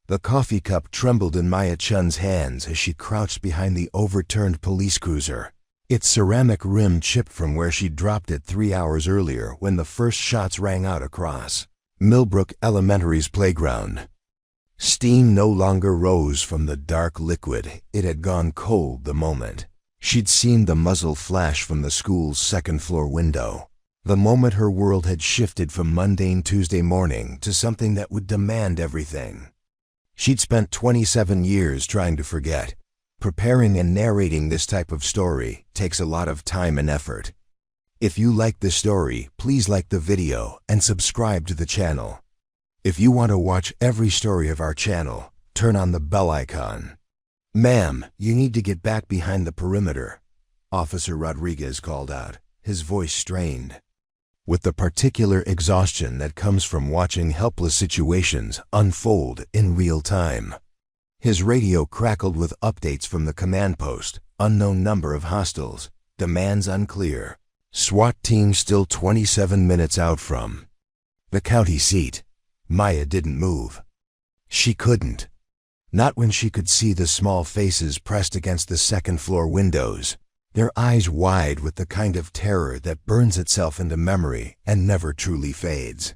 The coffee cup trembled in Maya Chen's hands as she crouched behind the overturned police cruiser. Its ceramic rim chipped from where she'd dropped it 3 hours earlier when the first shots rang out across Millbrook Elementary's playground. Steam no longer rose from the dark liquid. It had gone cold the moment she'd seen the muzzle flash from the school's second-floor window. The moment her world had shifted from mundane Tuesday morning to something that would demand everything. She'd spent 27 years trying to forget. Preparing and narrating this type of story takes a lot of time and effort. If you like this story, please like the video and subscribe to the channel. If you want to watch every story of our channel, turn on the bell icon. "Ma'am, you need to get back behind the perimeter," Officer Rodriguez called out, his voice strained. With the particular exhaustion that comes from watching helpless situations unfold in real time. His radio crackled with updates from the command post. Unknown number of hostiles. Demands unclear. SWAT team still 27 minutes out from the county seat. Maya didn't move. She couldn't. Not when she could see the small faces pressed against the second-floor windows, their eyes wide with the kind of terror that burns itself into memory and never truly fades.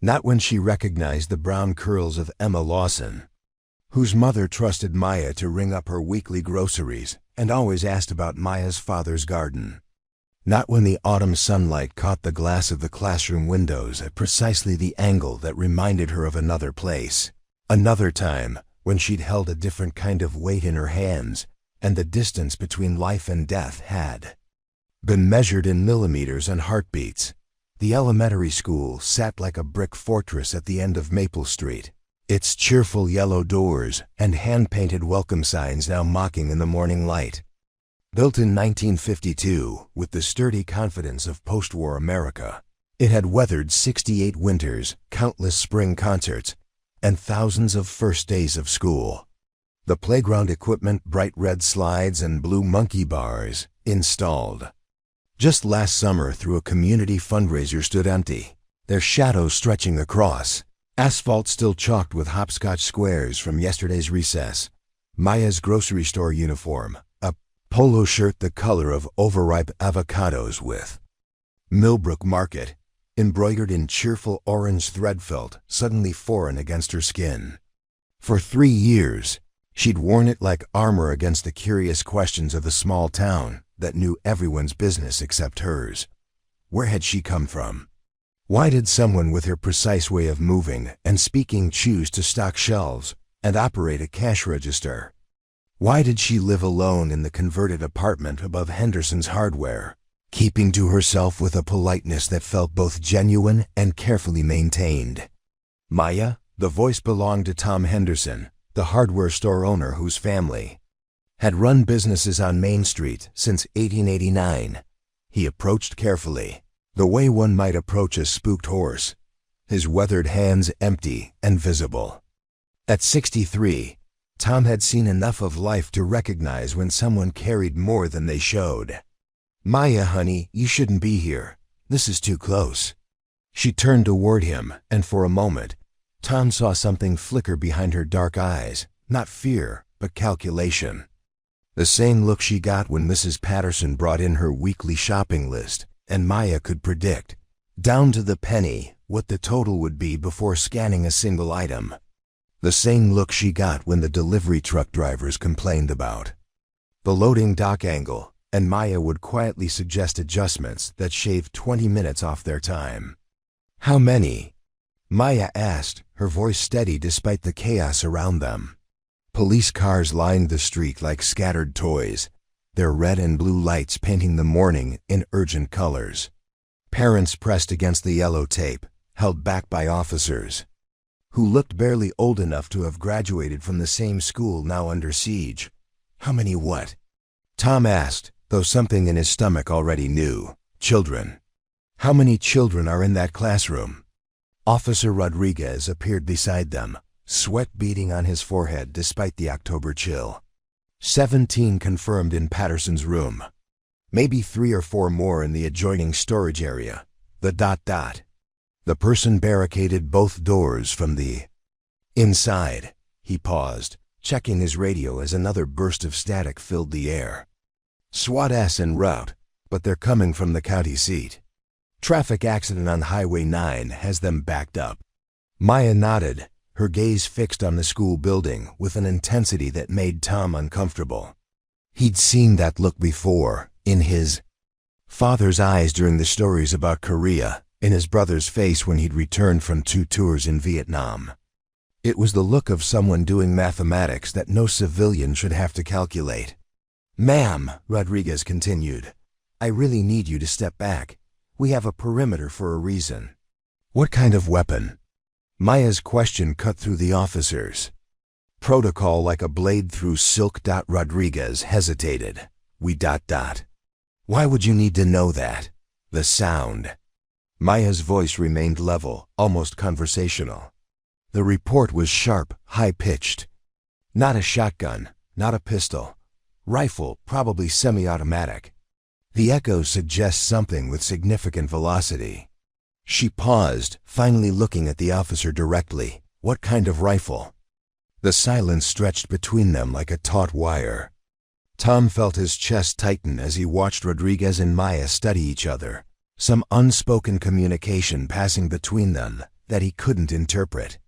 Not when she recognized the brown curls of Emma Lawson, whose mother trusted Maya to ring up her weekly groceries and always asked about Maya's father's garden. Not when the autumn sunlight caught the glass of the classroom windows at precisely the angle that reminded her of another place, another time when she'd held a different kind of weight in her hands and the distance between life and death had been measured in millimeters and heartbeats. The elementary school sat like a brick fortress at the end of Maple Street, its cheerful yellow doors and hand-painted welcome signs now mocking in the morning light. Built in 1952 with the sturdy confidence of post-war America, it had weathered 68 winters, countless spring concerts, and thousands of first days of school. The playground equipment, bright red slides and blue monkey bars, installed. Just last summer through a community fundraiser stood empty, their shadows stretching across. Asphalt still chalked with hopscotch squares from yesterday's recess. Maya's grocery store uniform, a polo shirt the color of overripe avocados with Millbrook Market, embroidered in cheerful orange thread felt suddenly foreign against her skin. For 3 years, she'd worn it like armor against the curious questions of the small town that knew everyone's business except hers. Where had she come from? Why did someone with her precise way of moving and speaking choose to stock shelves and operate a cash register? Why did she live alone in the converted apartment above Henderson's Hardware, keeping to herself with a politeness that felt both genuine and carefully maintained? Maya, the voice belonged to Tom Henderson, the hardware store owner whose family had run businesses on Main Street since 1889. He approached carefully, the way one might approach a spooked horse, his weathered hands empty and visible. At 63, Tom had seen enough of life to recognize when someone carried more than they showed. "Maya, honey, you shouldn't be here. This is too close." She turned toward him, and for a moment, Tom saw something flicker behind her dark eyes, not fear, but calculation. The same look she got when Mrs. Patterson brought in her weekly shopping list, and Maya could predict, down to the penny, what the total would be before scanning a single item. The same look she got when the delivery truck drivers complained about the loading dock angle, and Maya would quietly suggest adjustments that shaved 20 minutes off their time. "How many?" Maya asked, her voice steady despite the chaos around them. Police cars lined the street like scattered toys, their red and blue lights painting the morning in urgent colors. Parents pressed against the yellow tape, held back by officers who looked barely old enough to have graduated from the same school now under siege. "How many what?" Tom asked, though something in his stomach already knew. "Children. How many children are in that classroom?" Officer Rodriguez appeared beside them, sweat beading on his forehead despite the October chill. 17 confirmed in Patterson's room. Maybe 3 or 4 more in the adjoining storage area. The person barricaded both doors from the inside. He paused, checking his radio as another burst of static filled the air. SWAT's en route, but they're coming from the county seat. Traffic accident on Highway 9 has them backed up. Maya nodded, her gaze fixed on the school building with an intensity that made Tom uncomfortable. He'd seen that look before, in his father's eyes during the stories about Korea, in his brother's face when he'd returned from 2 tours in Vietnam. It was the look of someone doing mathematics that no civilian should have to calculate. "Ma'am," Rodriguez continued, "I really need you to step back. We have a perimeter for a reason." "What kind of weapon?" Maya's question cut through the officers. "Protocol like a blade through silk." Rodriguez hesitated. "We ... Why would you need to know that?" The sound. Maya's voice remained level, almost conversational. The report was sharp, high-pitched. "Not a shotgun, not a pistol. Rifle, probably semi-automatic. The echo suggests something with significant velocity." She paused, finally looking at the officer directly. "What kind of rifle?" The silence stretched between them like a taut wire. Tom felt his chest tighten as he watched Rodriguez and Maya study each other, some unspoken communication passing between them that he couldn't interpret.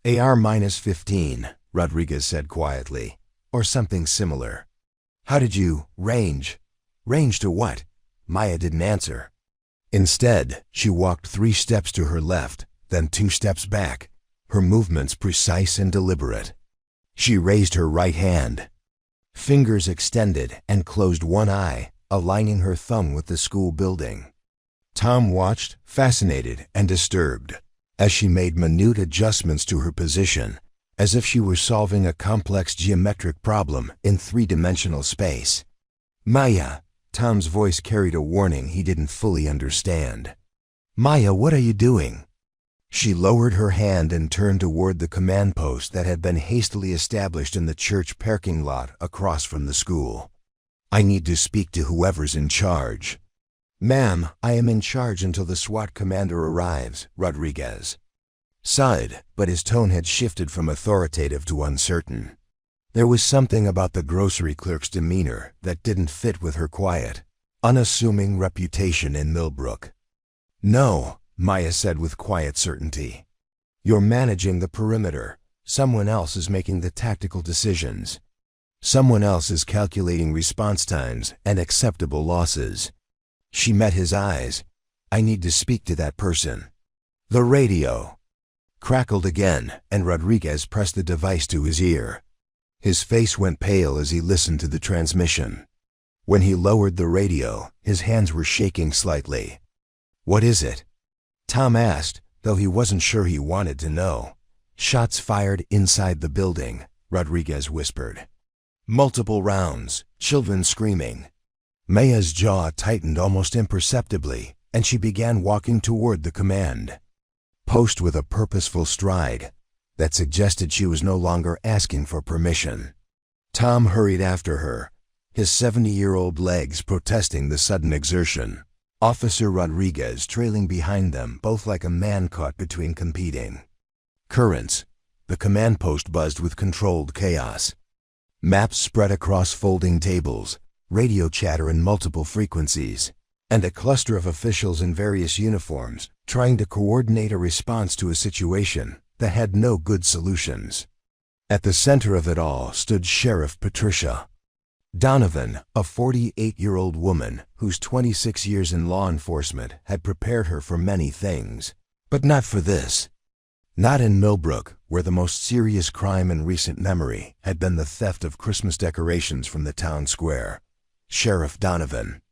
"AR-15, Rodriguez said quietly, "or something similar." "How did you range?" "Range to what?" Maya didn't answer. Instead, she walked 3 steps to her left, then 2 steps back, her movements precise and deliberate. She raised her right hand. Fingers extended and closed one eye, aligning her thumb with the school building. Tom watched, fascinated and disturbed, as she made minute adjustments to her position, as if she were solving a complex geometric problem in 3-dimensional space. "Maya," Tom's voice carried a warning he didn't fully understand. "Maya, what are you doing?" She lowered her hand and turned toward the command post that had been hastily established in the church parking lot across from the school. "I need to speak to whoever's in charge." "Ma'am, I am in charge until the SWAT commander arrives," Rodriguez sighed, but his tone had shifted from authoritative to uncertain. There was something about the grocery clerk's demeanor that didn't fit with her quiet, unassuming reputation in Millbrook. "No," Maya said with quiet certainty. "You're managing the perimeter. Someone else is making the tactical decisions. Someone else is calculating response times and acceptable losses." She met his eyes. "I need to speak to that person." The radio crackled again, and Rodriguez pressed the device to his ear. His face went pale as he listened to the transmission. When he lowered the radio, his hands were shaking slightly. "What is it?" Tom asked, though he wasn't sure he wanted to know. "Shots fired inside the building," Rodriguez whispered. "Multiple rounds, children screaming." Maya's jaw tightened almost imperceptibly, and she began walking toward the command post with a purposeful stride that suggested she was no longer asking for permission. Tom hurried after her, his 70-year-old legs protesting the sudden exertion, Officer Rodriguez trailing behind them, both like a man caught between competing currents. The command post buzzed with controlled chaos. Maps spread across folding tables, radio chatter in multiple frequencies, and a cluster of officials in various uniforms trying to coordinate a response to a situation that had no good solutions. At the center of it all stood Sheriff Patricia Donovan, a 48-year-old woman whose 26 years in law enforcement had prepared her for many things, but not for this. Not in Millbrook, where the most serious crime in recent memory had been the theft of Christmas decorations from the town square. Sheriff Donovan.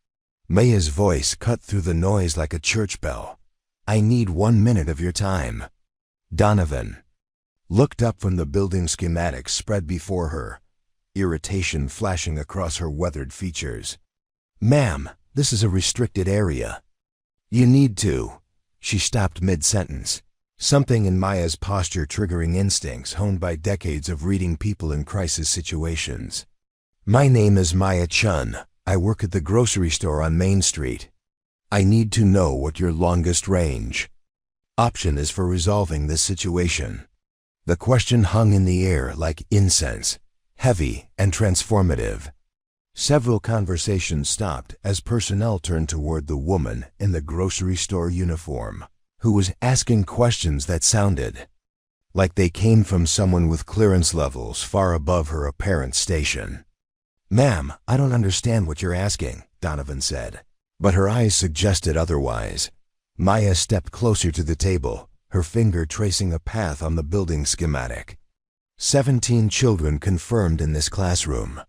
Maya's voice cut through the noise like a church bell. "I need 1 minute of your time." Donovan looked up from the building schematics spread before her, irritation flashing across her weathered features. "Ma'am, this is a restricted area." "You need to." She stopped mid-sentence, something in Maya's posture triggering instincts honed by decades of reading people in crisis situations. "My name is Maya Chen. I work at the grocery store on Main Street. I need to know what your longest range option is for resolving this situation." The question hung in the air like incense, heavy and transformative. Several conversations stopped as personnel turned toward the woman in the grocery store uniform, who was asking questions that sounded like they came from someone with clearance levels far above her apparent station. "Ma'am, I don't understand what you're asking," Donovan said, but her eyes suggested otherwise. Maya stepped closer to the table, her finger tracing a path on the building schematic. 17 children confirmed in this classroom.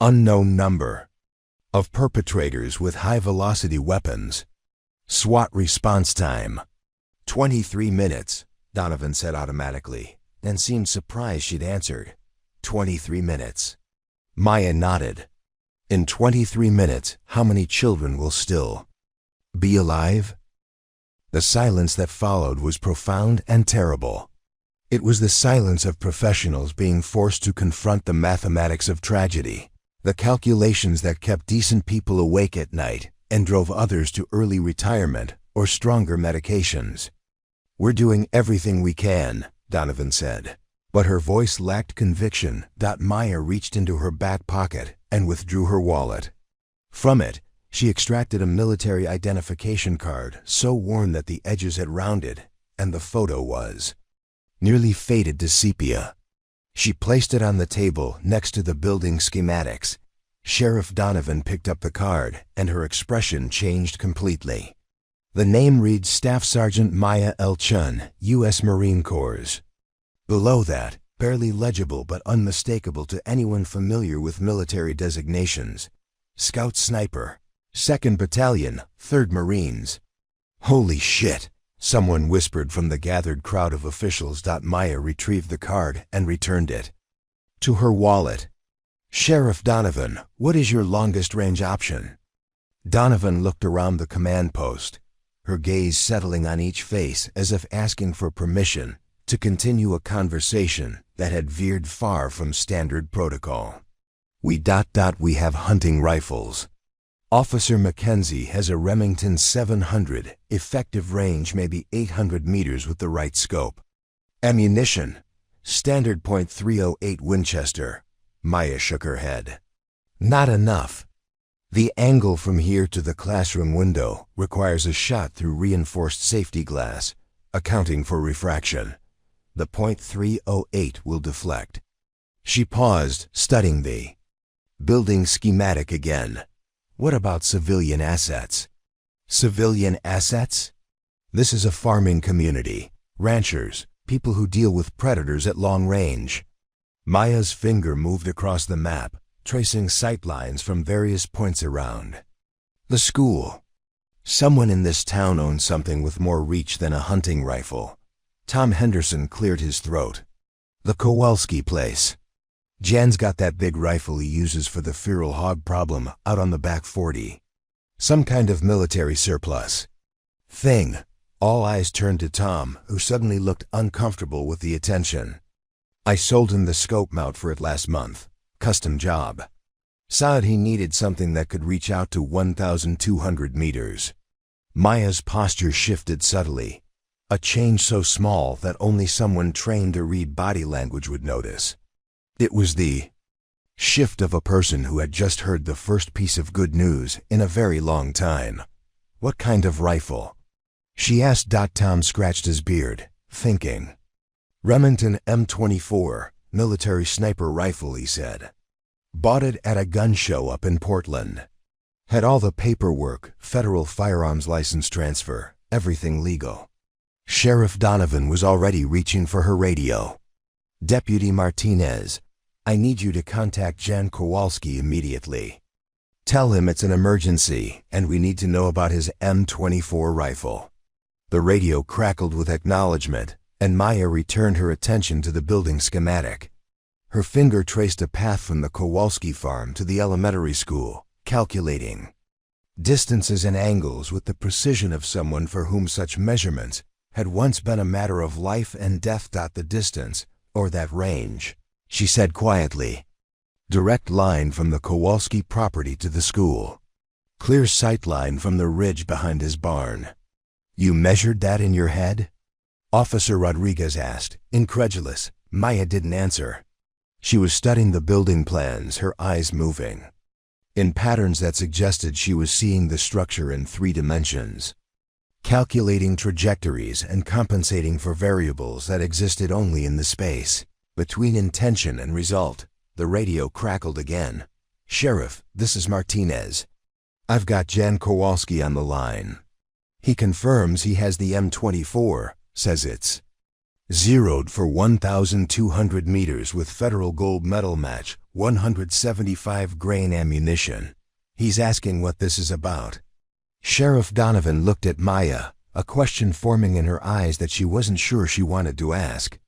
Unknown number of perpetrators with high-velocity weapons. SWAT response time 23 minutes, Donovan said automatically, and seemed surprised she'd answered. 23 minutes. Maya nodded. In 23 minutes, how many children will still be alive? The silence that followed was profound and terrible. It was the silence of professionals being forced to confront the mathematics of tragedy, the calculations that kept decent people awake at night and drove others to early retirement or stronger medications. "We're doing everything we can," Donovan said, but her voice lacked conviction. Maya reached into her back pocket and withdrew her wallet. From it, she extracted a military identification card so worn that the edges had rounded, and the photo was nearly faded to sepia. She placed it on the table next to the building schematics. Sheriff Donovan picked up the card, and her expression changed completely. The name reads Staff Sergeant Maya L. Chen, U.S. Marine Corps. Below that, barely legible but unmistakable to anyone familiar with military designations, Scout Sniper, 2nd Battalion, 3rd Marines. "Holy shit," someone whispered from the gathered crowd of officials. Maya retrieved the card and returned it to her wallet. "Sheriff Donovan, what is your longest range option?" Donovan looked around the command post, her gaze settling on each face as if asking for permission to continue a conversation that had veered far from standard protocol. We have hunting rifles. Officer Mackenzie has a Remington 700, effective range maybe 800 meters with the right scope. Ammunition, standard .308 Winchester. Maya shook her head. Not enough. The angle from here to the classroom window requires a shot through reinforced safety glass, accounting for refraction. The .308 will deflect. She paused, studying the building schematic again. What about civilian assets? Civilian assets? This is a farming community. Ranchers, people who deal with predators at long range. Maya's finger moved across the map, tracing sight lines from various points around. The school. Someone in this town owns something with more reach than a hunting rifle. Tom Henderson cleared his throat. The Kowalski place. Jan's got that big rifle he uses for the feral hog problem out on the back 40. Some kind of military surplus. Thing. All eyes turned to Tom, who suddenly looked uncomfortable with the attention. I sold him the scope mount for it last month. Custom job. Said he needed something that could reach out to 1,200 meters. Maya's posture shifted subtly. A change so small that only someone trained to read body language would notice. It was the shift of a person who had just heard the first piece of good news in a very long time. What kind of rifle? She asked. Tom scratched his beard, thinking. Remington M24, military sniper rifle, he said. Bought it at a gun show up in Portland. Had all the paperwork, federal firearms license transfer, everything legal. Sheriff Donovan was already reaching for her radio. Deputy Martinez, I need you to contact Jan Kowalski immediately. Tell him it's an emergency and we need to know about his M24 rifle. The radio crackled with acknowledgement, and Maya returned her attention to the building schematic. Her finger traced a path from the Kowalski farm to the elementary school, calculating distances and angles with the precision of someone for whom such measurements had once been a matter of life and death. The distance, or that range, she said quietly. Direct line from the Kowalski property to the school. Clear sight line from the ridge behind his barn. You measured that in your head? Officer Rodriguez asked, incredulous. Maya didn't answer. She was studying the building plans, her eyes moving in patterns that suggested she was seeing the structure in 3 dimensions, calculating trajectories and compensating for variables that existed only in the space between intention and result. The radio crackled again. "Sheriff, this is Martinez. I've got Jan Kowalski on the line. He confirms he has the M24, says it's zeroed for 1,200 meters with federal gold medal match, 175 grain ammunition. He's asking what this is about." Sheriff Donovan looked at Maya, a question forming in her eyes that she wasn't sure she wanted to ask.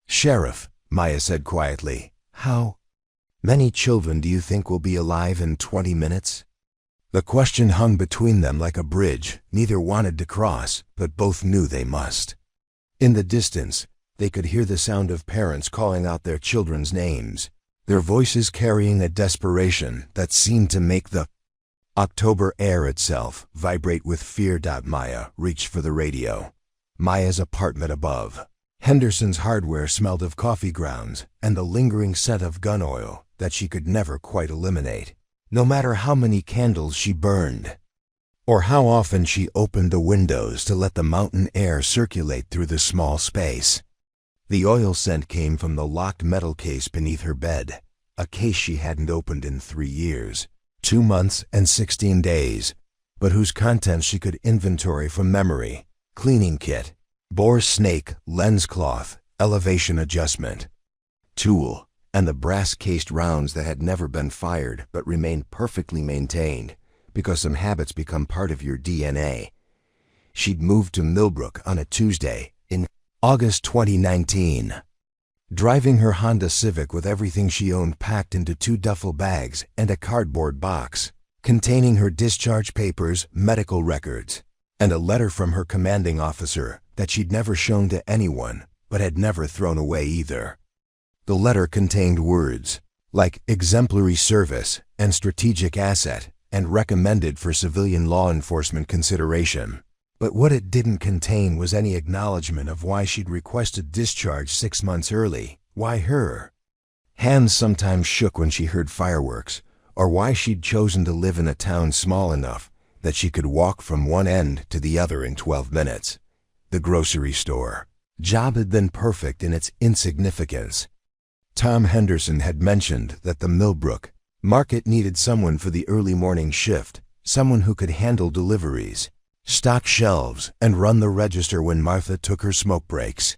"Sheriff," Maya said quietly, "how many children do you think will be alive in 20 minutes? The question hung between them like a bridge neither wanted to cross, but both knew they must. In the distance, they could hear the sound of parents calling out their children's names, their voices carrying a desperation that seemed to make the October air itself vibrate with fear. Maya reached for the radio. Maya's apartment above. Henderson's hardware smelled of coffee grounds and the lingering scent of gun oil that she could never quite eliminate, no matter how many candles she burned, or how often she opened the windows to let the mountain air circulate through the small space. The oil scent came from the locked metal case beneath her bed, a case she hadn't opened in 3 years, 2 months and 16 days, but whose contents she could inventory from memory: cleaning kit, bore snake, lens cloth, elevation adjustment tool, and the brass-cased rounds that had never been fired but remained perfectly maintained because some habits become part of your DNA. She'd moved to Millbrook on a Tuesday in August 2019, driving her Honda Civic with everything she owned packed into 2 duffel bags and a cardboard box containing her discharge papers, medical records, and a letter from her commanding officer that she'd never shown to anyone but had never thrown away either. The letter contained words like exemplary service and strategic asset and recommended for civilian law enforcement consideration. But what it didn't contain was any acknowledgement of why she'd requested discharge 6 months early. Why her? Hands sometimes shook when she heard fireworks, or why she'd chosen to live in a town small enough that she could walk from one end to the other in 12 minutes. The grocery store job had been perfect in its insignificance. Tom Henderson had mentioned that the Millbrook market needed someone for the early morning shift, someone who could handle deliveries, stock shelves, and run the register when Martha took her smoke breaks.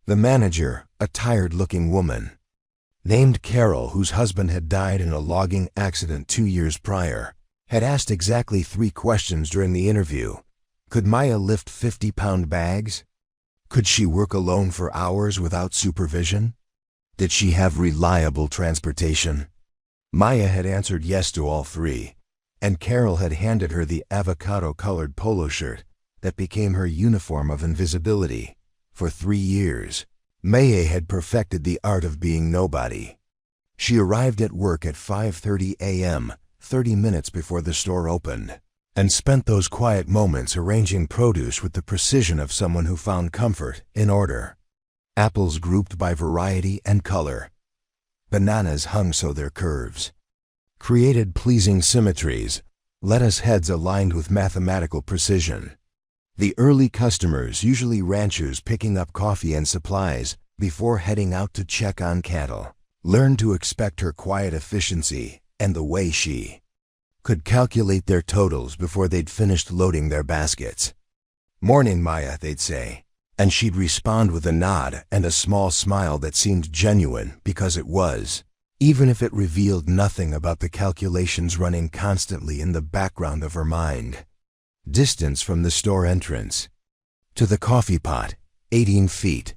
The manager, a tired-looking woman named Carol, whose husband had died in a logging accident 2 years prior, had asked exactly 3 questions during the interview. Could Maya lift 50-pound bags? Could she work alone for hours without supervision? Did she have reliable transportation? Maya had answered yes to all 3, and Carol had handed her the avocado-colored polo shirt that became her uniform of invisibility. For 3 years, Maya had perfected the art of being nobody. She arrived at work at 5:30 a.m., 30 minutes before the store opened, and spent those quiet moments arranging produce with the precision of someone who found comfort in order. Apples grouped by variety and color. Bananas hung so their curves created pleasing symmetries. Lettuce heads aligned with mathematical precision. The early customers, usually ranchers picking up coffee and supplies before heading out to check on cattle, learned to expect her quiet efficiency and the way she could calculate their totals before they'd finished loading their baskets. "Morning, Maya," they'd say, and she'd respond with a nod and a small smile that seemed genuine because it was, even if it revealed nothing about the calculations running constantly in the background of her mind. Distance from the store entrance to the coffee pot, 18 feet.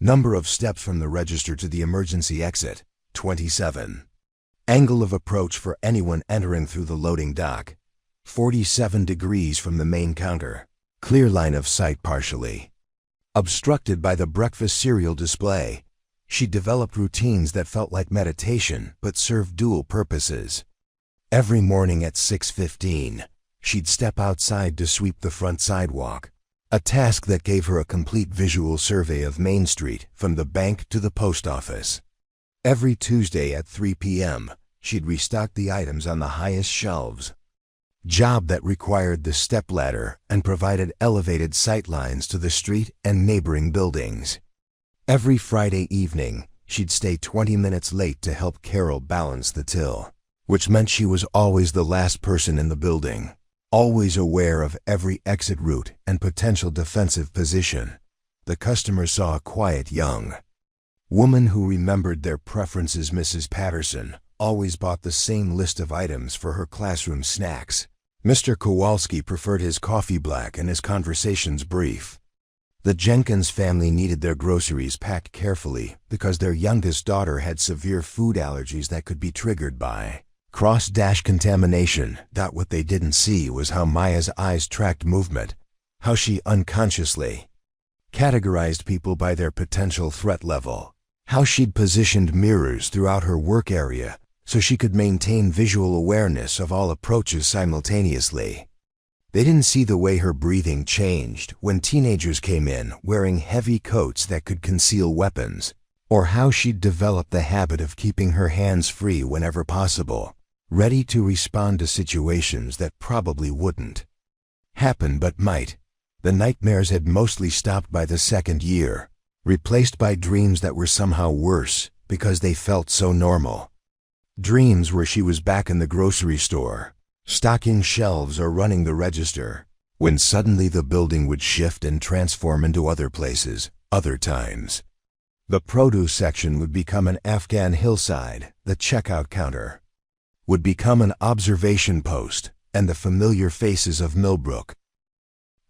Number of steps from the register to the emergency exit, 27. Angle of approach for anyone entering through the loading dock, 47 degrees from the main counter. Clear line of sight partially obstructed by the breakfast cereal display. She developed routines that felt like meditation but served dual purposes. Every morning at 6:15, she'd step outside to sweep the front sidewalk, a task that gave her a complete visual survey of Main Street from the bank to the post office. Every Tuesday at 3 p.m., she'd restock the items on the highest shelves. Job that required the stepladder and provided elevated sightlines to the street and neighboring buildings. Every Friday evening, she'd stay 20 minutes late to help Carol balance the till, which meant she was always the last person in the building, always aware of every exit route and potential defensive position. The customer saw a quiet young woman who remembered their preferences. Mrs. Patterson always bought the same list of items for her classroom snacks. Mr. Kowalski preferred his coffee black and his conversations brief. The Jenkins family needed their groceries packed carefully because their youngest daughter had severe food allergies that could be triggered by cross-contamination. What they didn't see was how Maya's eyes tracked movement, how she unconsciously categorized people by their potential threat level, how she'd positioned mirrors throughout her work area so she could maintain visual awareness of all approaches simultaneously. They didn't see the way her breathing changed when teenagers came in wearing heavy coats that could conceal weapons, or how she'd developed the habit of keeping her hands free whenever possible, ready to respond to situations that probably wouldn't happen but might. The nightmares had mostly stopped by the second year, replaced by dreams that were somehow worse because they felt so normal. Dreams where she was back in the grocery store, stocking shelves or running the register, when suddenly the building would shift and transform into other places, other times. The produce section would become an Afghan hillside, the checkout counter would become an observation post, and the familiar faces of Millbrook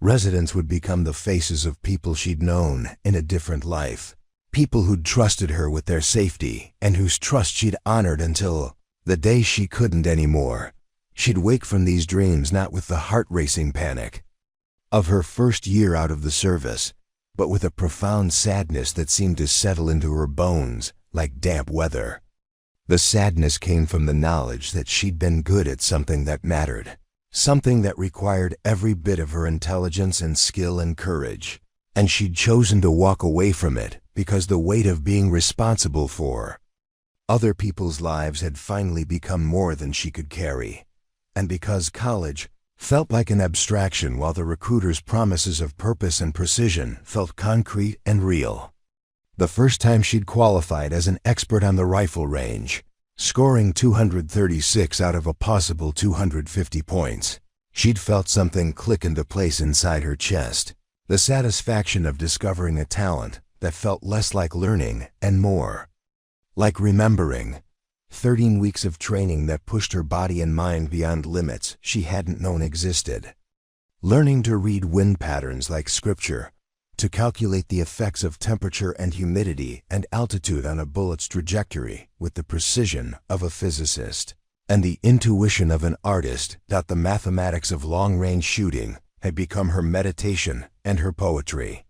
residents would become the faces of people she'd known in a different life. People who'd trusted her with their safety and whose trust she'd honored until the day she couldn't anymore. She'd wake from these dreams not with the heart-racing panic of her first year out of the service, but with a profound sadness that seemed to settle into her bones like damp weather. The sadness came from the knowledge that she'd been good at something that mattered, something that required every bit of her intelligence and skill and courage, and she'd chosen to walk away from it because the weight of being responsible for other people's lives had finally become more than she could carry, and because college felt like an abstraction while the recruiter's promises of purpose and precision felt concrete and real. The first time she'd qualified as an expert on the rifle range, scoring 236 out of a possible 250 points, she'd felt something click into place inside her chest, the satisfaction of discovering a talent that felt less like learning and more like remembering. 13 weeks of training that pushed her body and mind beyond limits she hadn't known existed. Learning to read wind patterns like scripture, to calculate the effects of temperature and humidity and altitude on a bullet's trajectory with the precision of a physicist, and the intuition of an artist. The mathematics of long-range shooting had become her meditation and her poetry.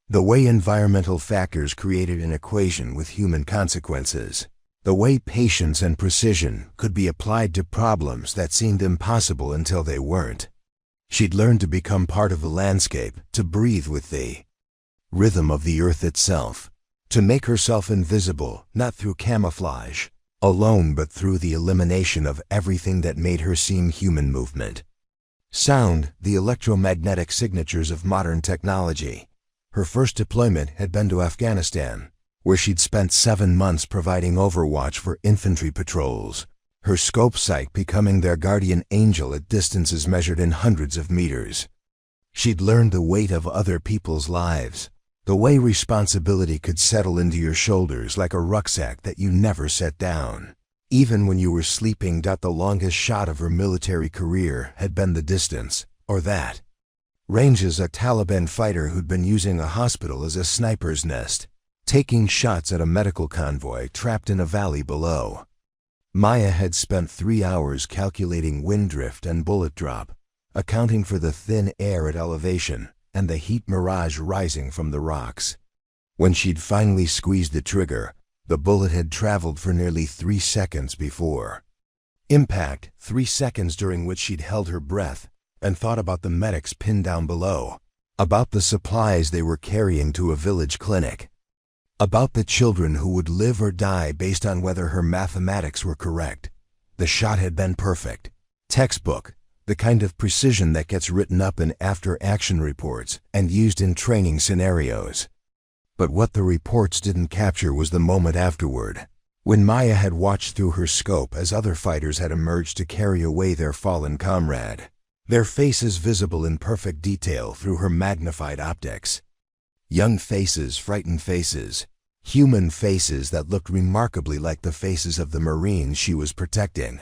The way environmental factors created an equation with human consequences. The way patience and precision could be applied to problems that seemed impossible until they weren't. She'd learned to become part of the landscape, to breathe with the rhythm of the earth itself, to make herself invisible, not through camouflage alone but through the elimination of everything that made her seem human. Movement, sound, the electromagnetic signatures of modern technology. Her first deployment had been to Afghanistan, where she'd spent 7 months providing overwatch for infantry patrols, her scope sight becoming their guardian angel at distances measured in hundreds of meters. She'd learned the weight of other people's lives, the way responsibility could settle into your shoulders like a rucksack that you never set down, even when you were sleeping. The longest shot of her military career had been the distance, or that range, as a Taliban fighter who'd been using a hospital as a sniper's nest, taking shots at a medical convoy trapped in a valley below. Maya had spent 3 hours calculating wind drift and bullet drop, accounting for the thin air at elevation and the heat mirage rising from the rocks. When she'd finally squeezed the trigger, the bullet had traveled for nearly 3 seconds before impact, 3 seconds during which she'd held her breath and thought about the medics pinned down below, about the supplies they were carrying to a village clinic, about the children who would live or die based on whether her mathematics were correct. The shot had been perfect. Textbook, the kind of precision that gets written up in after-action reports and used in training scenarios. But what the reports didn't capture was the moment afterward, when Maya had watched through her scope as other fighters had emerged to carry away their fallen comrade, their faces visible in perfect detail through her magnified optics. Young faces, frightened faces, human faces that looked remarkably like the faces of the Marines she was protecting.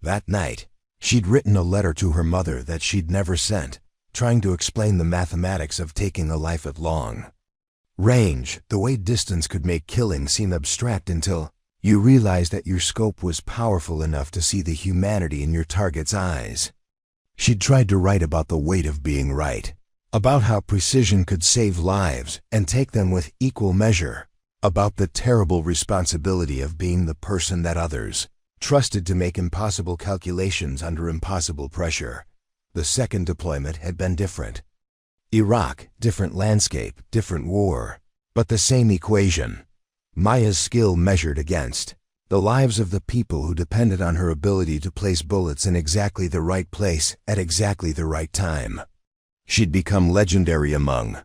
That night, she'd written a letter to her mother that she'd never sent, trying to explain the mathematics of taking a life at long range, the way distance could make killing seem abstract until you realized that your scope was powerful enough to see the humanity in your target's eyes. She'd tried to write about the weight of being right, about how precision could save lives and take them with equal measure, about the terrible responsibility of being the person that others trusted to make impossible calculations under impossible pressure. The second deployment had been different. Iraq, different landscape, different war, but the same equation. Maya's skill measured against the lives of the people who depended on her ability to place bullets in exactly the right place at exactly the right time. She'd become legendary among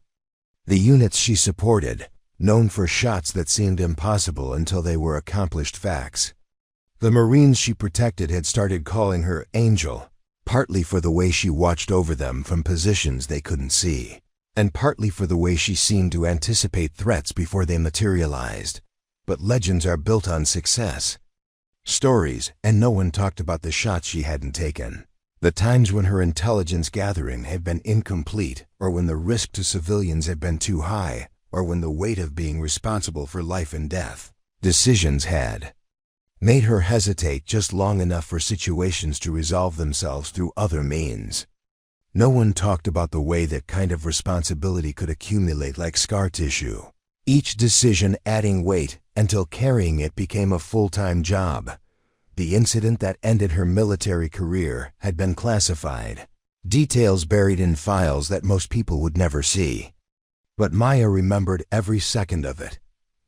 the units she supported, known for shots that seemed impossible until they were accomplished facts. The Marines she protected had started calling her Angel, partly for the way she watched over them from positions they couldn't see, and partly for the way she seemed to anticipate threats before they materialized. But legends are built on success stories, and no one talked about the shots she hadn't taken, the times when her intelligence gathering had been incomplete, or when the risk to civilians had been too high, or when the weight of being responsible for life and death decisions had made her hesitate just long enough for situations to resolve themselves through other means. No one talked about the way that kind of responsibility could accumulate like scar tissue, each decision adding weight until carrying it became a full-time job. The incident that ended her military career had been classified, details buried in files that most people would never see. But Maya remembered every second of it.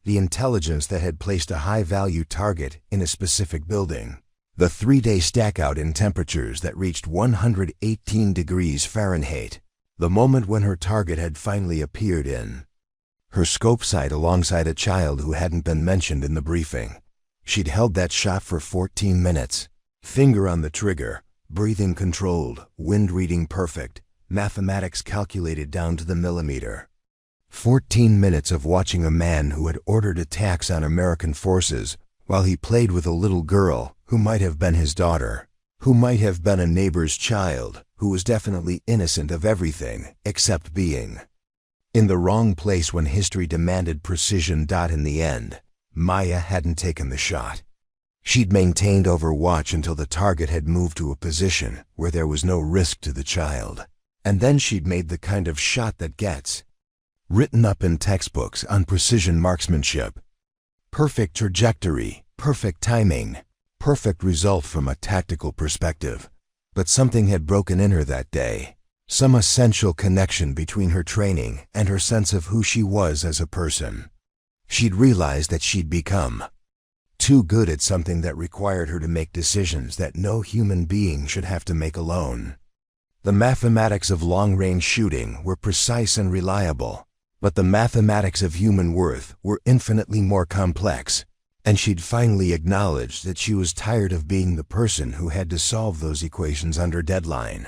The intelligence that had placed a high-value target in a specific building, the 3-day stackout in temperatures that reached 118 degrees Fahrenheit, the moment when her target had finally appeared in her scope sight alongside a child who hadn't been mentioned in the briefing. She'd held that shot for 14 minutes, finger on the trigger, breathing controlled, wind reading perfect, mathematics calculated down to the millimeter. 14 minutes of watching a man who had ordered attacks on American forces while he played with a little girl who might have been his daughter, who might have been a neighbor's child, who was definitely innocent of everything except being in the wrong place when history demanded precision. In the end, Maya hadn't taken the shot. She'd maintained overwatch until the target had moved to a position where there was no risk to the child. And then she'd made the kind of shot that gets written up in textbooks on precision marksmanship. Perfect trajectory, perfect timing, perfect result from a tactical perspective. But something had broken in her that day. Some essential connection between her training and her sense of who she was as a person. She'd realized that she'd become too good at something that required her to make decisions that no human being should have to make alone. The mathematics of long-range shooting were precise and reliable, but the mathematics of human worth were infinitely more complex, and she'd finally acknowledged that she was tired of being the person who had to solve those equations under deadline.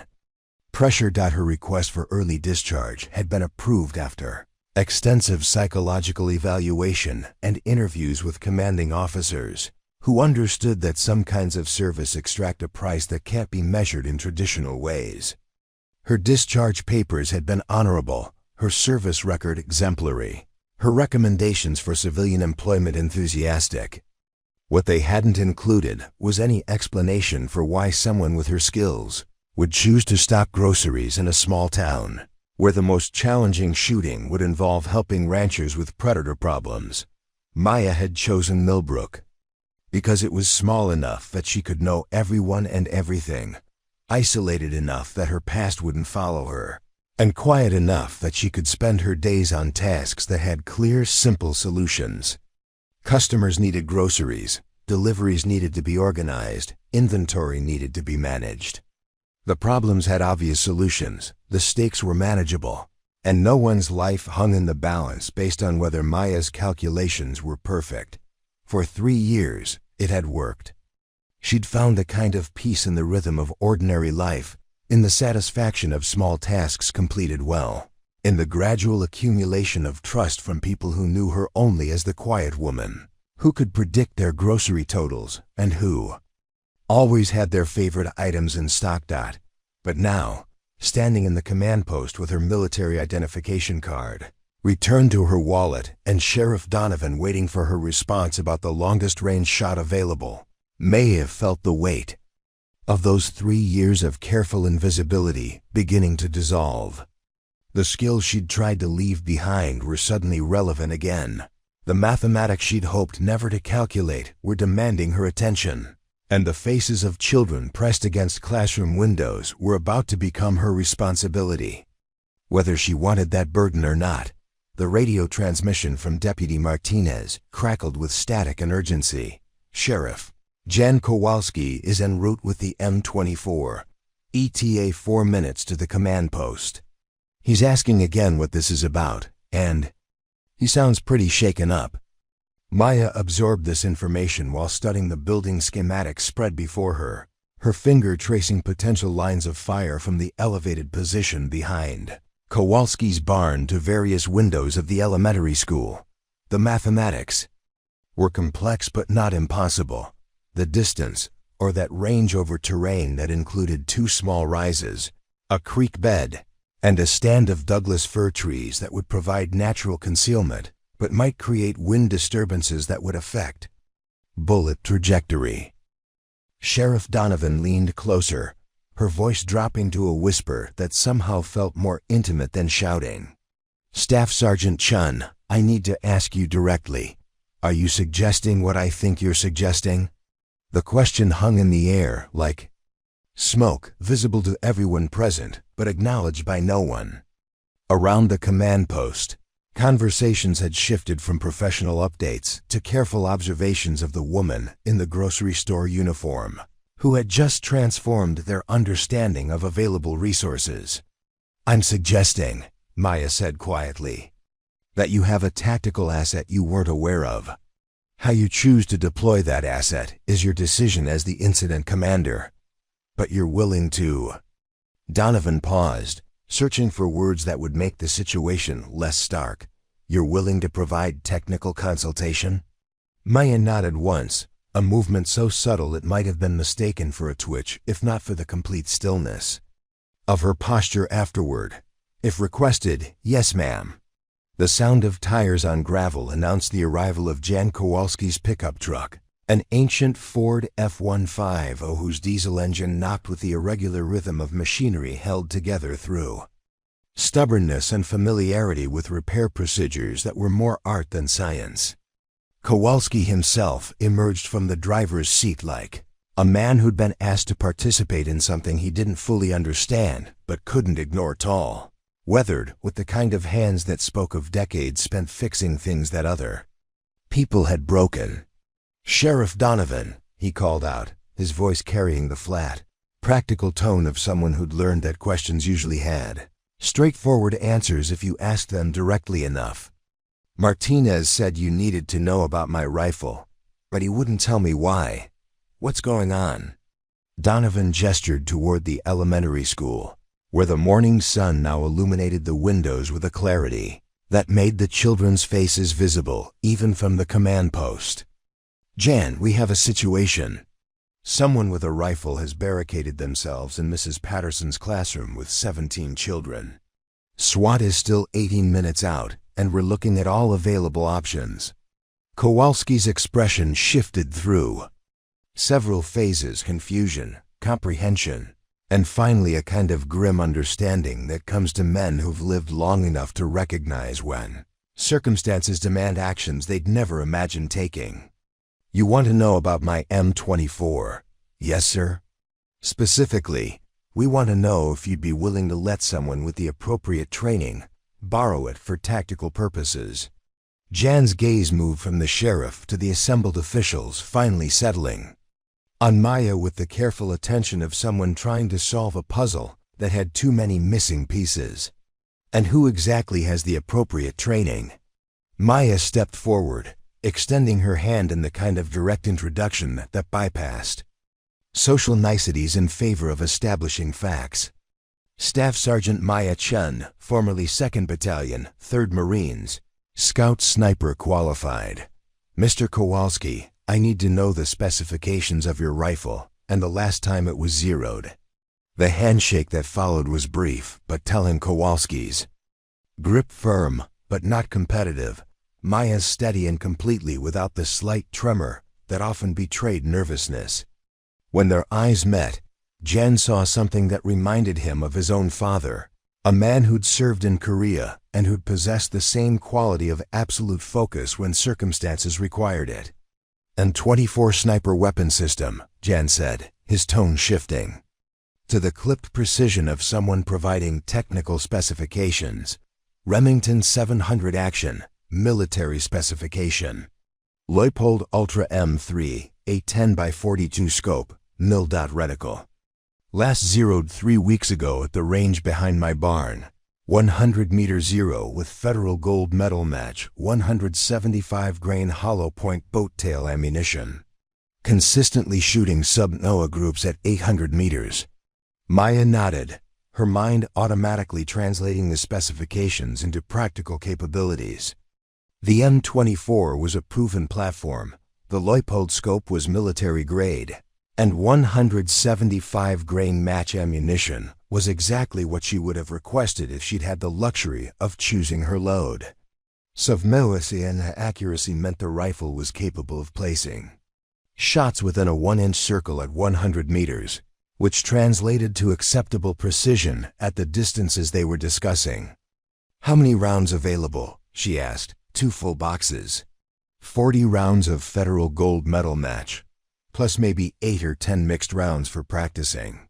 Pressure. Her request for early discharge had been approved after extensive psychological evaluation and interviews with commanding officers who understood that some kinds of service extract a price that can't be measured in traditional ways. Her discharge papers had been honorable, her service record exemplary, her recommendations for civilian employment enthusiastic. What they hadn't included was any explanation for why someone with her skills would choose to stock groceries in a small town where the most challenging shooting would involve helping ranchers with predator problems. Maya had chosen Millbrook because it was small enough that she could know everyone and everything, isolated enough that her past wouldn't follow her, and quiet enough that she could spend her days on tasks that had clear, simple solutions. Customers needed groceries, deliveries needed to be organized, inventory needed to be managed. The problems had obvious solutions, the stakes were manageable, and no one's life hung in the balance based on whether Maya's calculations were perfect. For 3 years, it had worked. She'd found a kind of peace in the rhythm of ordinary life, in the satisfaction of small tasks completed well, in the gradual accumulation of trust from people who knew her only as the quiet woman, who could predict their grocery totals, and who always had their favorite items in stock. But now, standing in the command post with her military identification card, returned to her wallet, and Sheriff Donovan waiting for her response about the longest range shot available, Maya felt the weight of those 3 years of careful invisibility beginning to dissolve. The skills she'd tried to leave behind were suddenly relevant again. The mathematics she'd hoped never to calculate were demanding her attention, and the faces of children pressed against classroom windows were about to become her responsibility. Whether she wanted that burden or not, the radio transmission from Deputy Martinez crackled with static and urgency. "Sheriff, Jan Kowalski is en route with the M24. ETA 4 minutes to the command post. He's asking again what this is about, and he sounds pretty shaken up." Maya absorbed this information while studying the building schematics spread before her, her finger tracing potential lines of fire from the elevated position behind Kowalski's barn to various windows of the elementary school. The mathematics were complex but not impossible. The distance, or that range over terrain that included 2 small rises, a creek bed, and a stand of Douglas fir trees that would provide natural concealment, but might create wind disturbances that would affect bullet trajectory. Sheriff Donovan leaned closer, her voice dropping to a whisper that somehow felt more intimate than shouting. "Staff Sergeant Chen, I need to ask you directly. Are you suggesting what I think you're suggesting?" The question hung in the air like smoke, visible to everyone present, but acknowledged by no one. Around the command post, conversations had shifted from professional updates to careful observations of the woman in the grocery store uniform, who had just transformed their understanding of available resources. "I'm suggesting," Maya said quietly, "that you have a tactical asset you weren't aware of. How you choose to deploy that asset is your decision as the incident commander. But you're willing to—" Donovan paused, searching for words that would make the situation less stark. "You're willing to provide technical consultation?" Maya nodded once, a movement so subtle it might have been mistaken for a twitch if not for the complete stillness of her posture afterward. "If requested, yes ma'am." The sound of tires on gravel announced the arrival of Jan Kowalski's pickup truck, an ancient Ford F-150 whose diesel engine knocked with the irregular rhythm of machinery held together through stubbornness and familiarity with repair procedures that were more art than science. Kowalski himself emerged from the driver's seat like a man who'd been asked to participate in something he didn't fully understand but couldn't ignore tall, weathered, with the kind of hands that spoke of decades spent fixing things that other people had broken. "Sheriff Donovan," he called out, his voice carrying the flat, practical tone of someone who'd learned that questions usually had straightforward answers if you asked them directly enough. "Martinez said you needed to know about my rifle, but he wouldn't tell me why. What's going on?" Donovan gestured toward the elementary school, where the morning sun now illuminated the windows with a clarity that made the children's faces visible even from the command post. "Jan, we have a situation. Someone with a rifle has barricaded themselves in Mrs. Patterson's classroom with 17 children. SWAT is still 18 minutes out, and we're looking at all available options." Kowalski's expression shifted through several phases: confusion, comprehension, and finally a kind of grim understanding that comes to men who've lived long enough to recognize when circumstances demand actions they'd never imagined taking. "You want to know about my M24? Yes, sir. Specifically, We want to know if you'd be willing to let someone with the appropriate training borrow it for tactical purposes." Jan's gaze moved from the sheriff to the assembled officials, finally settling on Maya with the careful attention of someone trying to solve a puzzle that had too many missing pieces. "And who exactly has the appropriate training?" Maya stepped forward, extending her hand in the kind of direct introduction that bypassed social niceties in favor of establishing facts. "Staff Sergeant Maya Chen, formerly 2nd Battalion, 3rd Marines, Scout Sniper qualified. Mr. Kowalski, I need to know the specifications of your rifle and the last time it was zeroed." The handshake that followed was brief, but telling. Kowalski's grip firm, but not competitive. Maya's steady and completely without the slight tremor that often betrayed nervousness. When their eyes met, Jan saw something that reminded him of his own father, a man who'd served in Korea and who'd possessed the same quality of absolute focus when circumstances required it. "And 24 sniper weapon system," Jan said, his tone shifting to the clipped precision of someone providing technical specifications. "Remington 700 action, military specification. Leupold Ultra M3, a 10x42 scope, mil-dot reticle. Last zeroed 3 weeks ago at the range behind my barn. 100-meter zero with federal gold medal match, 175-grain hollow point boat tail ammunition. Consistently shooting sub-NOAA groups at 800 meters. Maya nodded, her mind automatically translating the specifications into practical capabilities. The M24 was a proven platform, the Leupold scope was military grade, and 175-grain match ammunition was exactly what she would have requested if she'd had the luxury of choosing her load. Submility and accuracy meant the rifle was capable of placing shots within a 1-inch circle at 100 meters, which translated to acceptable precision at the distances they were discussing. "How many rounds available?" she asked. "2 full boxes. 40 rounds of federal gold medal match, plus maybe 8 or 10 mixed rounds for practicing.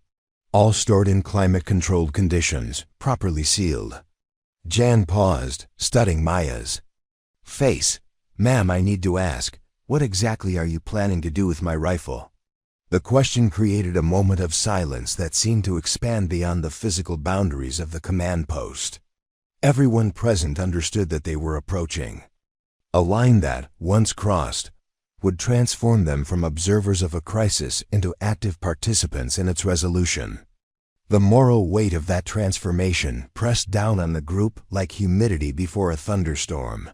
All stored in climate-controlled conditions, properly sealed." Jan paused, studying Maya's face. "Ma'am, I need to ask, what exactly are you planning to do with my rifle?" The question created a moment of silence that seemed to expand beyond the physical boundaries of the command post. Everyone present understood that they were approaching a line that, once crossed, would transform them from observers of a crisis into active participants in its resolution. The moral weight of that transformation pressed down on the group like humidity before a thunderstorm.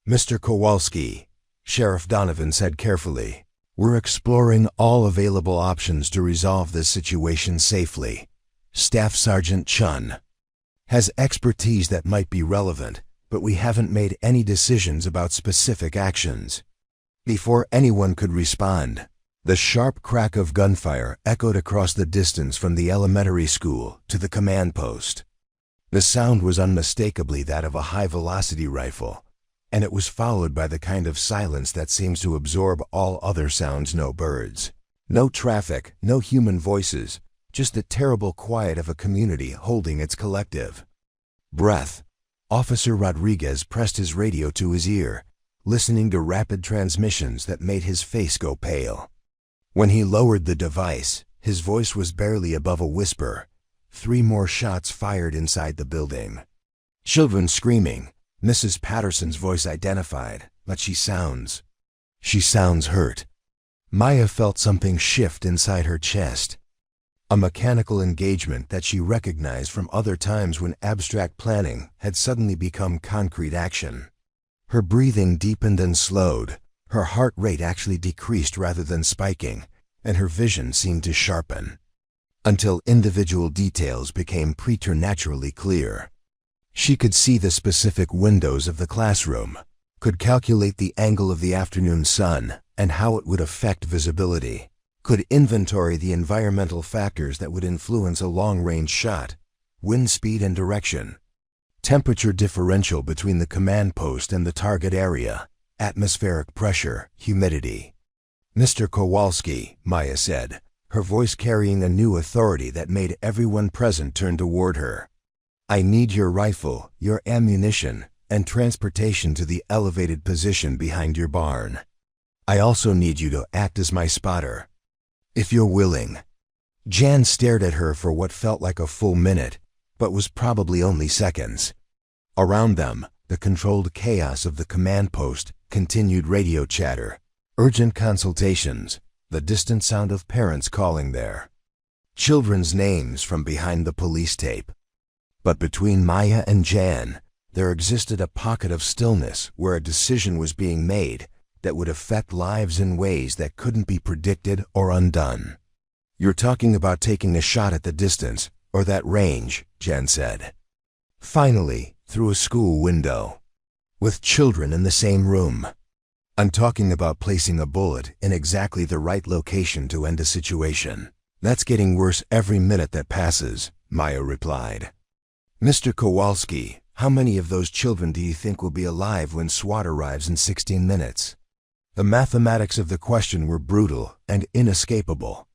"Mr. Kowalski," Sheriff Donovan said carefully, "we're exploring all available options to resolve this situation safely. Staff Sergeant Chen has expertise that might be relevant, but we haven't made any decisions about specific actions." Before anyone could respond, the sharp crack of gunfire echoed across the distance from the elementary school to the command post. The sound was unmistakably that of a high-velocity rifle, and it was followed by the kind of silence that seems to absorb all other sounds. No birds, no traffic, no human voices, just the terrible quiet of a community holding its collective breath. Officer Rodriguez pressed his radio to his ear, listening to rapid transmissions that made his face go pale. When he lowered the device, his voice was barely above a whisper. 3 more shots fired inside the building. Children screaming. Mrs. Patterson's voice identified, but she sounds hurt. Maya felt something shift inside her chest. A mechanical engagement that she recognized from other times when abstract planning had suddenly become concrete action. Her breathing deepened and slowed, her heart rate actually decreased rather than spiking, and her vision seemed to sharpen, until individual details became preternaturally clear. She could see the specific windows of the classroom, could calculate the angle of the afternoon sun and how it would affect visibility, could inventory the environmental factors that would influence a long-range shot, wind speed and direction, temperature differential between the command post and the target area, atmospheric pressure, humidity. "Mr. Kowalski," Maya said, her voice carrying a new authority that made everyone present turn toward her. "I need your rifle, your ammunition, and transportation to the elevated position behind your barn. I also need you to act as my spotter, if you're willing." Jan stared at her for what felt like a full minute, but was probably only seconds. Around them, the controlled chaos of the command post, continued radio chatter, urgent consultations, the distant sound of parents calling their children's names from behind the police tape. But between Maya and Jan, there existed a pocket of stillness where a decision was being made that would affect lives in ways that couldn't be predicted or undone. "You're talking about taking a shot at the distance, or that range," Jan said. "Finally, through a school window, with children in the same room. I'm talking about placing a bullet in exactly the right location to end a situation. That's getting worse every minute that passes," Maya replied. "Mr. Kowalski, how many of those children do you think will be alive when SWAT arrives in 16 minutes? The mathematics of the question were brutal and inescapable.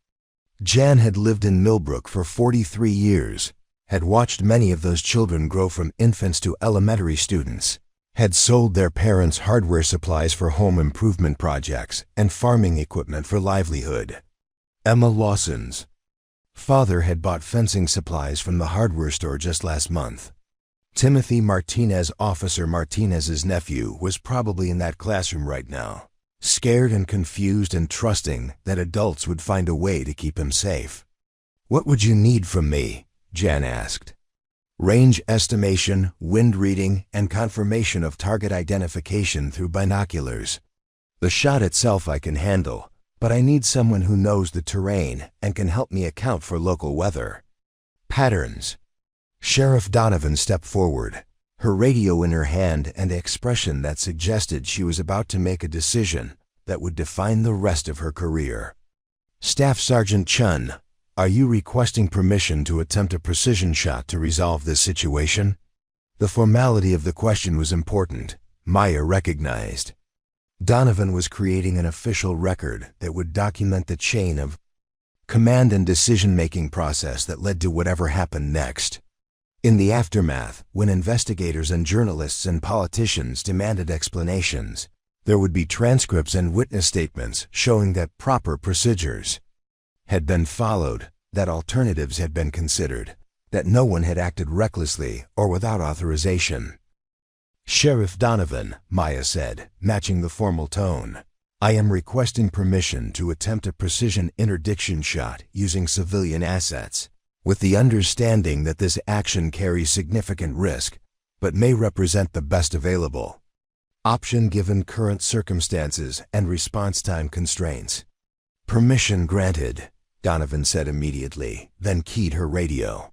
Jan had lived in Millbrook for 43 years, had watched many of those children grow from infants to elementary students, had sold their parents hardware supplies for home improvement projects and farming equipment for livelihood. Emma Lawson's father had bought fencing supplies from the hardware store just last month. Timothy Martinez, Officer Martinez's nephew, was probably in that classroom right now, scared and confused and trusting that adults would find a way to keep him safe. "What would you need from me?" Jan asked. "Range estimation, wind reading, and confirmation of target identification through binoculars. The shot itself I can handle, but I need someone who knows the terrain and can help me account for local weather patterns." Sheriff Donovan stepped forward, her radio in her hand and an expression that suggested she was about to make a decision that would define the rest of her career. "Staff Sergeant Chen, are you requesting permission to attempt a precision shot to resolve this situation?" The formality of the question was important, Maya recognized. Donovan was creating an official record that would document the chain of command and decision-making process that led to whatever happened next. In the aftermath, when investigators and journalists and politicians demanded explanations, there would be transcripts and witness statements showing that proper procedures had been followed, that alternatives had been considered, that no one had acted recklessly or without authorization. "Sheriff Donovan," Maya said, matching the formal tone, "I am requesting permission to attempt a precision interdiction shot using civilian assets, with the understanding that this action carries significant risk, but may represent the best available option given current circumstances and response time constraints." "Permission granted," Donovan said immediately, then keyed her radio.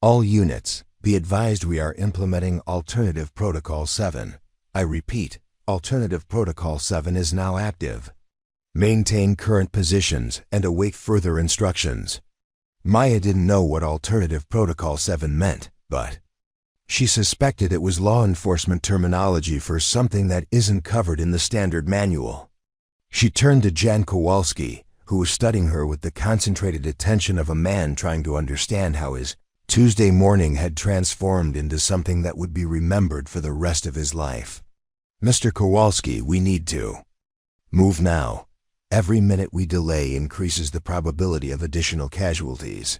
"All units, be advised we are implementing Alternative Protocol 7. I repeat, Alternative Protocol 7 is now active. Maintain current positions and await further instructions." Maya didn't know what Alternative Protocol 7 meant, but she suspected it was law enforcement terminology for something that isn't covered in the standard manual. She turned to Jan Kowalski, who was studying her with the concentrated attention of a man trying to understand how his Tuesday morning had transformed into something that would be remembered for the rest of his life. "Mr. Kowalski, we need to move now. Every minute we delay increases the probability of additional casualties."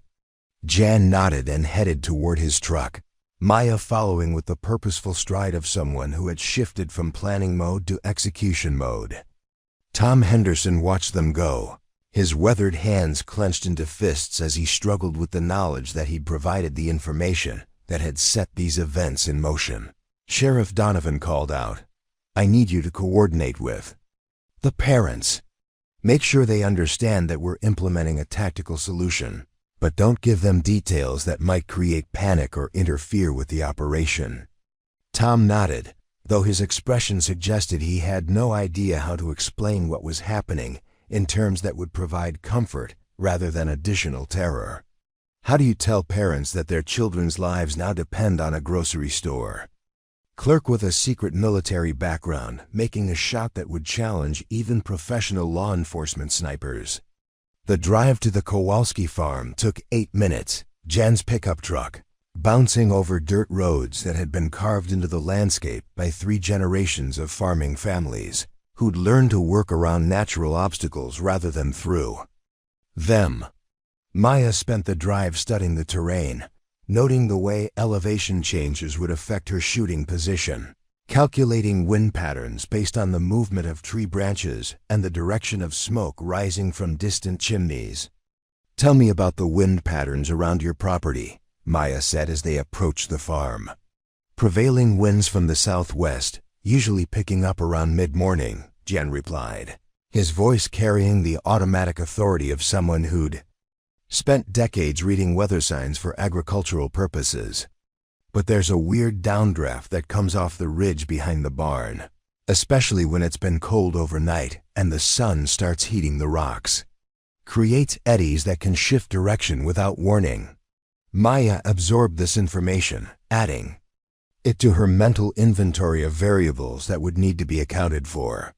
Jan nodded and headed toward his truck, Maya following with the purposeful stride of someone who had shifted from planning mode to execution mode. Tom Henderson watched them go, his weathered hands clenched into fists as he struggled with the knowledge that he'd provided the information that had set these events in motion. Sheriff Donovan called out, "I need you to coordinate with the parents. Make sure they understand that we're implementing a tactical solution, but don't give them details that might create panic or interfere with the operation." Tom nodded, though his expression suggested he had no idea how to explain what was happening in terms that would provide comfort rather than additional terror. How do you tell parents that their children's lives now depend on a grocery store? Clerk with a secret military background, making a shot that would challenge even professional law enforcement snipers. The drive to the Kowalski farm took 8 minutes. Jan's pickup truck, bouncing over dirt roads that had been carved into the landscape by 3 generations of farming families who'd learned to work around natural obstacles rather than through them. Maya spent the drive studying the terrain, noting the way elevation changes would affect her shooting position, calculating wind patterns based on the movement of tree branches and the direction of smoke rising from distant chimneys. "Tell me about the wind patterns around your property," Maya said as they approached the farm. "Prevailing winds from the southwest, usually picking up around mid-morning," Chen replied, his voice carrying the automatic authority of someone who'd spent decades reading weather signs for agricultural purposes. "But there's a weird downdraft that comes off the ridge behind the barn, especially when it's been cold overnight and the sun starts heating the rocks. Creates eddies that can shift direction without warning." Maya absorbed this information, adding it to her mental inventory of variables that would need to be accounted for.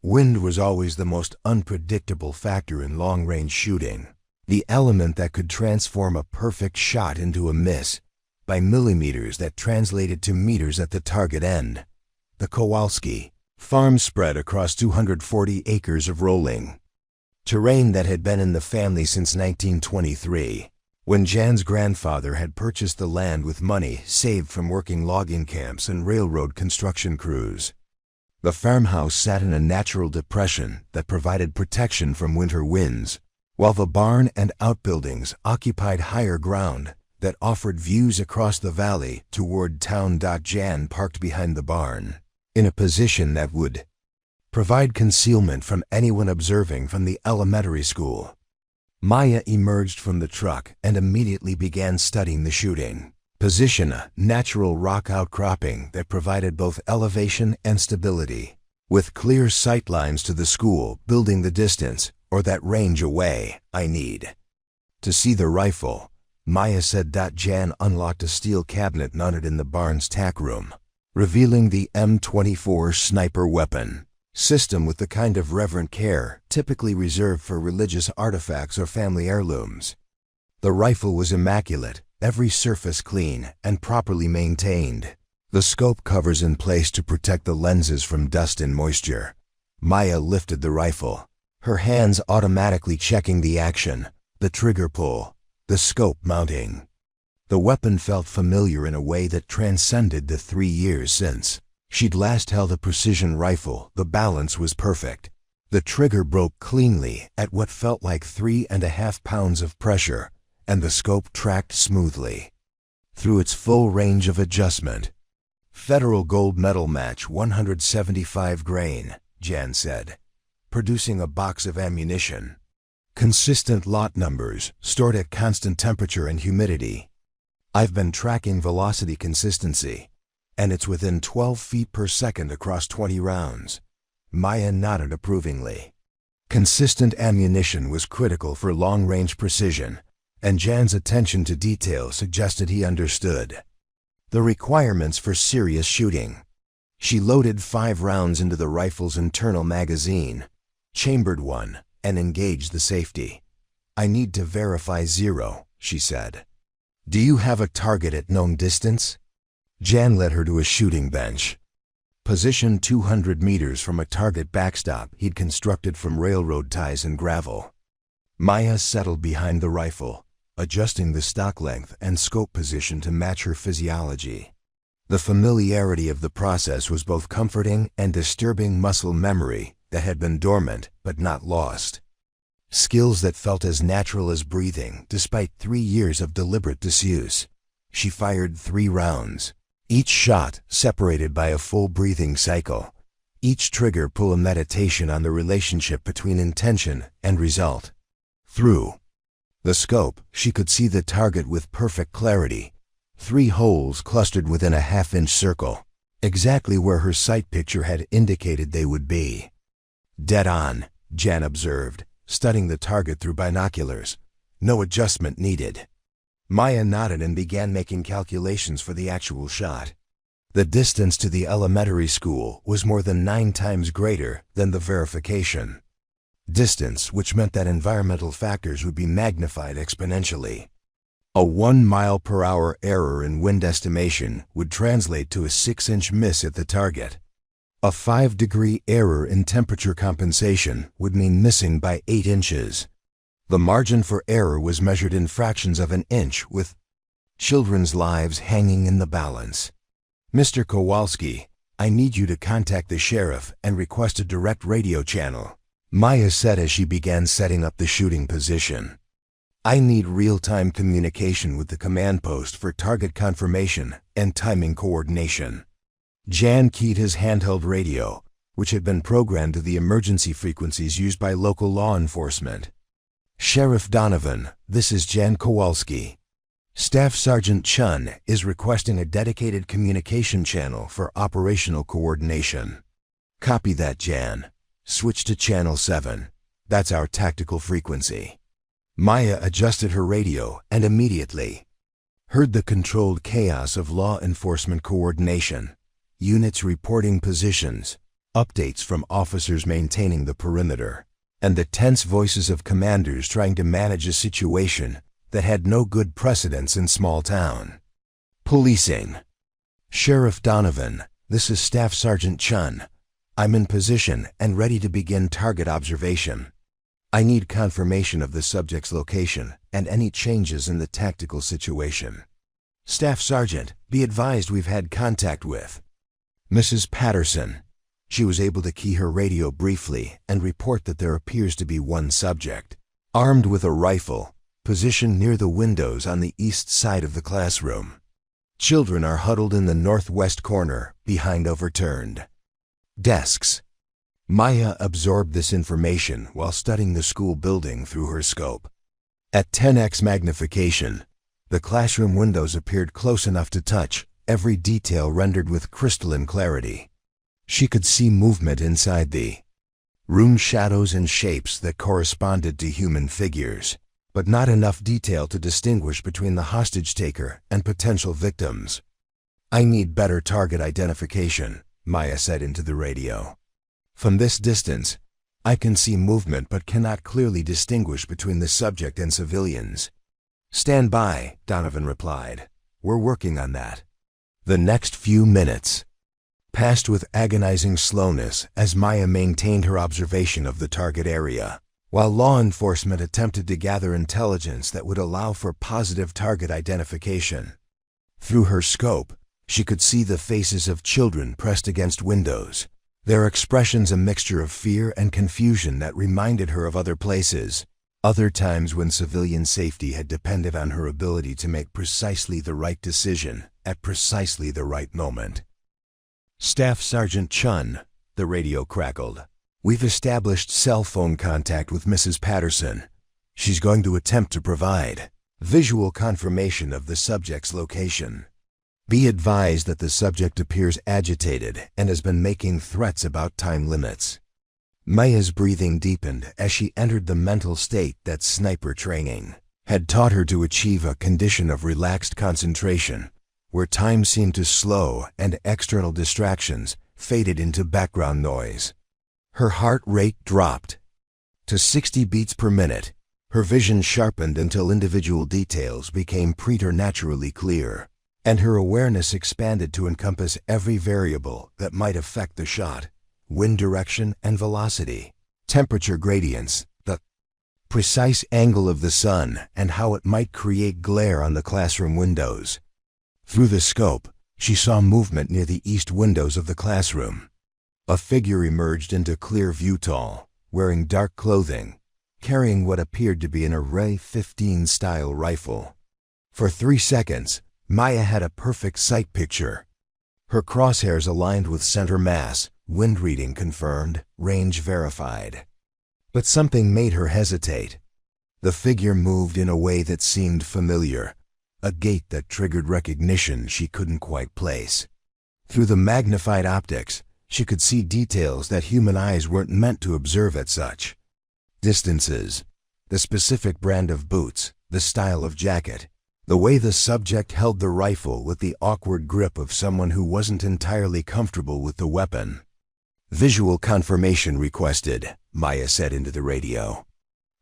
Wind was always the most unpredictable factor in long-range shooting, the element that could transform a perfect shot into a miss by millimeters that translated to meters at the target end. The Kowalski farm spread across 240 acres of rolling terrain that had been in the family since 1923, when Jan's grandfather had purchased the land with money saved from working logging camps and railroad construction crews. The farmhouse sat in a natural depression that provided protection from winter winds, while the barn and outbuildings occupied higher ground that offered views across the valley toward town. Jan parked behind the barn, in a position that would provide concealment from anyone observing from the elementary school. Maya emerged from the truck and immediately began studying the shooting position, a natural rock outcropping that provided both elevation and stability, with clear sight lines to the school building the distance or that range away I need to see the rifle, Maya said. Jan unlocked a steel cabinet mounted in the barn's tack room, revealing the M24 sniper weapon system with the kind of reverent care typically reserved for religious artifacts or family heirlooms. The rifle was immaculate, every surface clean and properly maintained. The scope covers in place to protect the lenses from dust and moisture. Maya lifted the rifle, her hands automatically checking the action, the trigger pull, the scope mounting. The weapon felt familiar in a way that transcended the 3 years since she'd last held a precision rifle. The balance was perfect. The trigger broke cleanly at what felt like 3.5 pounds of pressure, and the scope tracked smoothly through its full range of adjustment. "Federal gold medal match 175 grain, Jan said, producing a box of ammunition. "Consistent lot numbers, stored at constant temperature and humidity. I've been tracking velocity consistency, and it's within 12 feet per second across 20 rounds. Maya nodded approvingly. Consistent ammunition was critical for long-range precision, and Jan's attention to detail suggested he understood the requirements for serious shooting. She loaded 5 rounds into the rifle's internal magazine, chambered one, and engaged the safety. "I need to verify 0, she said. "Do you have a target at known distance?" Jan led her to a shooting bench, positioned 200 meters from a target backstop he'd constructed from railroad ties and gravel. Maya settled behind the rifle, adjusting the stock length and scope position to match her physiology. The familiarity of the process was both comforting and disturbing muscle memory that had been dormant but not lost. Skills that felt as natural as breathing despite 3 years of deliberate disuse. She fired 3 rounds, each shot separated by a full breathing cycle, each trigger pull a meditation on the relationship between intention and result. Through the scope, she could see the target with perfect clarity, 3 holes clustered within a half-inch circle, exactly where her sight picture had indicated they would be. "Dead on," Jan observed, studying the target through binoculars. "No adjustment needed." Maya nodded and began making calculations for the actual shot. The distance to the elementary school was more than 9 times greater than the verification. Distance, which meant that environmental factors would be magnified exponentially. A 1-mile-per-hour error in wind estimation would translate to a 6-inch miss at the target. A 5-degree error in temperature compensation would mean missing by 8 inches. The margin for error was measured in fractions of an inch, with children's lives hanging in the balance. "Mr. Kowalski, I need you to contact the sheriff and request a direct radio channel," Maya said as she began setting up the shooting position. "I need real-time communication with the command post for target confirmation and timing coordination." Jan keyed his handheld radio, which had been programmed to the emergency frequencies used by local law enforcement. "Sheriff Donovan, this is Jan Kowalski. Staff Sergeant Chen is requesting a dedicated communication channel for operational coordination." "Copy that, Jan. Switch to channel 7. That's our tactical frequency." Maya adjusted her radio and immediately heard the controlled chaos of law enforcement coordination, units reporting positions, updates from officers maintaining the perimeter, and the tense voices of commanders trying to manage a situation that had no good precedents in small town. "Policing. Sheriff Donovan, this is Staff Sergeant Chen. I'm in position and ready to begin target observation. I need confirmation of the subject's location and any changes in the tactical situation. Staff Sergeant, be advised we've had contact with Mrs. Patterson." She was able to key her radio briefly and report that there appears to be one subject, armed with a rifle, positioned near the windows on the east side of the classroom. Children are huddled in the northwest corner, behind overturned desks. Maya absorbed this information while studying the school building through her scope. At 10x magnification, the classroom windows appeared close enough to touch, every detail rendered with crystalline clarity. She could see movement inside the room, shadows and shapes that corresponded to human figures, but not enough detail to distinguish between the hostage-taker and potential victims. "I need better target identification," Maya said into the radio. "From this distance, I can see movement but cannot clearly distinguish between the subject and civilians." "Stand by," Donovan replied. "We're working on that." The next few minutes passed with agonizing slowness as Maya maintained her observation of the target area, while law enforcement attempted to gather intelligence that would allow for positive target identification. Through her scope, she could see the faces of children pressed against windows, their expressions a mixture of fear and confusion that reminded her of other places, other times when civilian safety had depended on her ability to make precisely the right decision at precisely the right moment. "Staff Sergeant Chen," the radio crackled. "We've established cell phone contact with Mrs. Patterson. She's going to attempt to provide visual confirmation of the subject's location. Be advised that the subject appears agitated and has been making threats about time limits." Maya's breathing deepened as she entered the mental state that sniper training had taught her to achieve, a condition of relaxed concentration, where time seemed to slow and external distractions faded into background noise. Her heart rate dropped to 60 beats per minute. Her vision sharpened until individual details became preternaturally clear, and her awareness expanded to encompass every variable that might affect the shot: wind direction and velocity, temperature gradients, the precise angle of the sun, and how it might create glare on the classroom windows. Through the scope, she saw movement near the east windows of the classroom. A figure emerged into clear view, tall, wearing dark clothing, carrying what appeared to be an Array 15-style rifle. For 3 seconds, Maya had a perfect sight picture. Her crosshairs aligned with center mass, wind reading confirmed, range verified. But something made her hesitate. The figure moved in a way that seemed familiar, a gait that triggered recognition she couldn't quite place. Through the magnified optics, she could see details that human eyes weren't meant to observe at such distances: the specific brand of boots, the style of jacket, the way the subject held the rifle with the awkward grip of someone who wasn't entirely comfortable with the weapon. Visual confirmation requested, Maya said into the radio.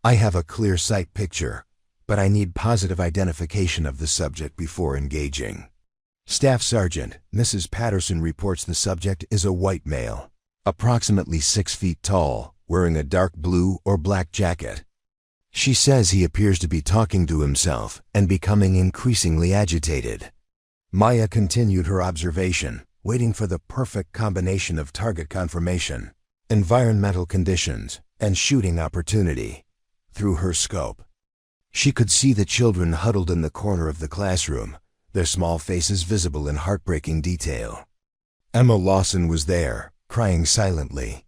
I have a clear sight picture, but I need positive identification of the subject before engaging. Staff Sergeant, Mrs. Patterson reports the subject is a white male, approximately 6 feet tall, wearing a dark blue or black jacket. She says he appears to be talking to himself and becoming increasingly agitated. Maya continued her observation, waiting for the perfect combination of target confirmation, environmental conditions, and shooting opportunity. Through her scope, she could see the children huddled in the corner of the classroom, their small faces visible in heartbreaking detail. Emma Lawson was there, crying silently.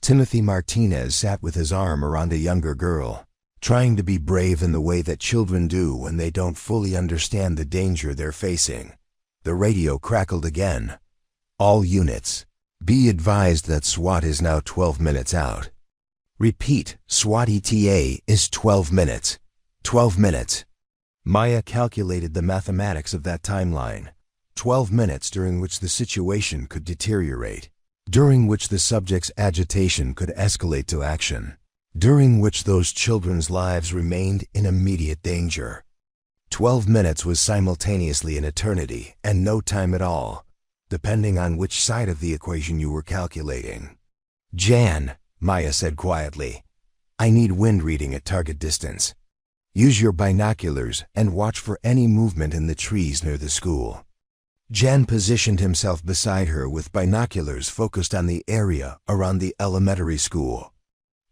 Timothy Martinez sat with his arm around a younger girl, trying to be brave in the way that children do when they don't fully understand the danger they're facing. The radio crackled again. All units, be advised that SWAT is now 12 minutes out. Repeat, SWAT ETA is 12 minutes. 12 minutes. Maya calculated the mathematics of that timeline. 12 minutes during which the situation could deteriorate, during which the subject's agitation could escalate to action, during which those children's lives remained in immediate danger. 12 minutes was simultaneously an eternity and no time at all, depending on which side of the equation you were calculating. Jan, Maya said quietly, I need wind reading at target distance. Use your binoculars and watch for any movement in the trees near the school. Jan positioned himself beside her with binoculars focused on the area around the elementary school.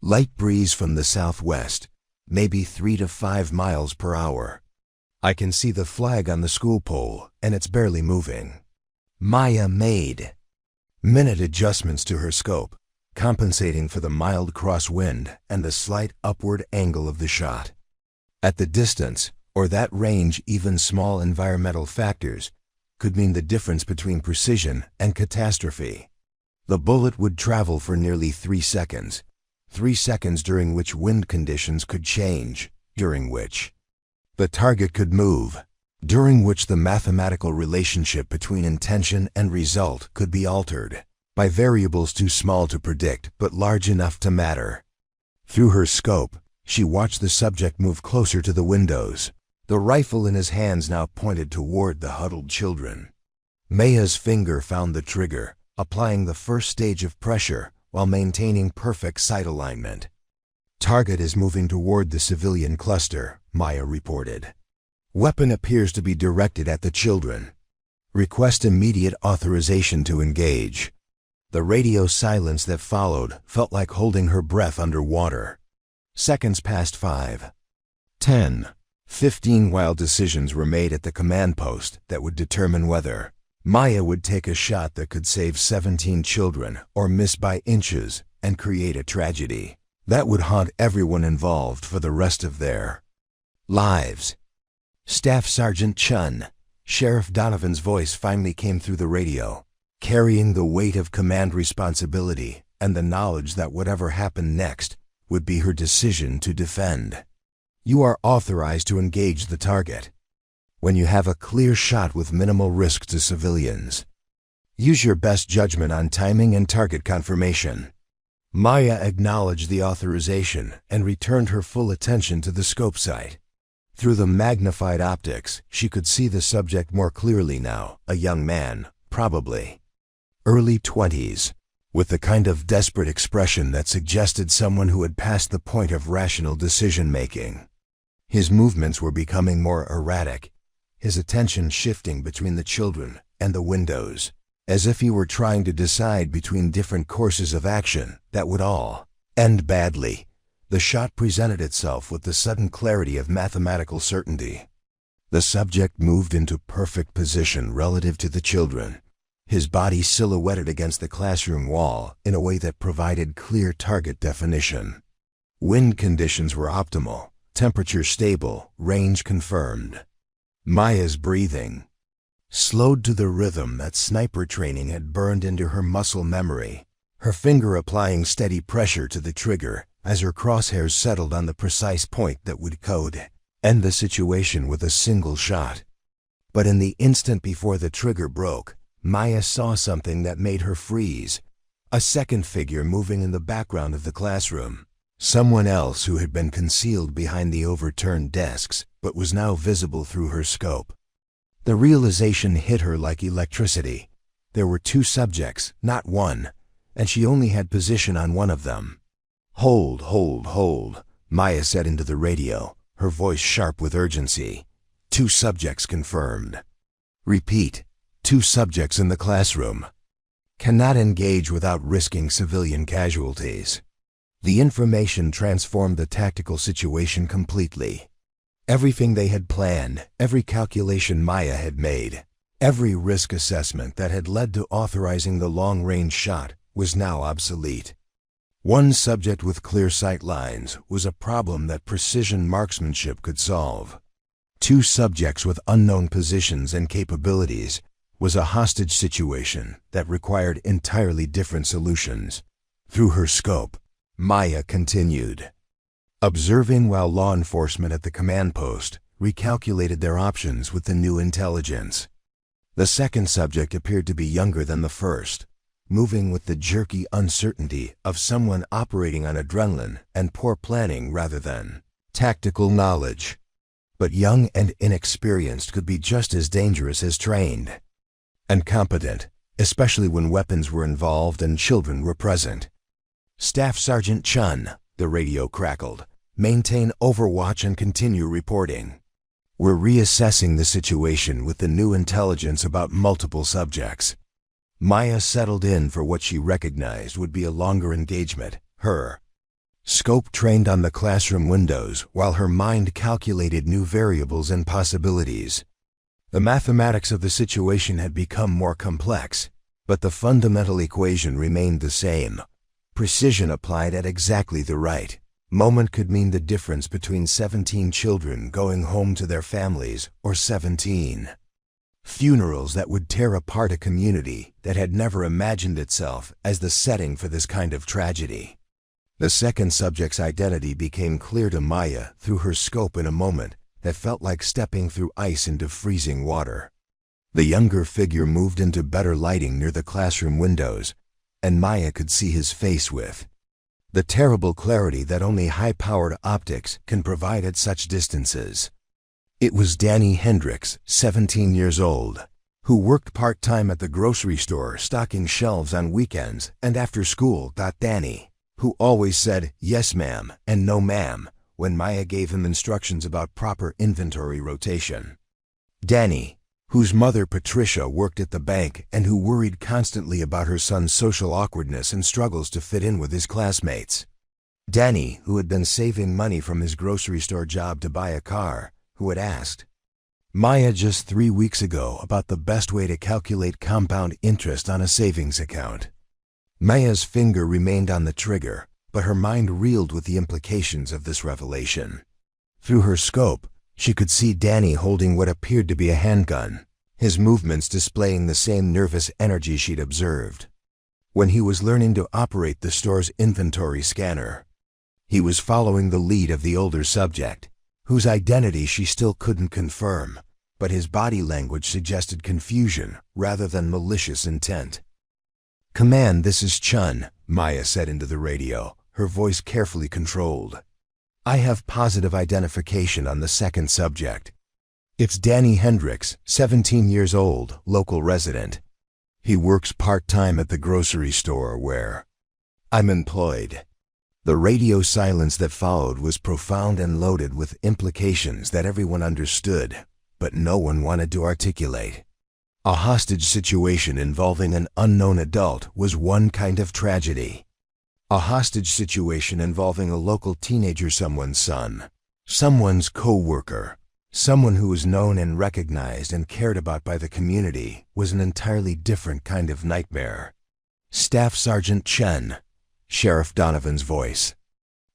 Light breeze from the southwest, maybe 3 to 5 miles per hour. I can see the flag on the school pole, and it's barely moving. Maya made minute adjustments to her scope, compensating for the mild crosswind and the slight upward angle of the shot. At the distance, or that range, even small environmental factors could mean the difference between precision and catastrophe. The bullet would travel for nearly 3 seconds, 3 seconds during which wind conditions could change, during which the target could move, during which the mathematical relationship between intention and result could be altered by variables too small to predict but large enough to matter. Through her scope, she watched the subject move closer to the windows. The rifle in his hands now pointed toward the huddled children. Maya's finger found the trigger, applying the first stage of pressure while maintaining perfect sight alignment. Target is moving toward the civilian cluster, Maya reported. Weapon appears to be directed at the children. Request immediate authorization to engage. The radio silence that followed felt like holding her breath underwater. Seconds passed 5, 10, 15 while decisions were made at the command post that would determine whether Maya would take a shot that could save 17 children or miss by inches and create a tragedy that would haunt everyone involved for the rest of their lives. Staff Sergeant Chen, Sheriff Donovan's voice finally came through the radio, carrying the weight of command responsibility and the knowledge that whatever happened next would be her decision to defend. You are authorized to engage the target when you have a clear shot with minimal risk to civilians. Use your best judgment on timing and target confirmation. Maya acknowledged the authorization and returned her full attention to the scope sight. Through the magnified optics, she could see the subject more clearly now, a young man, probably early 20s, with the kind of desperate expression that suggested someone who had passed the point of rational decision-making. His movements were becoming more erratic, his attention shifting between the children and the windows, as if he were trying to decide between different courses of action that would all end badly. The shot presented itself with the sudden clarity of mathematical certainty. The subject moved into perfect position relative to the children, his body silhouetted against the classroom wall in a way that provided clear target definition. Wind conditions were optimal, temperature stable, range confirmed. Maya's breathing slowed to the rhythm that sniper training had burned into her muscle memory, her finger applying steady pressure to the trigger as her crosshairs settled on the precise point that would end the situation with a single shot. But in the instant before the trigger broke, Maya saw something that made her freeze, A second figure moving in the background of the classroom. Someone else who had been concealed behind the overturned desks, but was now visible through her scope. The realization hit her like electricity. There were two subjects, not one, and she only had position on one of them. "Hold, hold, hold," Maya said into the radio, her voice sharp with urgency. "Two subjects confirmed." "Repeat, two subjects in the classroom. Cannot engage without risking civilian casualties." The information transformed the tactical situation completely. Everything they had planned, every calculation Maya had made, every risk assessment that had led to authorizing the long-range shot was now obsolete. One subject with clear sight lines was a problem that precision marksmanship could solve. Two subjects with unknown positions and capabilities was a hostage situation that required entirely different solutions. Through her scope, Maya continued, observing while law enforcement at the command post recalculated their options with the new intelligence. The second subject appeared to be younger than the first, moving with the jerky uncertainty of someone operating on adrenaline and poor planning rather than tactical knowledge. But young and inexperienced could be just as dangerous as trained. And competent, especially when weapons were involved and children were present. "Staff Sergeant Chen," the radio crackled, "maintain overwatch and continue reporting. We're reassessing the situation with the new intelligence about multiple subjects." Maya settled in for what she recognized would be a longer engagement. Her scope trained on the classroom windows while her mind calculated new variables and possibilities. The mathematics of the situation had become more complex, but the fundamental equation remained the same. Precision applied at exactly the right moment could mean the difference between 17 children going home to their families or 17 funerals that would tear apart a community that had never imagined itself as the setting for this kind of tragedy. The second subject's identity became clear to Maya through her scope in a moment that felt like stepping through ice into freezing water. The younger figure moved into better lighting near the classroom windows, and Maya could see his face with the terrible clarity that only high-powered optics can provide at such distances. It was Danny Hendricks, 17 years old, who worked part-time at the grocery store stocking shelves on weekends and after school. Danny, who always said "yes ma'am" and "no ma'am" when Maya gave him instructions about proper inventory rotation. Danny, whose mother Patricia worked at the bank and who worried constantly about her son's social awkwardness and struggles to fit in with his classmates. Danny, who had been saving money from his grocery store job to buy a car, who had asked Maya just 3 weeks ago about the best way to calculate compound interest on a savings account. Maya's finger remained on the trigger, but her mind reeled with the implications of this revelation. Through her scope, she could see Danny holding what appeared to be a handgun, his movements displaying the same nervous energy she'd observed when he was learning to operate the store's inventory scanner. He was following the lead of the older subject, whose identity she still couldn't confirm, but his body language suggested confusion rather than malicious intent. "Command, this is Chen," Maya said into the radio, her voice carefully controlled. "I have positive identification on the second subject. It's Danny Hendricks, 17 years old, local resident. He works part-time at the grocery store where I'm employed." The radio silence that followed was profound and loaded with implications that everyone understood, but no one wanted to articulate. A hostage situation involving an unknown adult was one kind of tragedy. A hostage situation involving a local teenager, someone's son, someone's co-worker, someone who was known and recognized and cared about by the community, was an entirely different kind of nightmare. "Staff Sergeant Chen," Sheriff Donovan's voice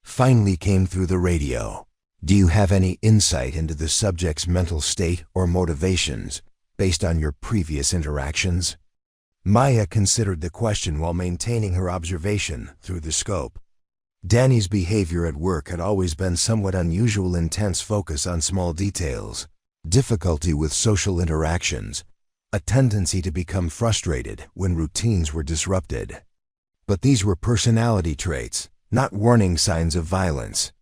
finally came through the radio. "Do you have any insight into the subject's mental state or motivations based on your previous interactions?" Maya considered the question while maintaining her observation through the scope. Danny's behavior at work had always been somewhat unusual: intense focus on small details, difficulty with social interactions, a tendency to become frustrated when routines were disrupted. But these were personality traits, not warning signs of violence.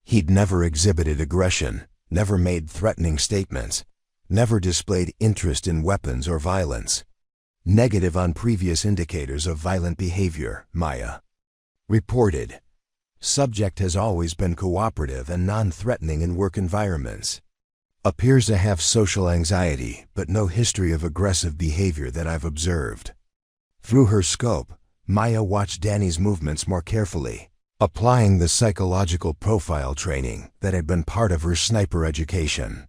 He'd never exhibited aggression, never made threatening statements, never displayed interest in weapons or violence. Negative on previous indicators of violent behavior, Maya reported. Subject has always been cooperative and non-threatening in work environments. Appears to have social anxiety, but no history of aggressive behavior that I've observed. Through her scope, Maya watched Danny's movements more carefully, applying the psychological profile training that had been part of her sniper education.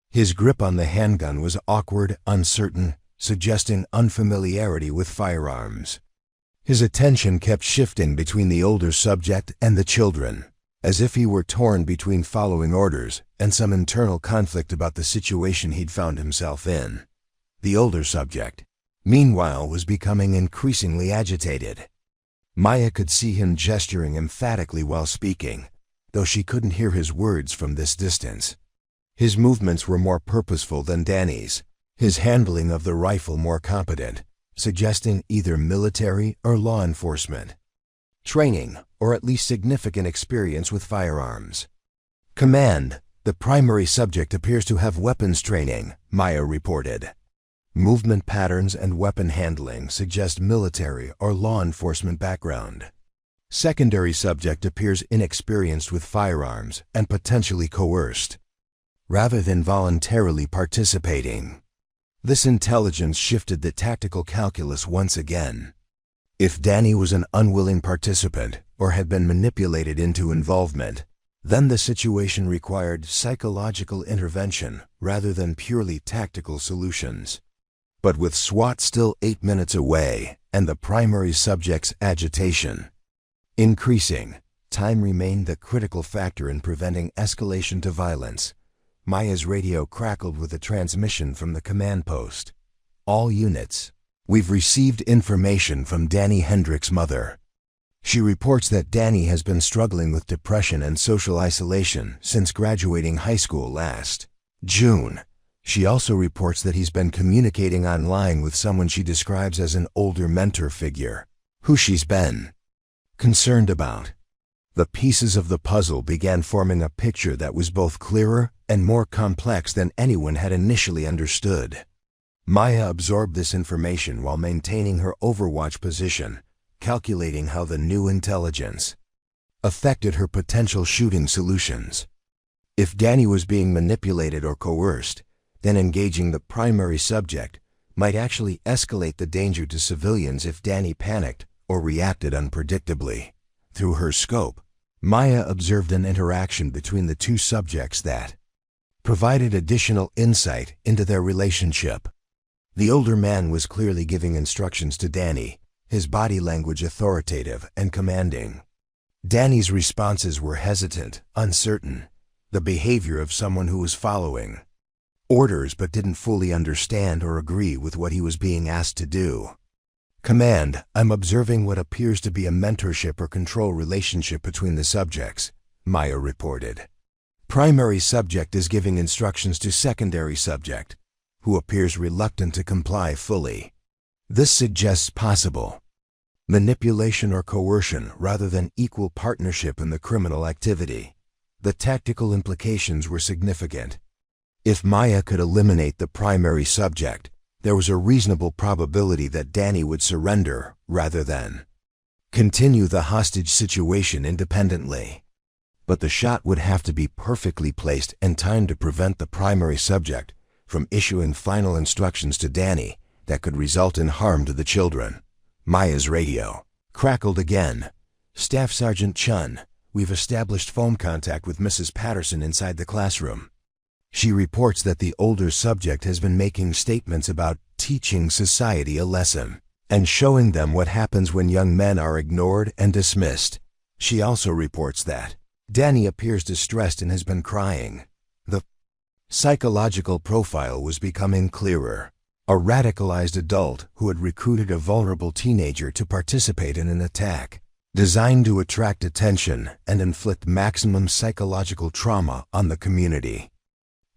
His grip on the handgun was awkward, uncertain, suggesting unfamiliarity with firearms. His attention kept shifting between the older subject and the children, as if he were torn between following orders and some internal conflict about the situation he'd found himself in. The older subject, meanwhile, was becoming increasingly agitated. Maya could see him gesturing emphatically while speaking, though she couldn't hear his words from this distance. His movements were more purposeful than Danny's, his handling of the rifle more competent, suggesting either military or law enforcement training, or at least significant experience with firearms. Command, the primary subject appears to have weapons training, Maya reported. Movement patterns and weapon handling suggest military or law enforcement background. Secondary subject appears inexperienced with firearms and potentially coerced, rather than voluntarily participating. This intelligence shifted the tactical calculus once again. If Danny was an unwilling participant or had been manipulated into involvement, then the situation required psychological intervention rather than purely tactical solutions. But with SWAT still 8 minutes away and the primary subject's agitation increasing, time remained the critical factor in preventing escalation to violence. Maya's radio crackled with a transmission from the command post. All units. We've received information from Danny Hendrick's mother. She reports that Danny has been struggling with depression and social isolation since graduating high school last June. She also reports that he's been communicating online with someone she describes as an older mentor figure, who she's been concerned about. The pieces of the puzzle began forming a picture that was both clearer and more complex than anyone had initially understood. Maya absorbed this information while maintaining her overwatch position, calculating how the new intelligence affected her potential shooting solutions. If Danny was being manipulated or coerced, then engaging the primary subject might actually escalate the danger to civilians if Danny panicked or reacted unpredictably. Through her scope, Maya observed an interaction between the two subjects that provided additional insight into their relationship. The older man was clearly giving instructions to Danny, his body language authoritative and commanding. Danny's responses were hesitant, uncertain, the behavior of someone who was following orders but didn't fully understand or agree with what he was being asked to do. Command, I'm observing what appears to be a mentorship or control relationship between the subjects, Maya reported. Primary subject is giving instructions to secondary subject, who appears reluctant to comply fully. This suggests possible manipulation or coercion rather than equal partnership in the criminal activity. The tactical implications were significant. If Maya could eliminate the primary subject, there was a reasonable probability that Danny would surrender rather than continue the hostage situation independently. But the shot would have to be perfectly placed and timed to prevent the primary subject from issuing final instructions to Danny that could result in harm to the children. Maya's radio crackled again. Staff Sergeant Chen, we've established phone contact with Mrs. Patterson inside the classroom. She reports that the older subject has been making statements about teaching society a lesson and showing them what happens when young men are ignored and dismissed. She also reports that Danny appears distressed and has been crying. The psychological profile was becoming clearer. A radicalized adult who had recruited a vulnerable teenager to participate in an attack designed to attract attention and inflict maximum psychological trauma on the community.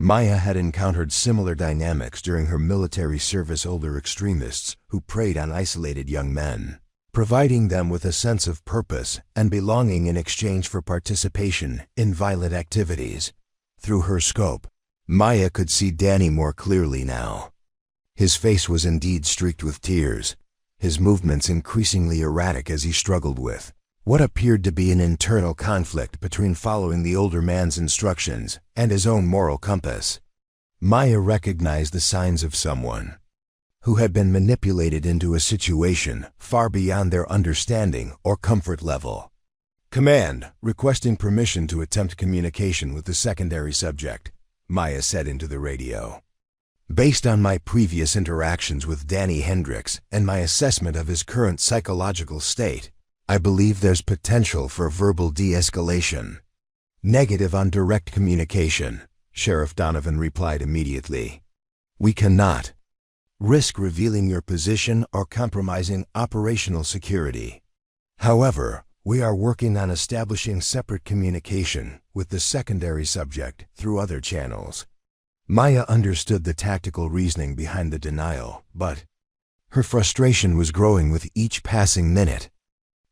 Maya had encountered similar dynamics during her military service. Older extremists who preyed on isolated young men providing them with a sense of purpose and belonging in exchange for participation in violent activities. Through her scope, Maya could see Danny more clearly now. His face was indeed streaked with tears, his movements increasingly erratic as he struggled with what appeared to be an internal conflict between following the older man's instructions and his own moral compass. Maya recognized the signs of someone who had been manipulated into a situation far beyond their understanding or comfort level. "Command, requesting permission to attempt communication with the secondary subject," Maya said into the radio. "Based on my previous interactions with Danny Hendricks and my assessment of his current psychological state, I believe there's potential for verbal de-escalation." "Negative on direct communication," Sheriff Donovan replied immediately. "We cannot risk revealing your position or compromising operational security. However, we are working on establishing separate communication with the secondary subject through other channels." Maya understood the tactical reasoning behind the denial, but her frustration was growing with each passing minute.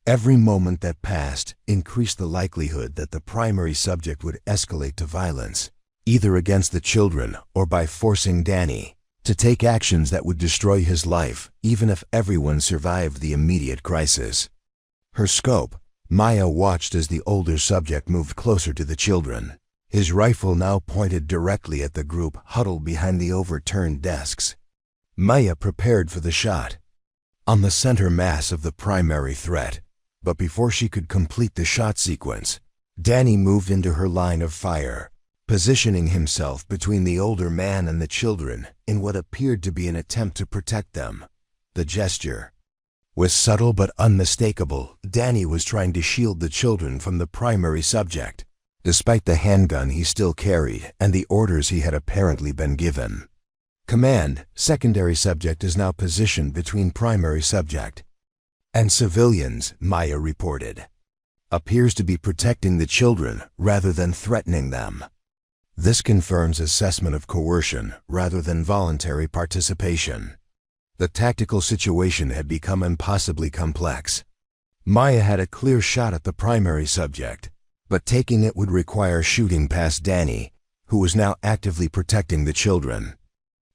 Every moment that passed increased the likelihood that the primary subject would escalate to violence, either against the children or by forcing Danny to take actions that would destroy his life, even if everyone survived the immediate crisis. Her scope, Maya watched as the older subject moved closer to the children, his rifle now pointed directly at the group huddled behind the overturned desks. Maya prepared for the shot on the center mass of the primary threat, but before she could complete the shot sequence, Danny moved into her line of fire, positioning himself between the older man and the children in what appeared to be an attempt to protect them. The gesture was subtle but unmistakable. Danny was trying to shield the children from the primary subject, despite the handgun he still carried and the orders he had apparently been given. "Command, secondary subject is now positioned between primary subject and civilians," Maya reported. "Appears to be protecting the children rather than threatening them. This confirms assessment of coercion rather than voluntary participation." The tactical situation had become impossibly complex. Maya had a clear shot at the primary subject, but taking it would require shooting past Danny, who was now actively protecting the children.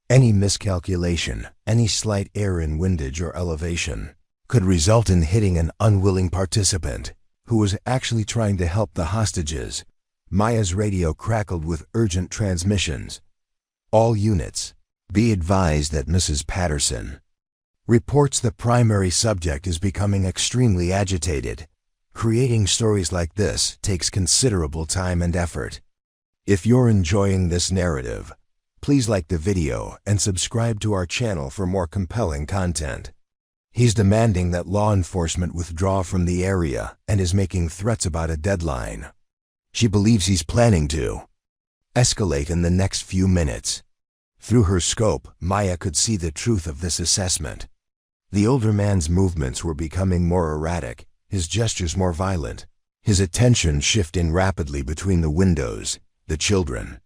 Any miscalculation, any slight error in windage or elevation, could result in hitting an unwilling participant who was actually trying to help the hostages. Maya's radio crackled with urgent transmissions. "All units, be advised that Mrs. Patterson reports the primary subject is becoming extremely agitated. Creating stories like this takes considerable time and effort. If you're enjoying this narrative, please like the video and subscribe to our channel for more compelling content. He's demanding that law enforcement withdraw from the area and is making threats about a deadline. She believes he's planning to escalate in the next few minutes." Through her scope, Maya could see the truth of this assessment. The older man's movements were becoming more erratic, his gestures more violent, his attention shifting rapidly between the windows, the children,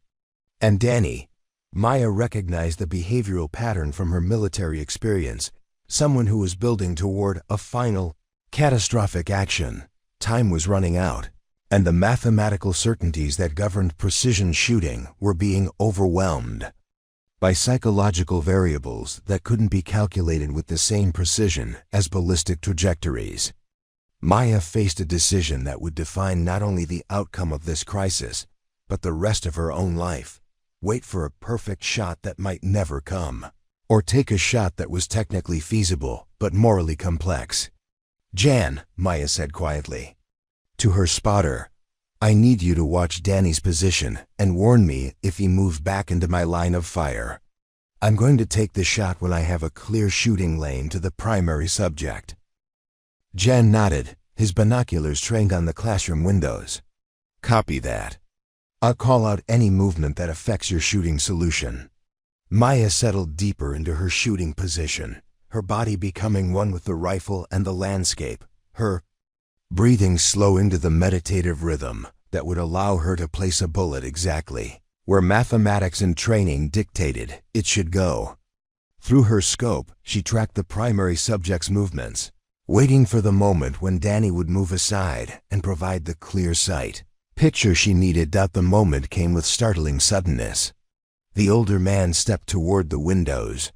and Danny. Maya recognized the behavioral pattern from her military experience, someone who was building toward a final, catastrophic action. Time was running out, and the mathematical certainties that governed precision shooting were being overwhelmed by psychological variables that couldn't be calculated with the same precision as ballistic trajectories. Maya faced a decision that would define not only the outcome of this crisis, but the rest of her own life. Wait for a perfect shot that might never come, or take a shot that was technically feasible but morally complex. "Jan," Maya said quietly to her spotter, "I need you to watch Danny's position and warn me if he moves back into my line of fire. I'm going to take the shot when I have a clear shooting lane to the primary subject." Jan nodded, his binoculars trained on the classroom windows. "Copy that. I'll call out any movement that affects your shooting solution." Maya settled deeper into her shooting position, her body becoming one with the rifle and the landscape, her breathing slow into the meditative rhythm that would allow her to place a bullet exactly where mathematics and training dictated it should go. Through her scope, she tracked the primary subject's movements, waiting for the moment when Danny would move aside and provide the clear sight picture she needed. The moment came with startling suddenness. The older man stepped toward the windows,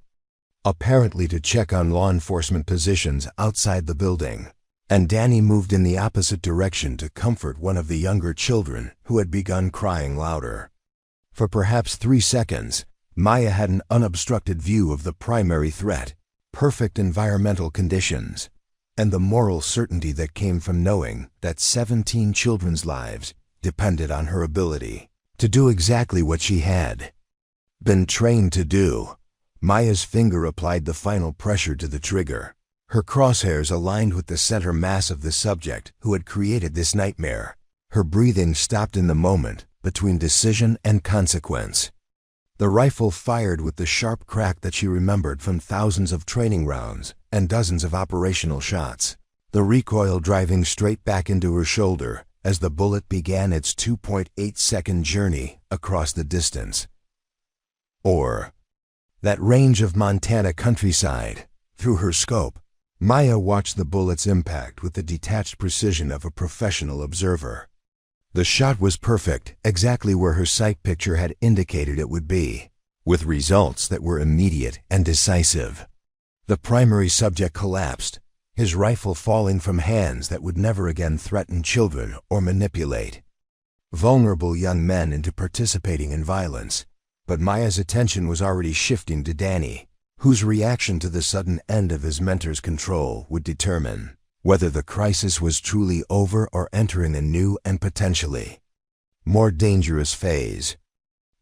apparently to check on law enforcement positions outside the building, and Danny moved in the opposite direction to comfort one of the younger children who had begun crying louder. For perhaps 3 seconds, Maya had an unobstructed view of the primary threat, perfect environmental conditions, and the moral certainty that came from knowing that 17 children's lives depended on her ability to do exactly what she had been trained to do. Maya's finger applied the final pressure to the trigger, her crosshairs aligned with the center mass of the subject who had created this nightmare. Her breathing stopped in the moment between decision and consequence. The rifle fired with the sharp crack that she remembered from thousands of training rounds and dozens of operational shots, the recoil driving straight back into her shoulder as the bullet began its 2.8-second journey across the distance. Or that range of Montana countryside. Through her scope, Maya watched the bullet's impact with the detached precision of a professional observer. The shot was perfect, exactly where her sight picture had indicated it would be, with results that were immediate and decisive. The primary subject collapsed, his rifle falling from hands that would never again threaten children or manipulate vulnerable young men into participating in violence. But Maya's attention was already shifting to Danny, whose reaction to the sudden end of his mentor's control would determine whether the crisis was truly over or entering a new and potentially more dangerous phase.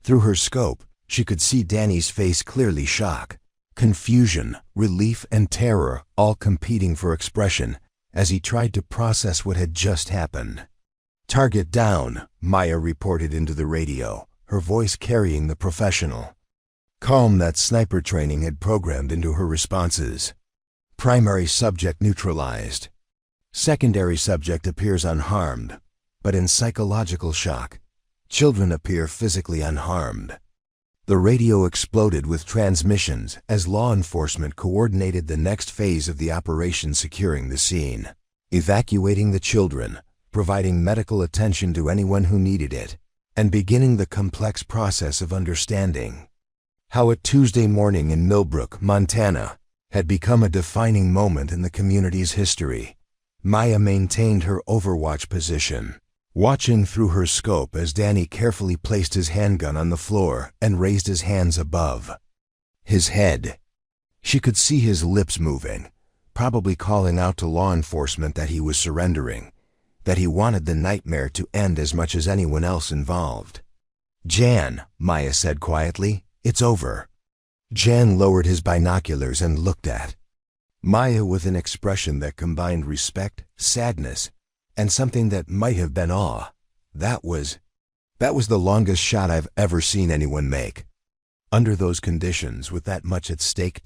Through her scope, she could see Danny's face clearly: shock, confusion, relief, and terror all competing for expression as he tried to process what had just happened. "Target down," Maya reported into the radio, her voice carrying the professional calm that sniper training had programmed into her responses. "Primary subject neutralized. Secondary subject appears unharmed, but in psychological shock. Children appear physically unharmed." The radio exploded with transmissions as law enforcement coordinated the next phase of the operation, securing the scene, evacuating the children, providing medical attention to anyone who needed it, and beginning the complex process of understanding how a Tuesday morning in Millbrook, Montana, had become a defining moment in the community's history. Maya maintained her overwatch position, watching through her scope as Danny carefully placed his handgun on the floor and raised his hands above his head. She could see his lips moving, probably calling out to law enforcement that he was surrendering, that he wanted the nightmare to end as much as anyone else involved. "Jan," Maya said quietly, "it's over." Jan lowered his binoculars and looked at Maya with an expression that combined respect, sadness, and something that might have been awe. That was the longest shot I've ever seen anyone make. Under those conditions, with that much at stake.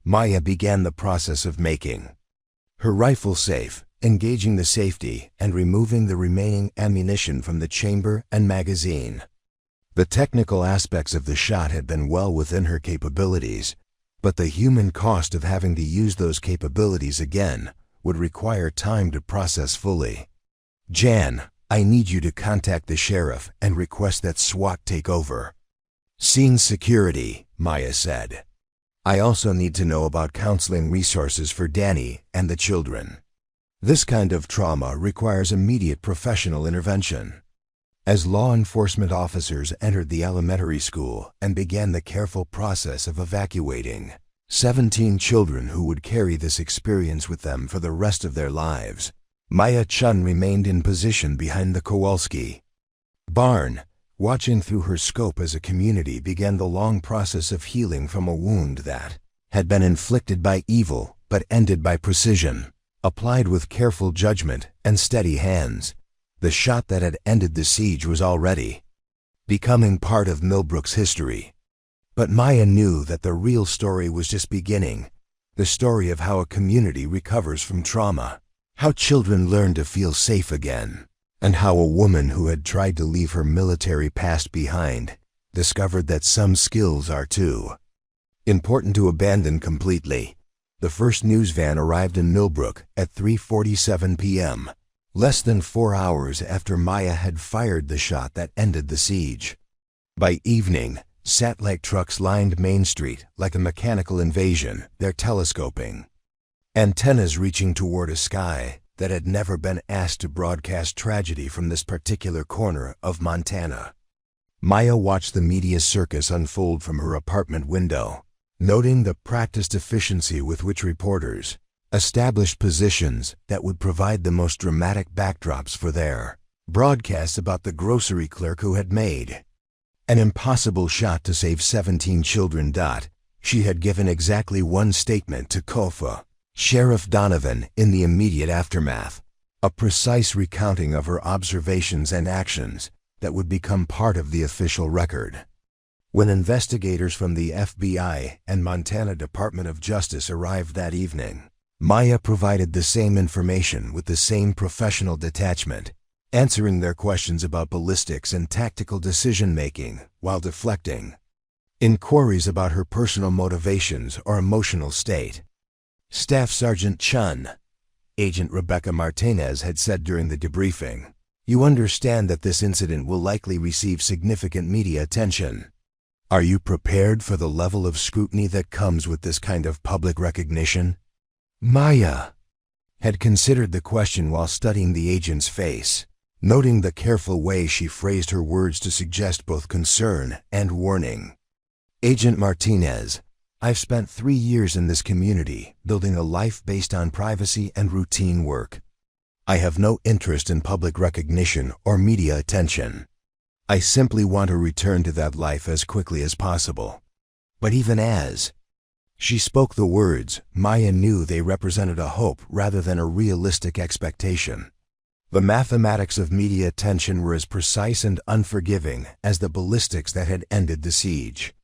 Maya began the process of making her rifle safe, engaging the safety and removing the remaining ammunition from the chamber and magazine. The technical aspects of the shot had been well within her capabilities, but the human cost of having to use those capabilities again would require time to process fully. "Jan, I need you to contact the sheriff and request that SWAT take over." "Scene security," Maya said. "I also need to know about counseling resources for Danny and the children. This kind of trauma requires immediate professional intervention." As law enforcement officers entered the elementary school and began the careful process of evacuating 17 children who would carry this experience with them for the rest of their lives, Maya Chen remained in position behind the Kowalski barn, watching through her scope as a community began the long process of healing from a wound that had been inflicted by evil but ended by precision, applied with careful judgment and steady hands. The shot that had ended the siege was already becoming part of Millbrook's history. But Maya knew that the real story was just beginning, the story of how a community recovers from trauma, how children learn to feel safe again, and how a woman who had tried to leave her military past behind discovered that some skills are too important to abandon completely. The first news van arrived in Millbrook at 3:47 p.m., less than 4 hours after Maya had fired the shot that ended the siege. By evening, satellite trucks lined Main Street like a mechanical invasion, their telescoping. Antennas reaching toward a sky that had never been asked to broadcast tragedy from this particular corner of Montana. Maya watched the media circus unfold from her apartment window, noting the practiced efficiency with which reporters established positions that would provide the most dramatic backdrops for their broadcasts about the grocery clerk who had made an impossible shot to save 17 children. She had given exactly one statement to Kofa, Sheriff Donovan, in the immediate aftermath, a precise recounting of her observations and actions that would become part of the official record. When investigators from the FBI and Montana Department of Justice arrived that evening, Maya provided the same information with the same professional detachment, answering their questions about ballistics and tactical decision-making while deflecting inquiries about her personal motivations or emotional state. Staff Sergeant Chen, Agent Rebecca Martinez, had said during the debriefing, "You understand that this incident will likely receive significant media attention. Are you prepared for the level of scrutiny that comes with this kind of public recognition?" Maya had considered the question while studying the agent's face, noting the careful way she phrased her words to suggest both concern and warning. Agent Martinez, "I've spent 3 years in this community, building a life based on privacy and routine work. I have no interest in public recognition or media attention. I simply want to return to that life as quickly as possible." But even as she spoke the words, Maya knew they represented a hope rather than a realistic expectation. The mathematics of media attention were as precise and unforgiving as the ballistics that had ended the siege.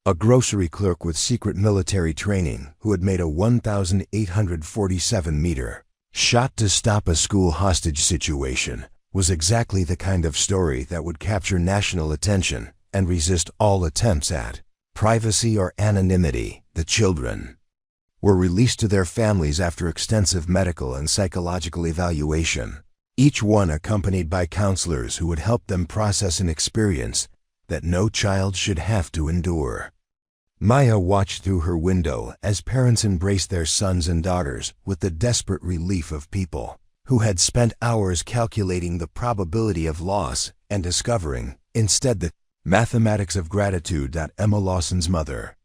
A grocery clerk with secret military training who had made a 1,847-meter shot to stop a school hostage situation was exactly the kind of story that would capture national attention and resist all attempts at privacy or anonymity. The children were released to their families after extensive medical and psychological evaluation, each one accompanied by counselors who would help them process an experience that no child should have to endure. Maya watched through her window as parents embraced their sons and daughters with the desperate relief of people who had spent hours calculating the probability of loss and discovering, instead, the mathematics of gratitude. Emma Lawson's mother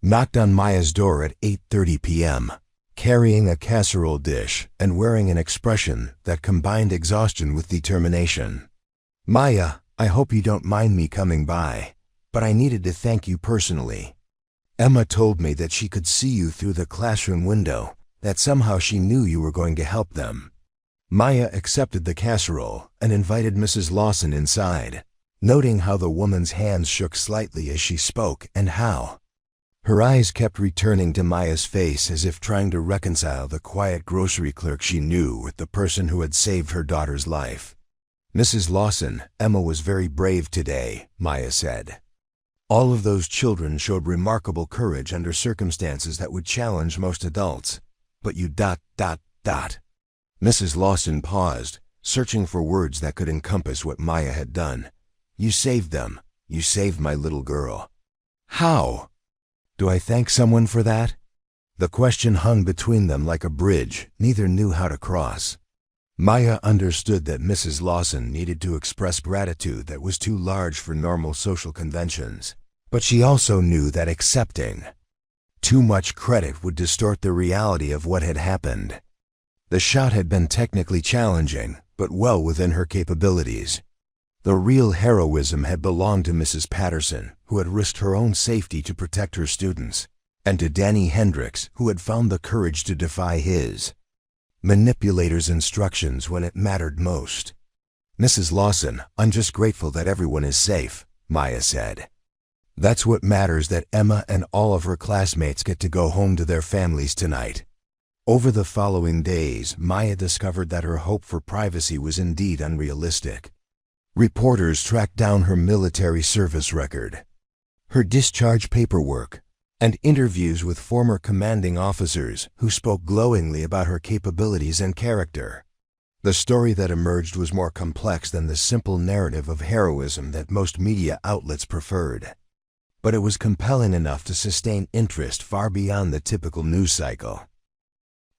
knocked on Maya's door at 8:30 p.m., carrying a casserole dish and wearing an expression that combined exhaustion with determination. "Maya, I hope you don't mind me coming by, but I needed to thank you personally. Emma told me that she could see you through the classroom window, that somehow she knew you were going to help them." Maya accepted the casserole and invited Mrs. Lawson inside, noting how the woman's hands shook slightly as she spoke and how her eyes kept returning to Maya's face as if trying to reconcile the quiet grocery clerk she knew with the person who had saved her daughter's life. "Mrs. Lawson, Emma was very brave today," Maya said. "All of those children showed remarkable courage under circumstances that would challenge most adults. But you ... Mrs. Lawson paused, searching for words that could encompass what Maya had done. "You saved them. You saved my little girl." "How? Do I thank someone for that?" The question hung between them like a bridge neither knew how to cross. Maya understood that Mrs. Lawson needed to express gratitude that was too large for normal social conventions, but she also knew that accepting too much credit would distort the reality of what had happened. The shot had been technically challenging, but well within her capabilities. The real heroism had belonged to Mrs. Patterson, who had risked her own safety to protect her students, and to Danny Hendricks, who had found the courage to defy his manipulator's instructions when it mattered most. "Mrs. Lawson, I'm just grateful that everyone is safe," Maya said. "That's what matters, that Emma and all of her classmates get to go home to their families tonight." Over the following days, Maya discovered that her hope for privacy was indeed unrealistic. Reporters tracked down her military service record, her discharge paperwork, and interviews with former commanding officers who spoke glowingly about her capabilities and character. The story that emerged was more complex than the simple narrative of heroism that most media outlets preferred. But it was compelling enough to sustain interest far beyond the typical news cycle.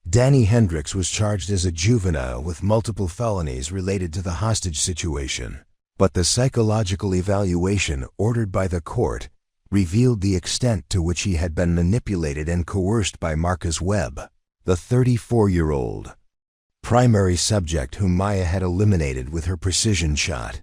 Danny Hendricks was charged as a juvenile with multiple felonies related to the hostage situation, but the psychological evaluation ordered by the court revealed the extent to which he had been manipulated and coerced by Marcus Webb, the 34-year-old primary subject whom Maya had eliminated with her precision shot.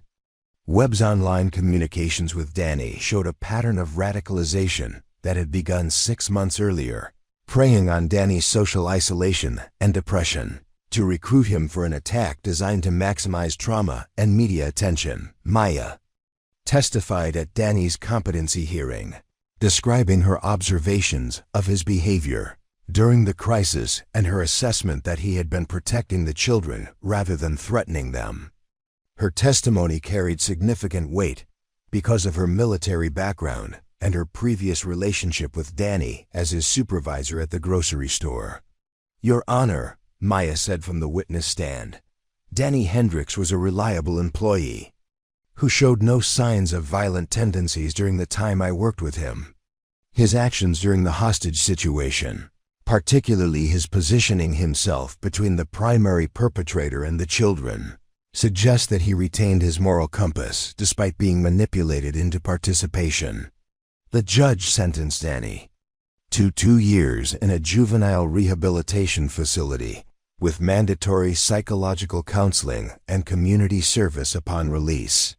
Webb's online communications with Danny showed a pattern of radicalization that had begun 6 months earlier, preying on Danny's social isolation and depression to recruit him for an attack designed to maximize trauma and media attention. Maya testified at Danny's competency hearing, describing her observations of his behavior during the crisis and her assessment that he had been protecting the children rather than threatening them. Her testimony carried significant weight because of her military background and her previous relationship with Danny as his supervisor at the grocery store. "Your Honor," Maya said from the witness stand, "Danny Hendricks was a reliable employee who showed no signs of violent tendencies during the time I worked with him. His actions during the hostage situation, particularly his positioning himself between the primary perpetrator and the children, suggest that he retained his moral compass despite being manipulated into participation." The judge sentenced Danny to 2 years in a juvenile rehabilitation facility with mandatory psychological counseling and community service upon release.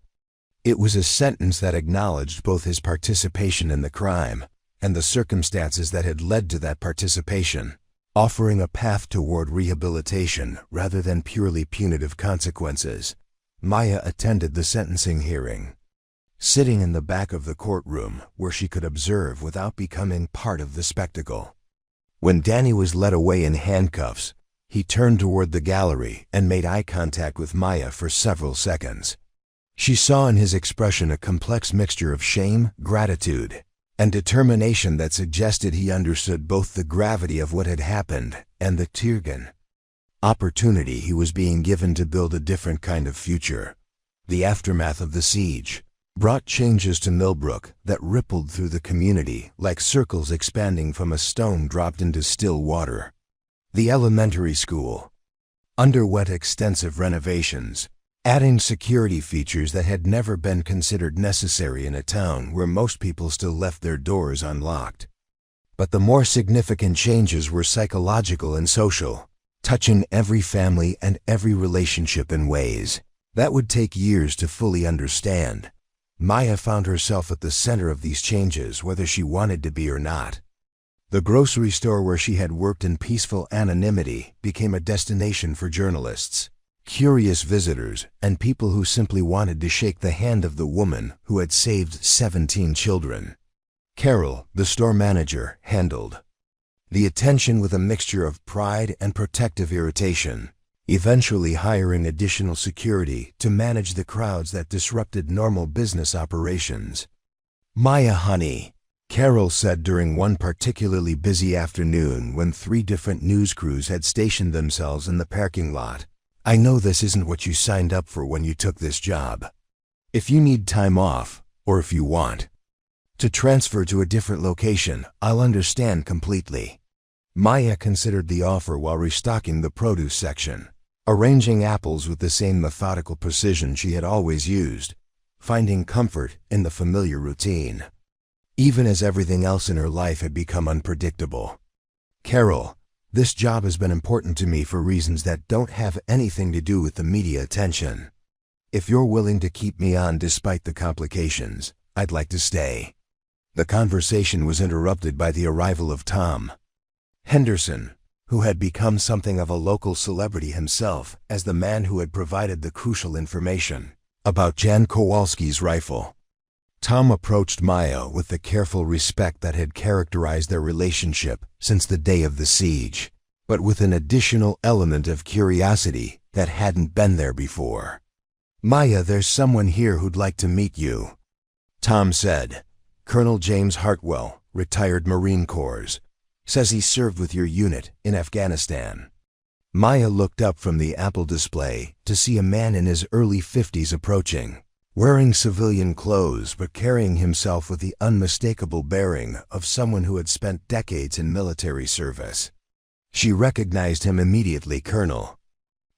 It was a sentence that acknowledged both his participation in the crime and the circumstances that had led to that participation, offering a path toward rehabilitation rather than purely punitive consequences. Maya attended the sentencing hearing, sitting in the back of the courtroom where she could observe without becoming part of the spectacle. When Danny was led away in handcuffs, he turned toward the gallery and made eye contact with Maya for several seconds. She saw in his expression a complex mixture of shame, gratitude, and determination that suggested he understood both the gravity of what had happened and the opportunity he was being given to build a different kind of future. The aftermath of the siege brought changes to Millbrook that rippled through the community like circles expanding from a stone dropped into still water. The elementary school underwent extensive renovations, adding security features that had never been considered necessary in a town where most people still left their doors unlocked. But the more significant changes were psychological and social, touching every family and every relationship in ways that would take years to fully understand. Maya found herself at the center of these changes whether she wanted to be or not. The grocery store where she had worked in peaceful anonymity became a destination for journalists, curious visitors, and people who simply wanted to shake the hand of the woman who had saved 17 children. Carol, the store manager, handled the attention with a mixture of pride and protective irritation, eventually hiring additional security to manage the crowds that disrupted normal business operations. "Maya, honey," Carol said during one particularly busy afternoon when 3 different news crews had stationed themselves in the parking lot, "I know this isn't what you signed up for when you took this job. If you need time off, or if you want to transfer to a different location, I'll understand completely." Maya considered the offer while restocking the produce section, arranging apples with the same methodical precision she had always used, finding comfort in the familiar routine, even as everything else in her life had become unpredictable. "Carol, this job has been important to me for reasons that don't have anything to do with the media attention. If you're willing to keep me on despite the complications, I'd like to stay." The conversation was interrupted by the arrival of Tom Henderson, who had become something of a local celebrity himself as the man who had provided the crucial information about Jan Kowalski's rifle. Tom approached Maya with the careful respect that had characterized their relationship since the day of the siege, but with an additional element of curiosity that hadn't been there before. "Maya, there's someone here who'd like to meet you," Tom said. Colonel James Hartwell, retired Marine Corps. Says he served with your unit in Afghanistan. Maya looked up from the Apple display to see a man in his early 50s approaching, wearing civilian clothes but carrying himself with the unmistakable bearing of someone who had spent decades in military service. She recognized him immediately. Colonel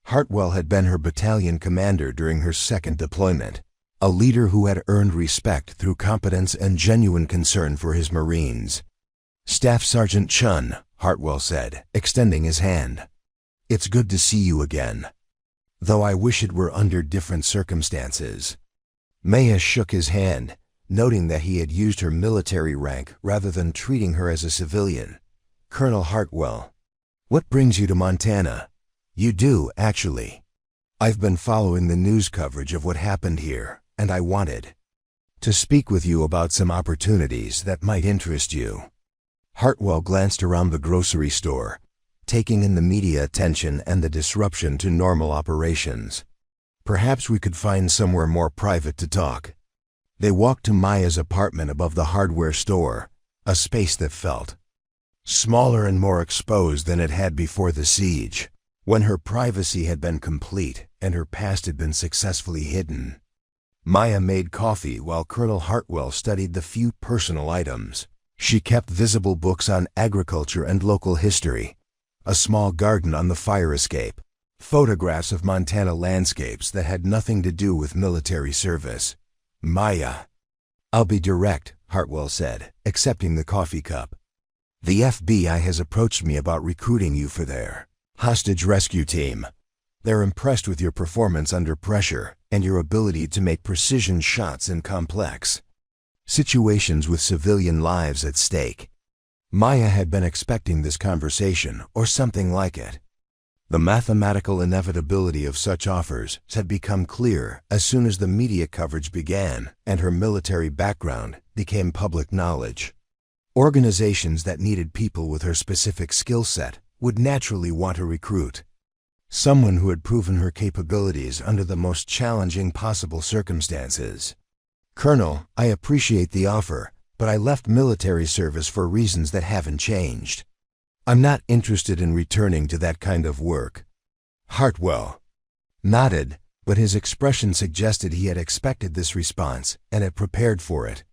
Hartwell had been her battalion commander during her second deployment, a leader who had earned respect through competence and genuine concern for his Marines. Staff Sergeant Chen, Hartwell said, extending his hand. It's good to see you again. Though I wish it were under different circumstances. Maya shook his hand, noting that he had used her military rank rather than treating her as a civilian. Colonel Hartwell, what brings you to Montana? You do, actually. I've been following the news coverage of what happened here, and I wanted to speak with you about some opportunities that might interest you. Hartwell glanced around the grocery store, taking in the media attention and the disruption to normal operations. Perhaps we could find somewhere more private to talk. They walked to Maya's apartment above the hardware store, a space that felt smaller and more exposed than it had before the siege, when her privacy had been complete and her past had been successfully hidden. Maya made coffee while Colonel Hartwell studied the few personal items. She kept visible books on agriculture and local history, a small garden on the fire escape, photographs of Montana landscapes that had nothing to do with military service. Maya. I'll be direct, Hartwell said, accepting the coffee cup. The FBI has approached me about recruiting you for their hostage rescue team. They're impressed with your performance under pressure and your ability to make precision shots in complex situations with civilian lives at stake. Maya had been expecting this conversation or something like it. The mathematical inevitability of such offers had become clear as soon as the media coverage began and her military background became public knowledge. Organizations that needed people with her specific skill set would naturally want to recruit someone who had proven her capabilities under the most challenging possible circumstances. Colonel, I appreciate the offer, but I left military service for reasons that haven't changed. I'm not interested in returning to that kind of work. Hartwell nodded, but his expression suggested he had expected this response and had prepared for it.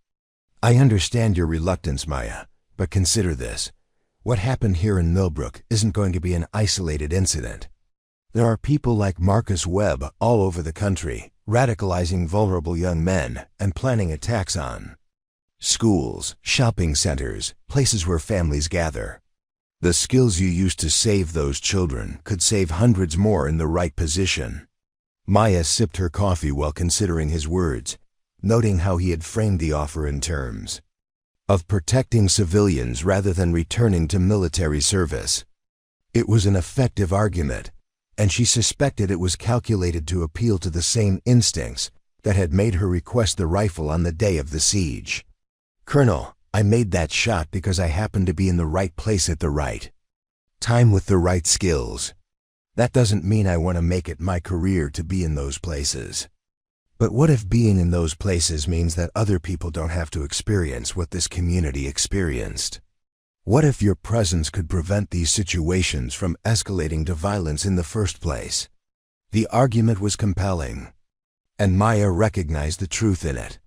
I understand your reluctance, Maya, but consider this. What happened here in Millbrook isn't going to be an isolated incident. There are people like Marcus Webb all over the country, radicalizing vulnerable young men and planning attacks on schools, shopping centers, places where families gather. The skills you used to save those children could save hundreds more in the right position. Maya sipped her coffee while considering his words, noting how he had framed the offer in terms of protecting civilians rather than returning to military service. It was an effective argument, and she suspected it was calculated to appeal to the same instincts that had made her request the rifle on the day of the siege. Colonel, I made that shot because I happened to be in the right place at the right time with the right skills. That doesn't mean I want to make it my career to be in those places. But what if being in those places means that other people don't have to experience what this community experienced? What if your presence could prevent these situations from escalating to violence in the first place? The argument was compelling, and Maya recognized the truth in it.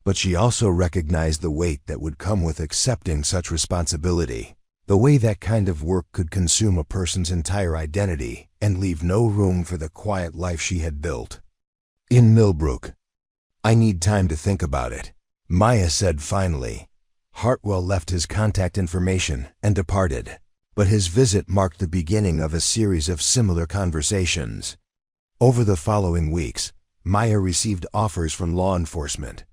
But she also recognized the weight that would come with accepting such responsibility, the way that kind of work could consume a person's entire identity and leave no room for the quiet life she had built in Millbrook. I need time to think about it, Maya said finally. Hartwell left his contact information and departed, but his visit marked the beginning of a series of similar conversations. Over the following weeks, Maya received offers from law enforcement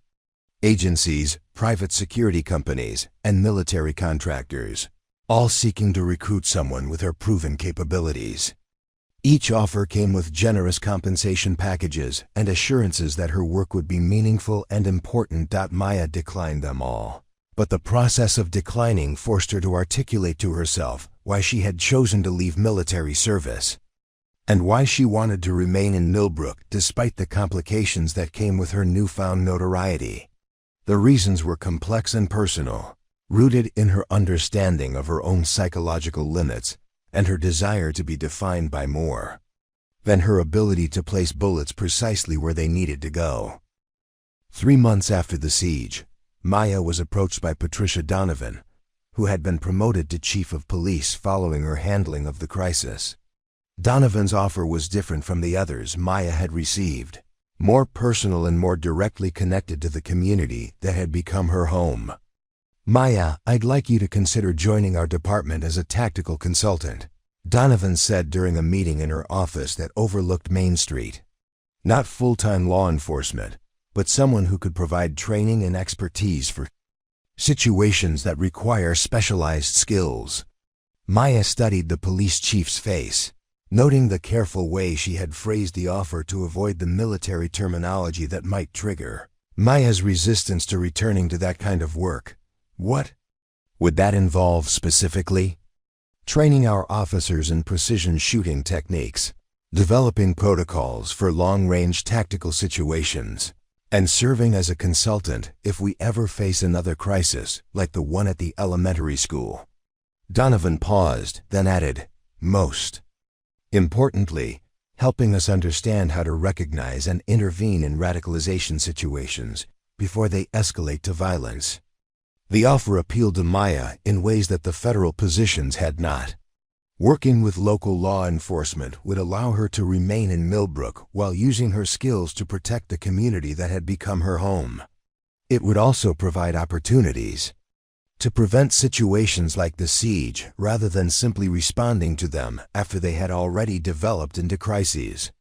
agencies, private security companies, and military contractors, all seeking to recruit someone with her proven capabilities. Each offer came with generous compensation packages and assurances that her work would be meaningful and important. Maya declined them all, but the process of declining forced her to articulate to herself why she had chosen to leave military service, and why she wanted to remain in Millbrook despite the complications that came with her newfound notoriety. The reasons were complex and personal, rooted in her understanding of her own psychological limits and her desire to be defined by more than her ability to place bullets precisely where they needed to go. 3 months after the siege, Maya was approached by Patricia Donovan, who had been promoted to chief of police following her handling of the crisis. Donovan's offer was different from the others Maya had received, more personal and more directly connected to the community that had become her home. "Maya, I'd like you to consider joining our department as a tactical consultant," Donovan said during a meeting in her office that overlooked Main Street. "Not full-time law enforcement, but someone who could provide training and expertise for situations that require specialized skills." Maya studied the police chief's face, noting the careful way she had phrased the offer to avoid the military terminology that might trigger Maya's resistance to returning to that kind of work. What would that involve specifically? Training our officers in precision shooting techniques, developing protocols for long-range tactical situations, and serving as a consultant if we ever face another crisis like the one at the elementary school. Donovan paused, then added, "Most importantly, helping us understand how to recognize and intervene in radicalization situations before they escalate to violence." The offer appealed to Maya in ways that the federal positions had not. Working with local law enforcement would allow her to remain in Millbrook while using her skills to protect the community that had become her home. It would also provide opportunities to prevent situations like the siege rather than simply responding to them after they had already developed into crises.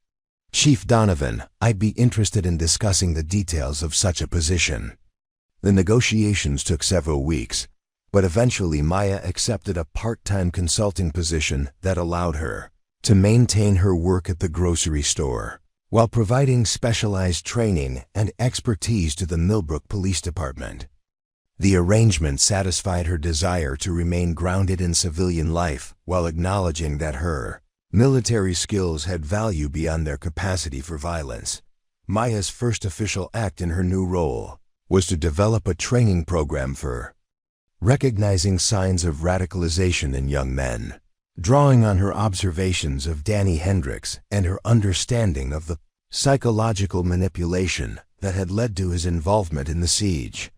"Chief Donovan, I'd be interested in discussing the details of such a position." The negotiations took several weeks, but eventually Maya accepted a part-time consulting position that allowed her to maintain her work at the grocery store while providing specialized training and expertise to the Millbrook Police Department. The arrangement satisfied her desire to remain grounded in civilian life while acknowledging that her military skills had value beyond their capacity for violence. Maya's first official act in her new role was to develop a training program for recognizing signs of radicalization in young men, drawing on her observations of Danny Hendricks and her understanding of the psychological manipulation that had led to his involvement in the siege.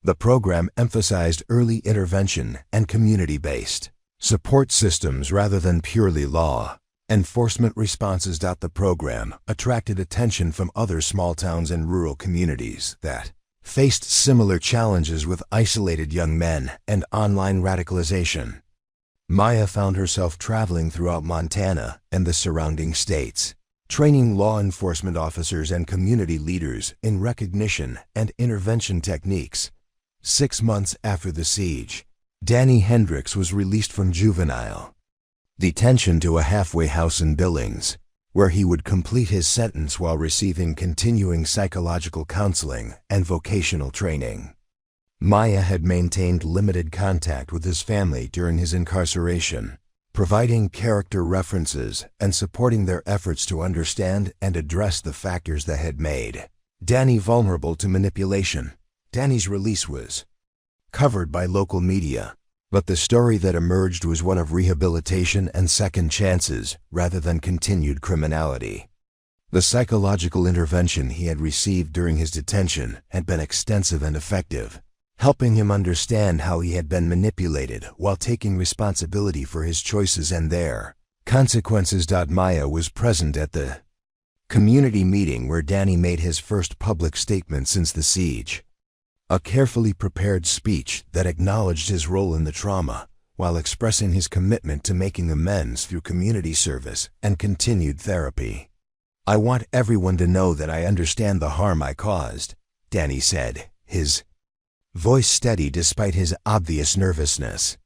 The program emphasized early intervention and community-based support systems rather than purely law enforcement responses. The program attracted attention from other small towns and rural communities that faced similar challenges with isolated young men and online radicalization. Maya found herself traveling throughout Montana and the surrounding states, training law enforcement officers and community leaders in recognition and intervention techniques. 6 months after the siege, Danny Hendricks was released from juvenile detention to a halfway house in Billings, where he would complete his sentence while receiving continuing psychological counseling and vocational training. Maya had maintained limited contact with his family during his incarceration, providing character references and supporting their efforts to understand and address the factors that had made Danny vulnerable to manipulation. Danny's release was covered by local media, but the story that emerged was one of rehabilitation and second chances rather than continued criminality. The psychological intervention he had received during his detention had been extensive and effective, helping him understand how he had been manipulated while taking responsibility for his choices and their consequences. Maya was present at the community meeting where Danny made his first public statement since the siege. A carefully prepared speech that acknowledged his role in the trauma while expressing his commitment to making amends through community service and continued therapy. "I want everyone to know that I understand the harm I caused," Danny said, his voice steady despite his obvious nervousness.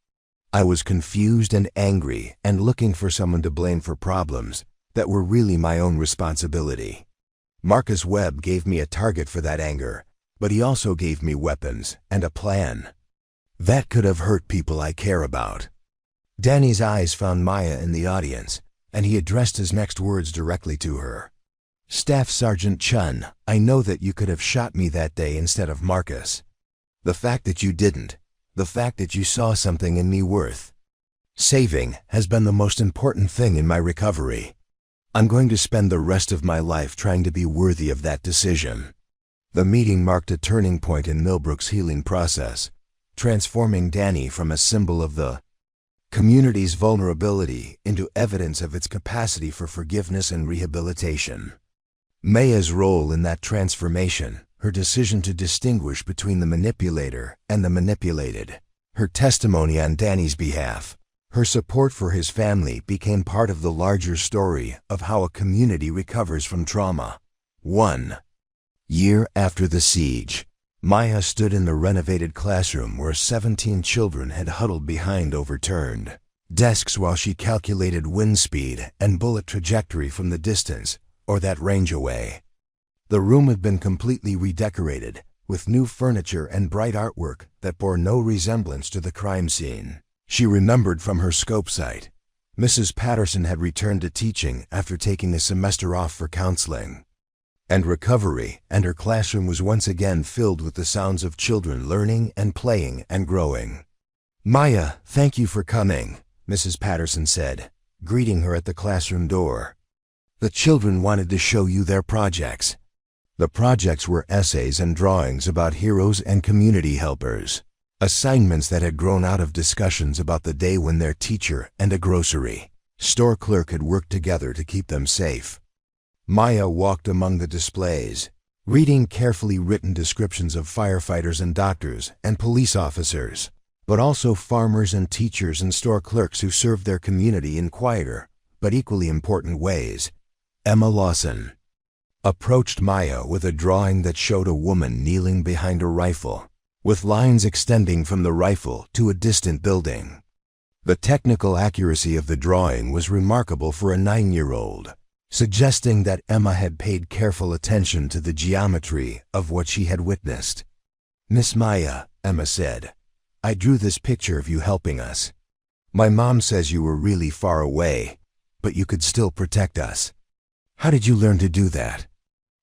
"I was confused and angry and looking for someone to blame for problems that were really my own responsibility. Marcus Webb gave me a target for that anger, but he also gave me weapons and a plan that could have hurt people I care about." Danny's eyes found Maya in the audience, and he addressed his next words directly to her. "Staff Sergeant Chen, I know that you could have shot me that day instead of Marcus. The fact that you didn't The fact that you saw something in me worth saving has been the most important thing in my recovery. I'm going to spend the rest of my life trying to be worthy of that decision." The meeting marked a turning point in Millbrook's healing process, transforming Danny from a symbol of the community's vulnerability into evidence of its capacity for forgiveness and rehabilitation. Maya's role in that transformation, her decision to distinguish between the manipulator and the manipulated, her testimony on Danny's behalf, her support for his family became part of the larger story of how a community recovers from trauma. 1 year after the siege, Maya stood in the renovated classroom where 17 children had huddled behind overturned desks while she calculated wind speed and bullet trajectory from the distance, or that range away. The room had been completely redecorated, with new furniture and bright artwork that bore no resemblance to the crime scene. She remembered from her scope sight. Mrs. Patterson had returned to teaching after taking a semester off for counseling and recovery, and her classroom was once again filled with the sounds of children learning and playing and growing. "Maya, thank you for coming," Mrs. Patterson said, greeting her at the classroom door. "The children wanted to show you their projects." The projects were essays and drawings about heroes and community helpers, assignments that had grown out of discussions about the day when their teacher and a grocery store clerk had worked together to keep them safe. Maya walked among the displays, reading carefully written descriptions of firefighters and doctors and police officers, but also farmers and teachers and store clerks who served their community in quieter, but equally important ways. Emma Lawson approached Maya with a drawing that showed a woman kneeling behind a rifle, with lines extending from the rifle to a distant building. The technical accuracy of the drawing was remarkable for a 9-year-old, suggesting that Emma had paid careful attention to the geometry of what she had witnessed. "Miss Maya," Emma said, "I drew this picture of you helping us. My mom says you were really far away, but you could still protect us. How did you learn to do that?"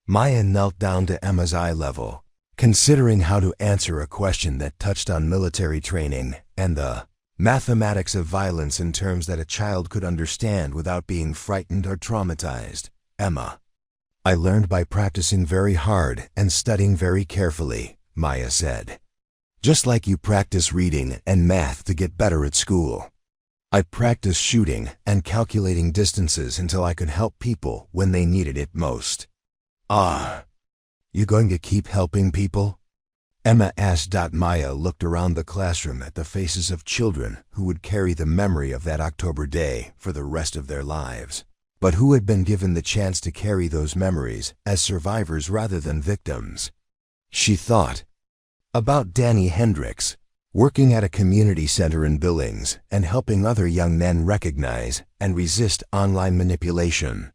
Maya knelt down to Emma's eye level, considering how to answer a question that touched on military training and the mathematics of violence in terms that a child could understand without being frightened or traumatized. "Emma, I learned by practicing very hard and studying very carefully," Maya said. "Just like you practice reading and math to get better at school. I practiced shooting and calculating distances until I could help people when they needed it most." "Ah, you going to keep helping people?" Emma asked. Maya looked around the classroom at the faces of children who would carry the memory of that October day for the rest of their lives, but who had been given the chance to carry those memories as survivors rather than victims. She thought about Danny Hendricks, working at a community center in Billings and helping other young men recognize and resist online manipulation.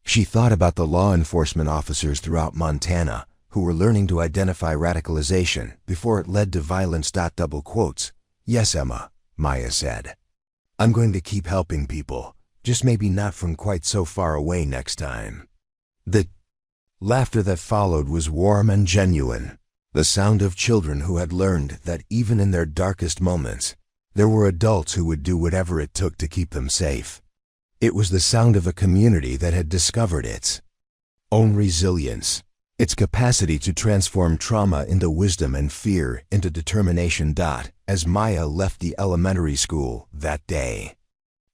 She thought about the law enforcement officers throughout Montana who were learning to identify radicalization before it led to violence. "Yes, Emma," Maya said. "I'm going to keep helping people, just maybe not from quite so far away next time." The laughter that followed was warm and genuine, the sound of children who had learned that even in their darkest moments, there were adults who would do whatever it took to keep them safe. It was the sound of a community that had discovered its own resilience, its capacity to transform trauma into wisdom and fear into determination. As Maya left the elementary school that day,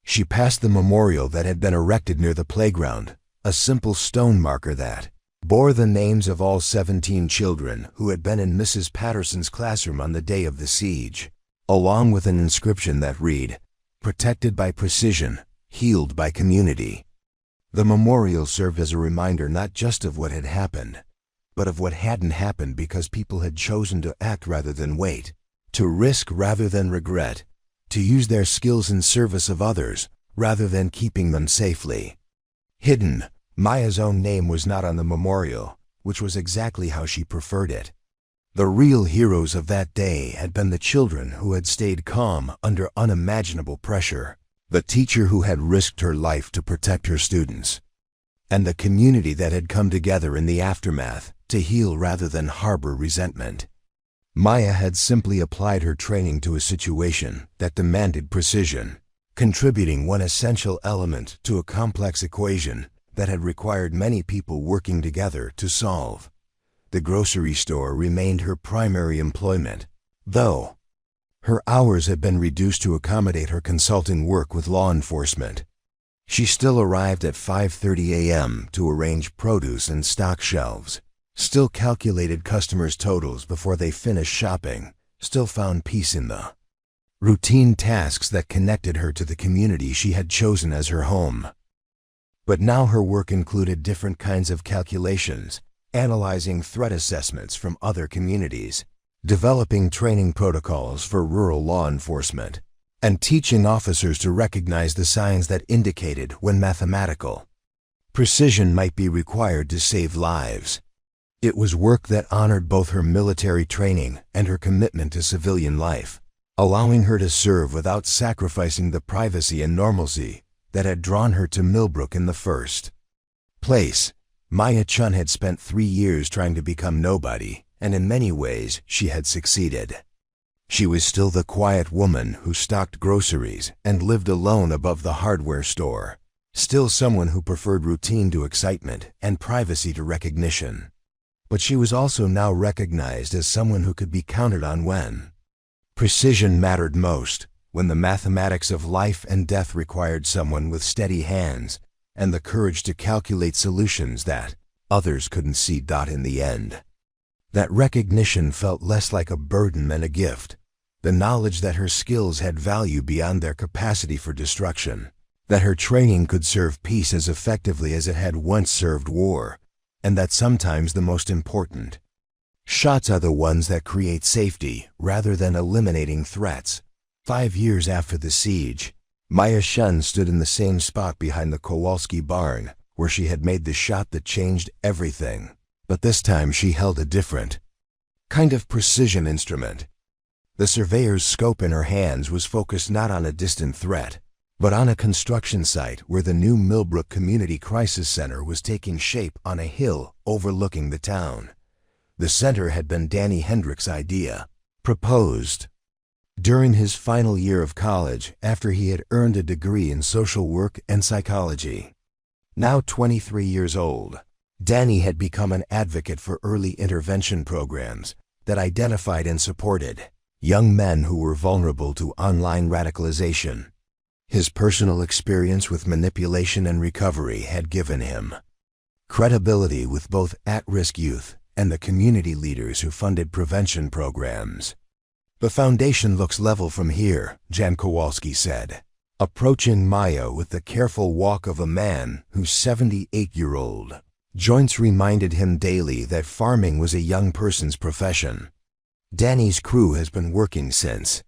she passed the memorial that had been erected near the playground, a simple stone marker that bore the names of all 17 children who had been in Mrs. Patterson's classroom on the day of the siege, along with an inscription that read, "Protected by precision, healed by community." The memorial served as a reminder not just of what had happened, but of what hadn't happened because people had chosen to act rather than wait, to risk rather than regret, to use their skills in service of others rather than keeping them safely hidden. Maya's own name was not on the memorial, which was exactly how she preferred it. The real heroes of that day had been the children who had stayed calm under unimaginable pressure, the teacher who had risked her life to protect her students, and the community that had come together in the aftermath to heal rather than harbor resentment. Maya had simply applied her training to a situation that demanded precision, contributing one essential element to a complex equation that had required many people working together to solve. The grocery store remained her primary employment, though her hours had been reduced to accommodate her consulting work with law enforcement. She still arrived at 5:30 a.m. to arrange produce and stock shelves, still calculated customers' totals before they finished shopping, still found peace in the routine tasks that connected her to the community she had chosen as her home. But now her work included different kinds of calculations, analyzing threat assessments from other communities, developing training protocols for rural law enforcement, and teaching officers to recognize the signs that indicated when mathematical precision might be required to save lives. It was work that honored both her military training and her commitment to civilian life, allowing her to serve without sacrificing the privacy and normalcy that had drawn her to Millbrook in the first place. Maya Chen had spent 3 years trying to become nobody, and in many ways she had succeeded. She was still the quiet woman who stocked groceries and lived alone above the hardware store, still someone who preferred routine to excitement and privacy to recognition. But she was also now recognized as someone who could be counted on when precision mattered most, when the mathematics of life and death required someone with steady hands and the courage to calculate solutions that others couldn't see. In the end, that recognition felt less like a burden than a gift. The knowledge that her skills had value beyond their capacity for destruction, that her training could serve peace as effectively as it had once served war, and that sometimes the most important shots are the ones that create safety rather than eliminating threats. 5 years after the siege, Maya Chen stood in the same spot behind the Kowalski barn where she had made the shot that changed everything. But this time she held a different kind of precision instrument. The surveyor's scope in her hands was focused not on a distant threat, but on a construction site where the new Millbrook Community Crisis Center was taking shape on a hill overlooking the town. The center had been Danny Hendrick's idea, proposed during his final year of college after he had earned a degree in social work and psychology. Now 23 years old, Danny had become an advocate for early intervention programs that identified and supported young men who were vulnerable to online radicalization. His personal experience with manipulation and recovery had given him credibility with both at-risk youth and the community leaders who funded prevention programs. "The foundation looks level from here," Jan Kowalski said, approaching Maya with the careful walk of a man whose 78-year-old joints reminded him daily that farming was a young person's profession. "Danny's crew has been working since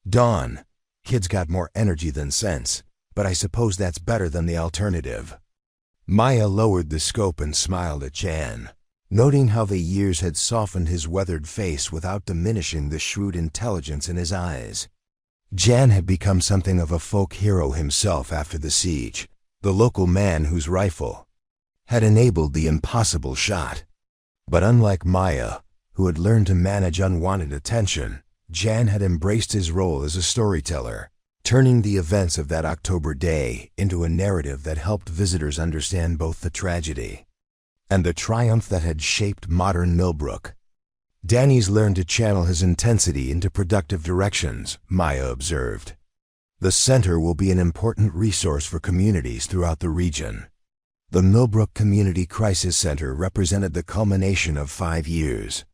dawn. Kids got more energy than sense, but I suppose that's better than the alternative." Maya lowered the scope and smiled at Jan, noting how the years had softened his weathered face without diminishing the shrewd intelligence in his eyes. Jan had become something of a folk hero himself after the siege, the local man whose rifle had enabled the impossible shot. But unlike Maya, who had learned to manage unwanted attention, Jan had embraced his role as a storyteller, turning the events of that October day into a narrative that helped visitors understand both the tragedy and the triumph that had shaped modern Millbrook. "Danny's learned to channel his intensity into productive directions," Maya observed. "The center will be an important resource for communities throughout the region." The Millbrook Community Crisis Center represented the culmination of 5 years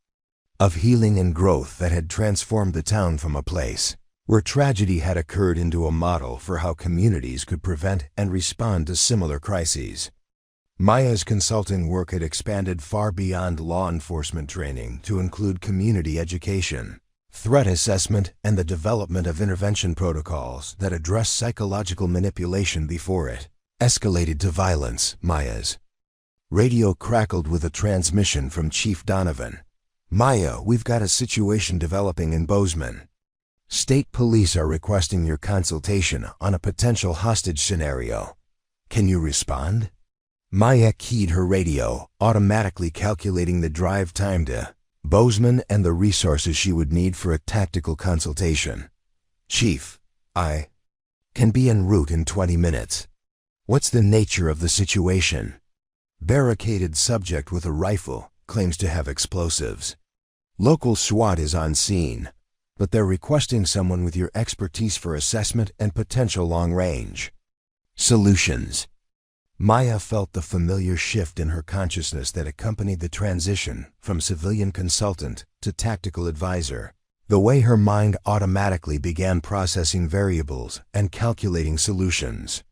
of healing and growth that had transformed the town from a place where tragedy had occurred into a model for how communities could prevent and respond to similar crises. Maya's consulting work had expanded far beyond law enforcement training to include community education, threat assessment, and the development of intervention protocols that address psychological manipulation before it escalated to violence. Maya's radio crackled with a transmission from Chief Donovan. "Maya, we've got a situation developing in Bozeman. State police are requesting your consultation on a potential hostage scenario. Can you respond?" Maya keyed her radio, automatically calculating the drive time to Bozeman and the resources she would need for a tactical consultation. Chief, I can be en route in 20 minutes. What's the nature of the situation? Barricaded subject with a rifle, claims to have explosives. Local SWAT is on scene, but they're requesting someone with your expertise for assessment and potential long range solutions. Maya felt the familiar shift in her consciousness that accompanied the transition from civilian consultant to tactical advisor. The way her mind automatically began processing variables and calculating solutions.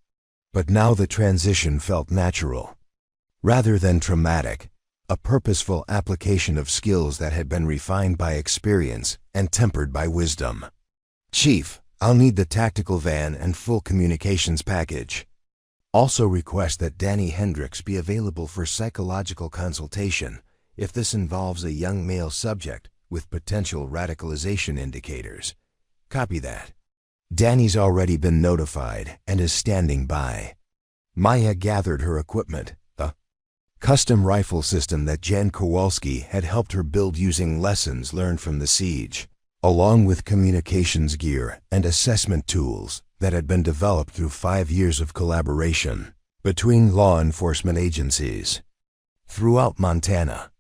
But now the transition felt natural. Rather than traumatic, a purposeful application of skills that had been refined by experience and tempered by wisdom. Chief, I'll need the tactical van and full communications package. Also request that Danny Hendricks be available for psychological consultation if this involves a young male subject with potential radicalization indicators. Copy that. Danny's already been notified and is standing by. Maya gathered her equipment, a custom rifle system that Jan Kowalski had helped her build using lessons learned from the siege, along with communications gear and assessment tools that had been developed through 5 years of collaboration between law enforcement agencies throughout Montana.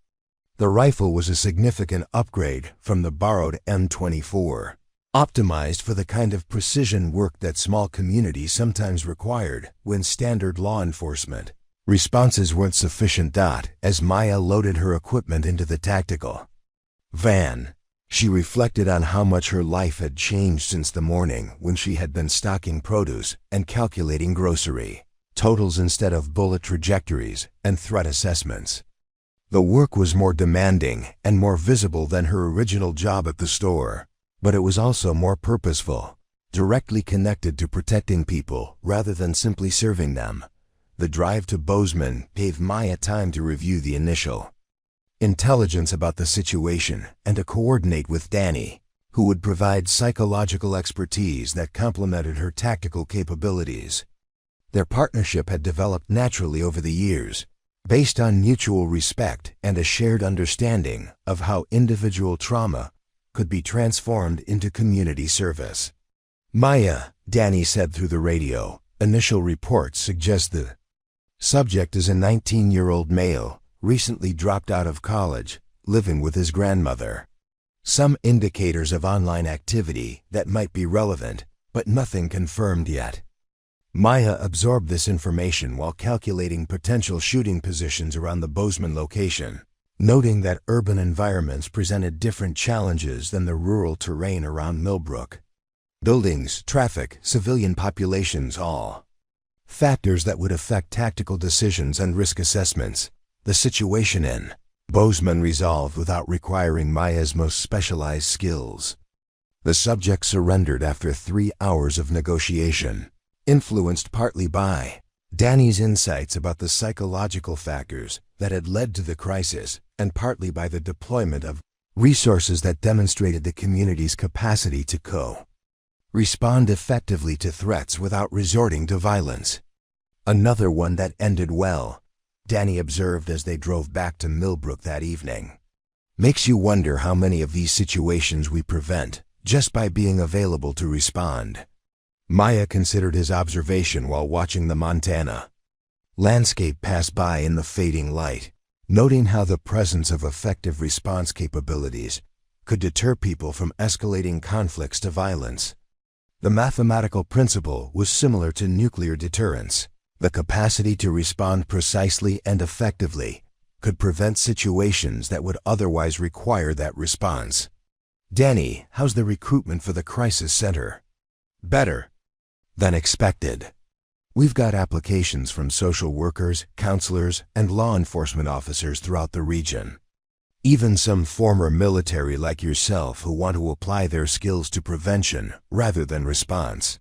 The rifle was a significant upgrade from the borrowed M24, optimized for the kind of precision work that small communities sometimes required when standard law enforcement responses weren't sufficient. As Maya loaded her equipment into the tactical van, she reflected on how much her life had changed since the morning when she had been stocking produce and calculating grocery totals instead of bullet trajectories and threat assessments. The work was more demanding and more visible than her original job at the store, but it was also more purposeful, directly connected to protecting people rather than simply serving them. The drive to Bozeman gave Maya time to review the initial intelligence about the situation and to coordinate with Danny, who would provide psychological expertise that complemented her tactical capabilities. Their partnership had developed naturally over the years, based on mutual respect and a shared understanding of how individual trauma could be transformed into community service. Maya, Danny said through the radio, initial reports suggest the subject is a 19-year-old male, recently dropped out of college, living with his grandmother. Some indicators of online activity that might be relevant, but nothing confirmed yet. Maya absorbed this information while calculating potential shooting positions around the Bozeman location, noting that urban environments presented different challenges than the rural terrain around Millbrook. Buildings, traffic, civilian populations, all factors that would affect tactical decisions and risk assessments. The situation in Bozeman resolved without requiring Maya's most specialized skills. The subject surrendered after 3 hours of negotiation, influenced partly by Danny's insights about the psychological factors that had led to the crisis and partly by the deployment of resources that demonstrated the community's capacity to respond effectively to threats without resorting to violence. Another one that ended well, Danny observed as they drove back to Millbrook that evening. Makes you wonder how many of these situations we prevent just by being available to respond. Maya considered his observation while watching the Montana landscape pass by in the fading light, noting how the presence of effective response capabilities could deter people from escalating conflicts to violence. The mathematical principle was similar to nuclear deterrence. The capacity to respond precisely and effectively could prevent situations that would otherwise require that response. Danny, how's the recruitment for the crisis center? Better than expected. We've got applications from social workers, counselors, and law enforcement officers throughout the region. Even some former military like yourself who want to apply their skills to prevention rather than response.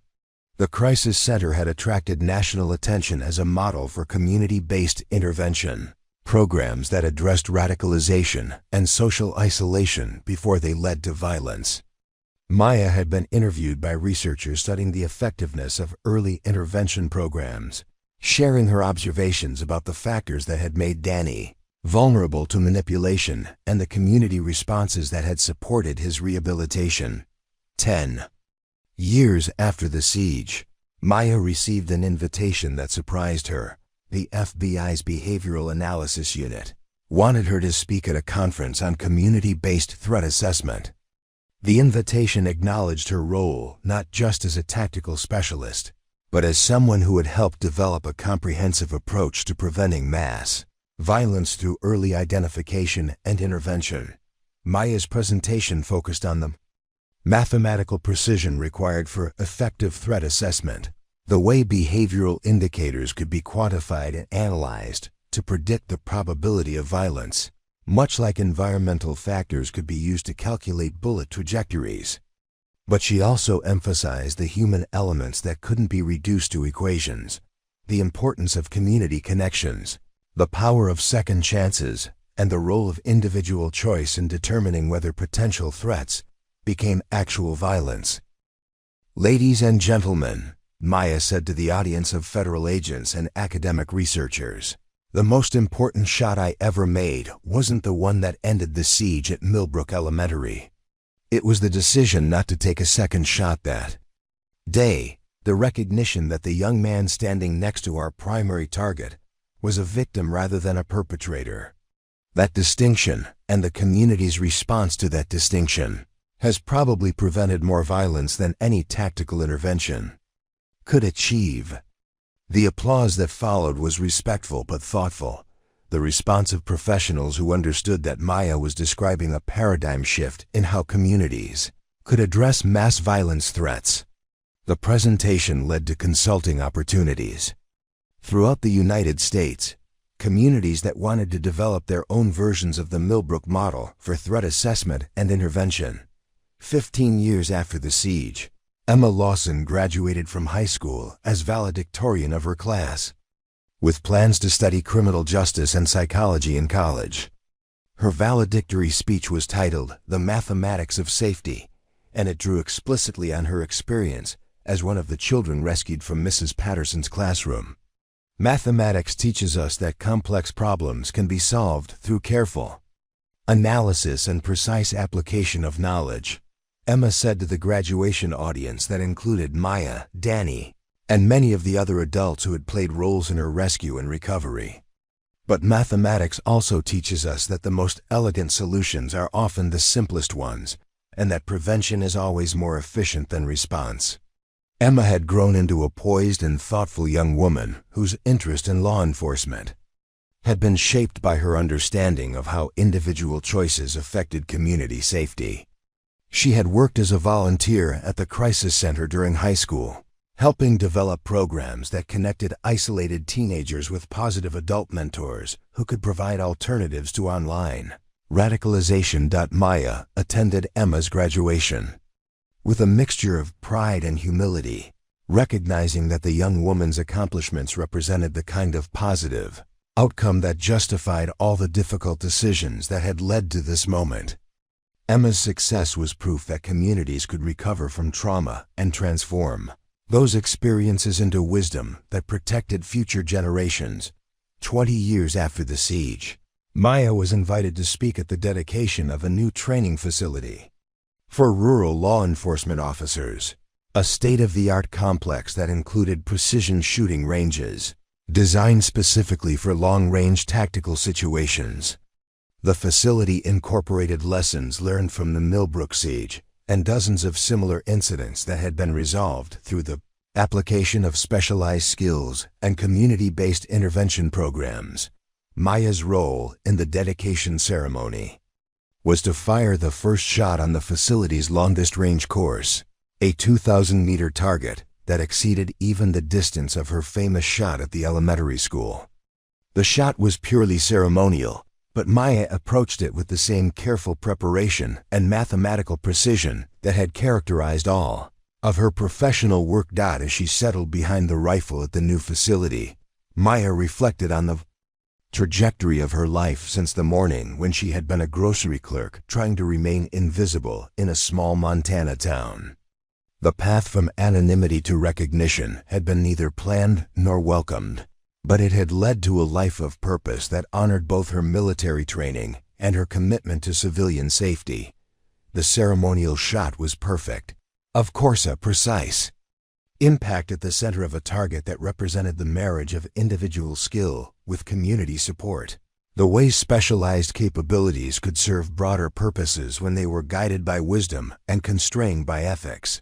The Crisis Center had attracted national attention as a model for community-based intervention programs that addressed radicalization and social isolation before they led to violence. Maya had been interviewed by researchers studying the effectiveness of early intervention programs, sharing her observations about the factors that had made Danny vulnerable to manipulation and the community responses that had supported his rehabilitation. 10 years after the siege, Maya received an invitation that surprised her. The FBI's Behavioral Analysis Unit wanted her to speak at a conference on community-based threat assessment. The invitation acknowledged her role not just as a tactical specialist, but as someone who had helped develop a comprehensive approach to preventing mass violence through early identification and intervention. Maya's presentation focused on the mathematical precision required for effective threat assessment, the way behavioral indicators could be quantified and analyzed to predict the probability of violence, much like environmental factors could be used to calculate bullet trajectories. But she also emphasized the human elements that couldn't be reduced to equations, the importance of community connections, the power of second chances, and the role of individual choice in determining whether potential threats became actual violence. "Ladies and gentlemen," Maya said to the audience of federal agents and academic researchers, "the most important shot I ever made wasn't the one that ended the siege at Millbrook Elementary. It was the decision not to take a second shot that day, the recognition that the young man standing next to our primary target was a victim rather than a perpetrator. That distinction, and the community's response to that distinction, has probably prevented more violence than any tactical intervention could achieve." The applause that followed was respectful but thoughtful, the response of professionals who understood that Maya was describing a paradigm shift in how communities could address mass violence threats. The presentation led to consulting opportunities. Throughout the United States, communities that wanted to develop their own versions of the Millbrook model for threat assessment and intervention. 15 years after the siege, Emma Lawson graduated from high school as valedictorian of her class, with plans to study criminal justice and psychology in college. Her valedictory speech was titled "The Mathematics of Safety," and it drew explicitly on her experience as one of the children rescued from Mrs. Patterson's classroom. "Mathematics teaches us that complex problems can be solved through careful analysis and precise application of knowledge," Emma said to the graduation audience that included Maya, Danny, and many of the other adults who had played roles in her rescue and recovery. "But mathematics also teaches us that the most elegant solutions are often the simplest ones, and that prevention is always more efficient than response." Emma had grown into a poised and thoughtful young woman whose interest in law enforcement had been shaped by her understanding of how individual choices affected community safety. She had worked as a volunteer at the Crisis Center during high school, helping develop programs that connected isolated teenagers with positive adult mentors who could provide alternatives to online radicalization. Maya attended Emma's graduation with a mixture of pride and humility, recognizing that the young woman's accomplishments represented the kind of positive outcome that justified all the difficult decisions that had led to this moment. Emma's success was proof that communities could recover from trauma and transform those experiences into wisdom that protected future generations. 20 years after the siege, Maya was invited to speak at the dedication of a new training facility for rural law enforcement officers, a state-of-the-art complex that included precision shooting ranges, designed specifically for long-range tactical situations. The facility incorporated lessons learned from the Millbrook siege and dozens of similar incidents that had been resolved through the application of specialized skills and community-based intervention programs. Maya's role in the dedication ceremony was to fire the first shot on the facility's longest-range course, a 2,000-meter target that exceeded even the distance of her famous shot at the elementary school. The shot was purely ceremonial, but Maya approached it with the same careful preparation and mathematical precision that had characterized all of her professional work. As she settled behind the rifle at the new facility, Maya reflected on the trajectory of her life since the morning when she had been a grocery clerk trying to remain invisible in a small Montana town. The path from anonymity to recognition had been neither planned nor welcomed. But it had led to a life of purpose that honored both her military training and her commitment to civilian safety. The ceremonial shot was perfect. Of course, a precise impact at the center of a target that represented the marriage of individual skill with community support. The way specialized capabilities could serve broader purposes when they were guided by wisdom and constrained by ethics.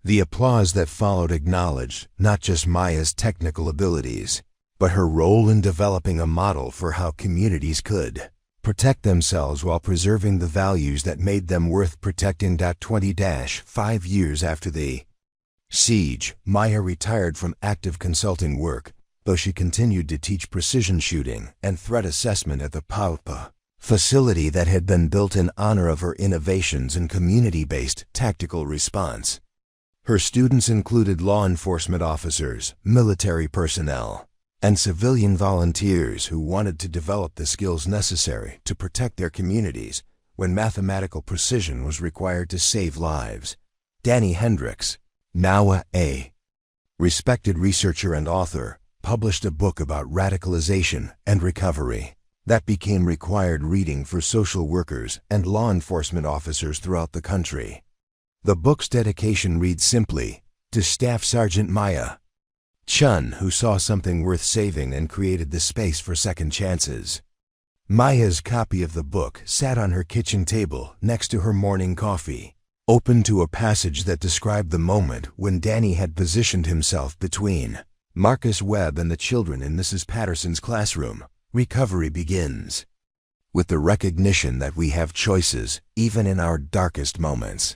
The applause that followed acknowledged not just Maya's technical abilities, but her role in developing a model for how communities could protect themselves while preserving the values that made them worth protecting. 5 years after the siege, Maya retired from active consulting work, though she continued to teach precision shooting and threat assessment at the PAUPA facility that had been built in honor of her innovations in community-based tactical response. Her students included law enforcement officers, military personnel, and civilian volunteers who wanted to develop the skills necessary to protect their communities when mathematical precision was required to save lives. Danny Hendricks, now a respected researcher and author, published a book about radicalization and recovery that became required reading for social workers and law enforcement officers throughout the country. The book's dedication reads simply, "To Staff Sergeant Maya Chen, who saw something worth saving and created the space for second chances." Maya's copy of the book sat on her kitchen table next to her morning coffee, open to a passage that described the moment when Danny had positioned himself between Marcus Webb and the children in Mrs. Patterson's classroom. Recovery begins with the recognition that we have choices, even in our darkest moments.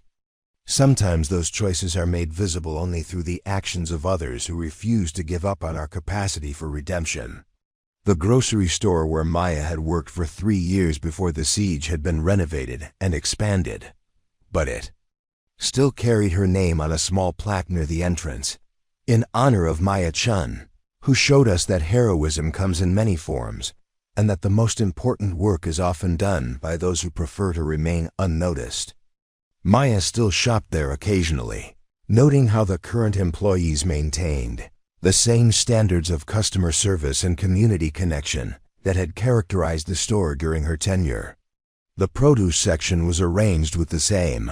Sometimes those choices are made visible only through the actions of others who refuse to give up on our capacity for redemption. The grocery store where Maya had worked for 3 years before the siege had been renovated and expanded, but it still carried her name on a small plaque near the entrance, in honor of Maya Chen, who showed us that heroism comes in many forms, and that the most important work is often done by those who prefer to remain unnoticed. Maya still shopped there occasionally, noting how the current employees maintained the same standards of customer service and community connection that had characterized the store during her tenure. The produce section was arranged with the same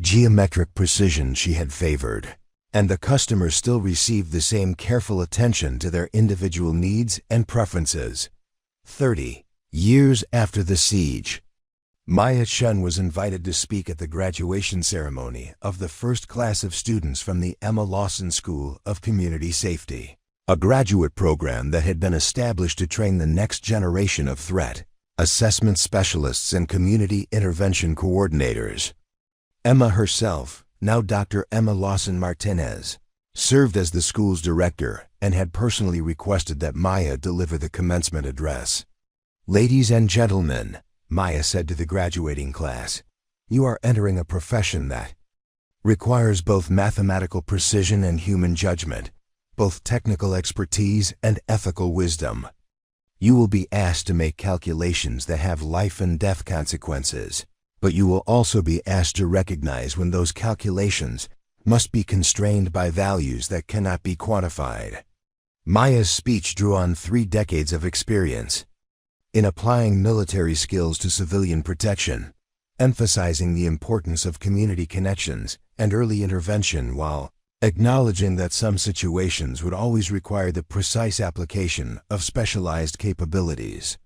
geometric precision she had favored, and the customers still received the same careful attention to their individual needs and preferences. 30 years after the siege, Maya Chen was invited to speak at the graduation ceremony of the first class of students from the Emma Lawson School of Community Safety, a graduate program that had been established to train the next generation of threat assessment specialists and community intervention coordinators. Emma herself, now Dr. Emma Lawson Martinez, served as the school's director and had personally requested that Maya deliver the commencement address. "Ladies and gentlemen," Maya said to the graduating class, "you are entering a profession that requires both mathematical precision and human judgment, both technical expertise and ethical wisdom. You will be asked to make calculations that have life and death consequences, but you will also be asked to recognize when those calculations must be constrained by values that cannot be quantified." Maya's speech drew on 3 decades of experience in applying military skills to civilian protection, emphasizing the importance of community connections and early intervention while acknowledging that some situations would always require the precise application of specialized capabilities.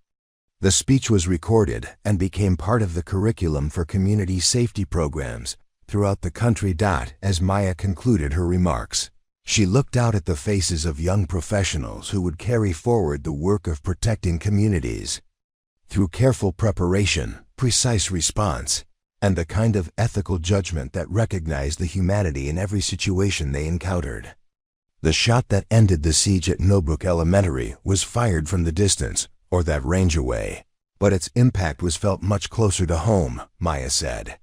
The speech was recorded and became part of the curriculum for community safety programs throughout the country. As Maya concluded her remarks, she looked out at the faces of young professionals who would carry forward the work of protecting communities. Through careful preparation, precise response, and the kind of ethical judgment that recognized the humanity in every situation they encountered. The shot that ended the siege at Millbrook Elementary was fired from the distance, or that range away, but its impact was felt much closer to home, Maya said.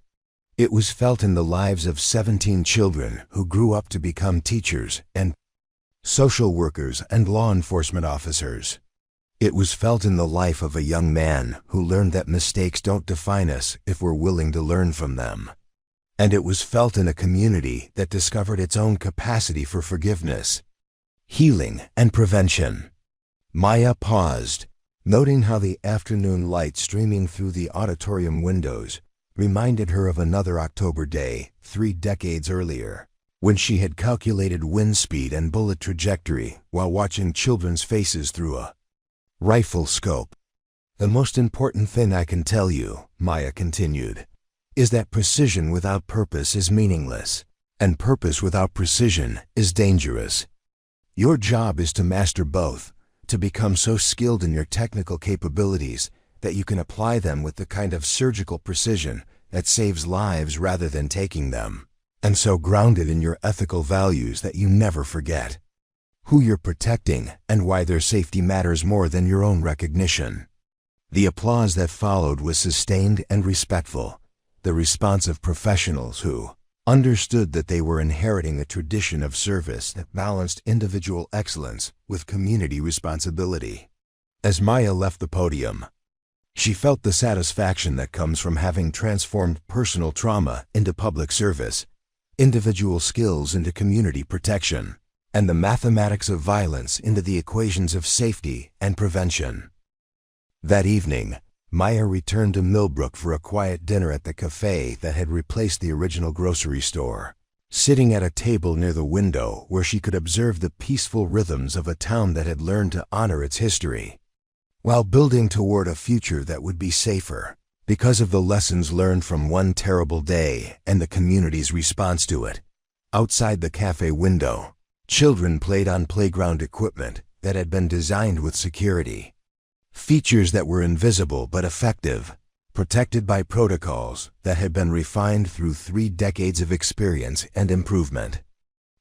It was felt in the lives of 17 children who grew up to become teachers and social workers and law enforcement officers. It was felt in the life of a young man who learned that mistakes don't define us if we're willing to learn from them. And it was felt in a community that discovered its own capacity for forgiveness, healing, and prevention. Maya paused, noting how the afternoon light streaming through the auditorium windows reminded her of another October day 3 decades earlier, when she had calculated wind speed and bullet trajectory while watching children's faces through a rifle scope. "The most important thing I can tell you," Maya continued, "is that precision without purpose is meaningless, and purpose without precision is dangerous. Your job is to master both, to become so skilled in your technical capabilities that you can apply them with the kind of surgical precision that saves lives rather than taking them, and so grounded in your ethical values that you never forget who you're protecting and why their safety matters more than your own recognition." The applause that followed was sustained and respectful, the response of professionals who understood that they were inheriting a tradition of service that balanced individual excellence with community responsibility. As Maya left the podium, she felt the satisfaction that comes from having transformed personal trauma into public service, individual skills into community protection, and the mathematics of violence into the equations of safety and prevention. That evening, Maya returned to Millbrook for a quiet dinner at the cafe that had replaced the original grocery store, sitting at a table near the window where she could observe the peaceful rhythms of a town that had learned to honor its history, while building toward a future that would be safer because of the lessons learned from one terrible day and the community's response to it. Outside the cafe window, children played on playground equipment that had been designed with security features that were invisible but effective, protected by protocols that had been refined through 3 decades of experience and improvement.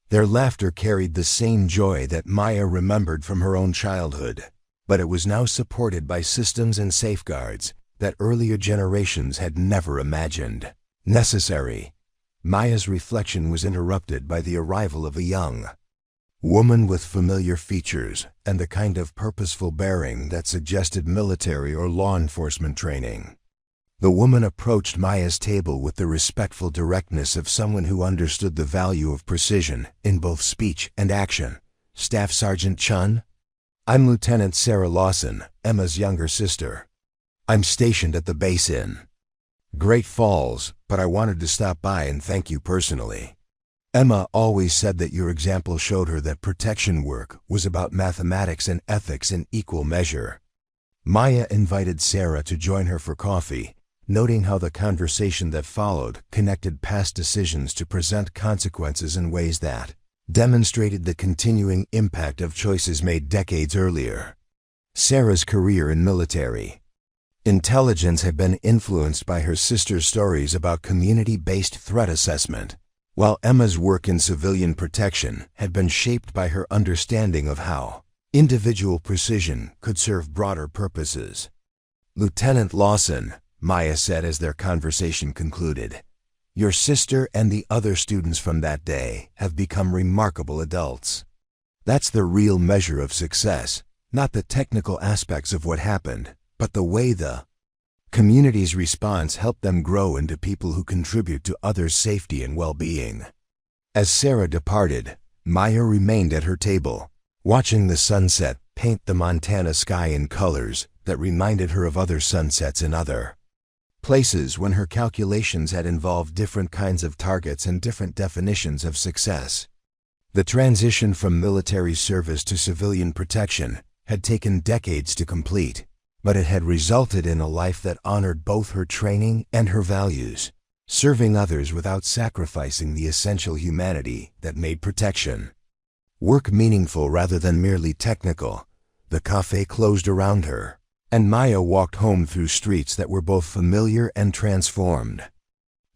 Their laughter carried the same joy that Maya remembered from her own childhood, but it was now supported by systems and safeguards that earlier generations had never imagined necessary. Maya's reflection was interrupted by the arrival of a young woman with familiar features and the kind of purposeful bearing that suggested military or law enforcement training. The woman approached Maya's table with the respectful directness of someone who understood the value of precision in both speech and action. "Staff Sergeant Chen? I'm Lieutenant Sarah Lawson, Emma's younger sister. I'm stationed at the base in Great Falls, but I wanted to stop by and thank you personally. Emma always said that your example showed her that protection work was about mathematics and ethics in equal measure." Maya invited Sarah to join her for coffee, noting how the conversation that followed connected past decisions to present consequences in ways that demonstrated the continuing impact of choices made decades earlier. Sarah's career in military intelligence had been influenced by her sister's stories about community-based threat assessment, while Emma's work in civilian protection had been shaped by her understanding of how individual precision could serve broader purposes. "Lieutenant Lawson," Maya said as their conversation concluded, "your sister and the other students from that day have become remarkable adults. That's the real measure of success, not the technical aspects of what happened, but the way the community's response helped them grow into people who contribute to others' safety and well-being." As Sarah departed, Maya remained at her table, watching the sunset paint the Montana sky in colors that reminded her of other sunsets in other places when her calculations had involved different kinds of targets and different definitions of success. The transition from military service to civilian protection had taken decades to complete, but it had resulted in a life that honored both her training and her values, serving others without sacrificing the essential humanity that made protection work meaningful rather than merely technical. The cafe closed around her, and Maya walked home through streets that were both familiar and transformed,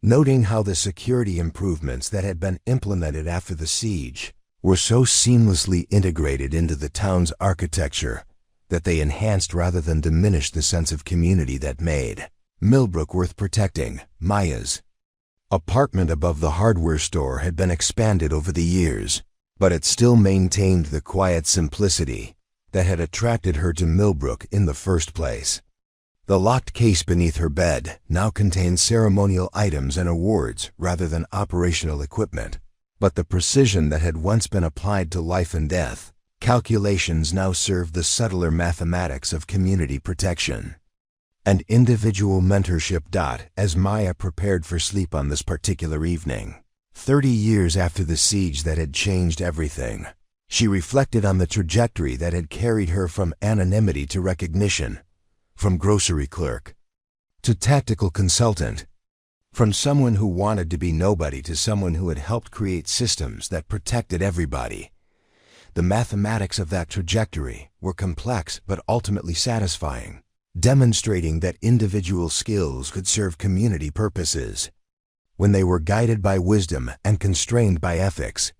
noting how the security improvements that had been implemented after the siege were so seamlessly integrated into the town's architecture that they enhanced rather than diminished the sense of community that made Millbrook worth protecting. Maya's apartment above the hardware store had been expanded over the years, but it still maintained the quiet simplicity that had attracted her to Millbrook in the first place. The locked case beneath her bed now contained ceremonial items and awards rather than operational equipment, but the precision that had once been applied to life and death Calculations now served the subtler mathematics of community protection and individual mentorship. As Maya prepared for sleep on this particular evening, 30 years after the siege that had changed everything, she reflected on the trajectory that had carried her from anonymity to recognition, from grocery clerk to tactical consultant, from someone who wanted to be nobody to someone who had helped create systems that protected everybody. The mathematics of that trajectory were complex but ultimately satisfying, demonstrating that individual skills could serve community purposes when they were guided by wisdom and constrained by ethics.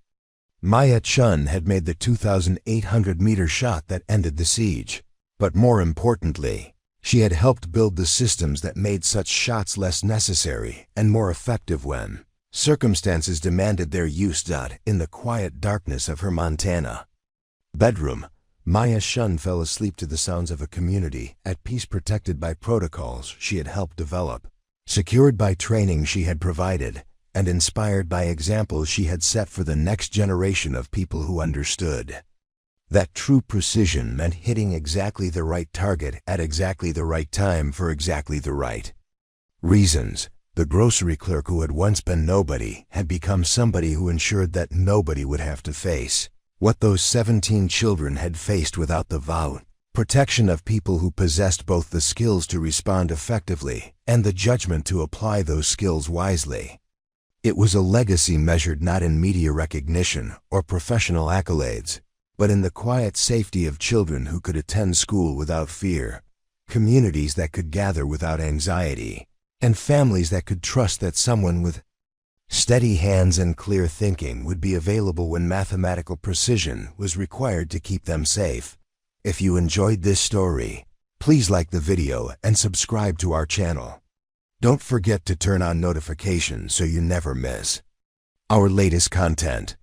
Maya Chen had made the 2,800-meter shot that ended the siege, but more importantly, she had helped build the systems that made such shots less necessary and more effective when circumstances demanded their use. In the quiet darkness of her Montana bedroom, Maya Chen fell asleep to the sounds of a community at peace, protected by protocols she had helped develop, secured by training she had provided, and inspired by examples she had set for the next generation of people who understood that true precision meant hitting exactly the right target at exactly the right time for exactly the right reasons. The grocery clerk who had once been nobody had become somebody who ensured that nobody would have to face what those 17 children had faced without the vow protection of people who possessed both the skills to respond effectively and the judgment to apply those skills wisely. It was a legacy measured not in media recognition or professional accolades, but in the quiet safety of children who could attend school without fear, communities that could gather without anxiety, and families that could trust that someone with steady hands and clear thinking would be available when mathematical precision was required to keep them safe. If you enjoyed this story, please like the video and subscribe to our channel. Don't forget to turn on notifications so you never miss our latest content.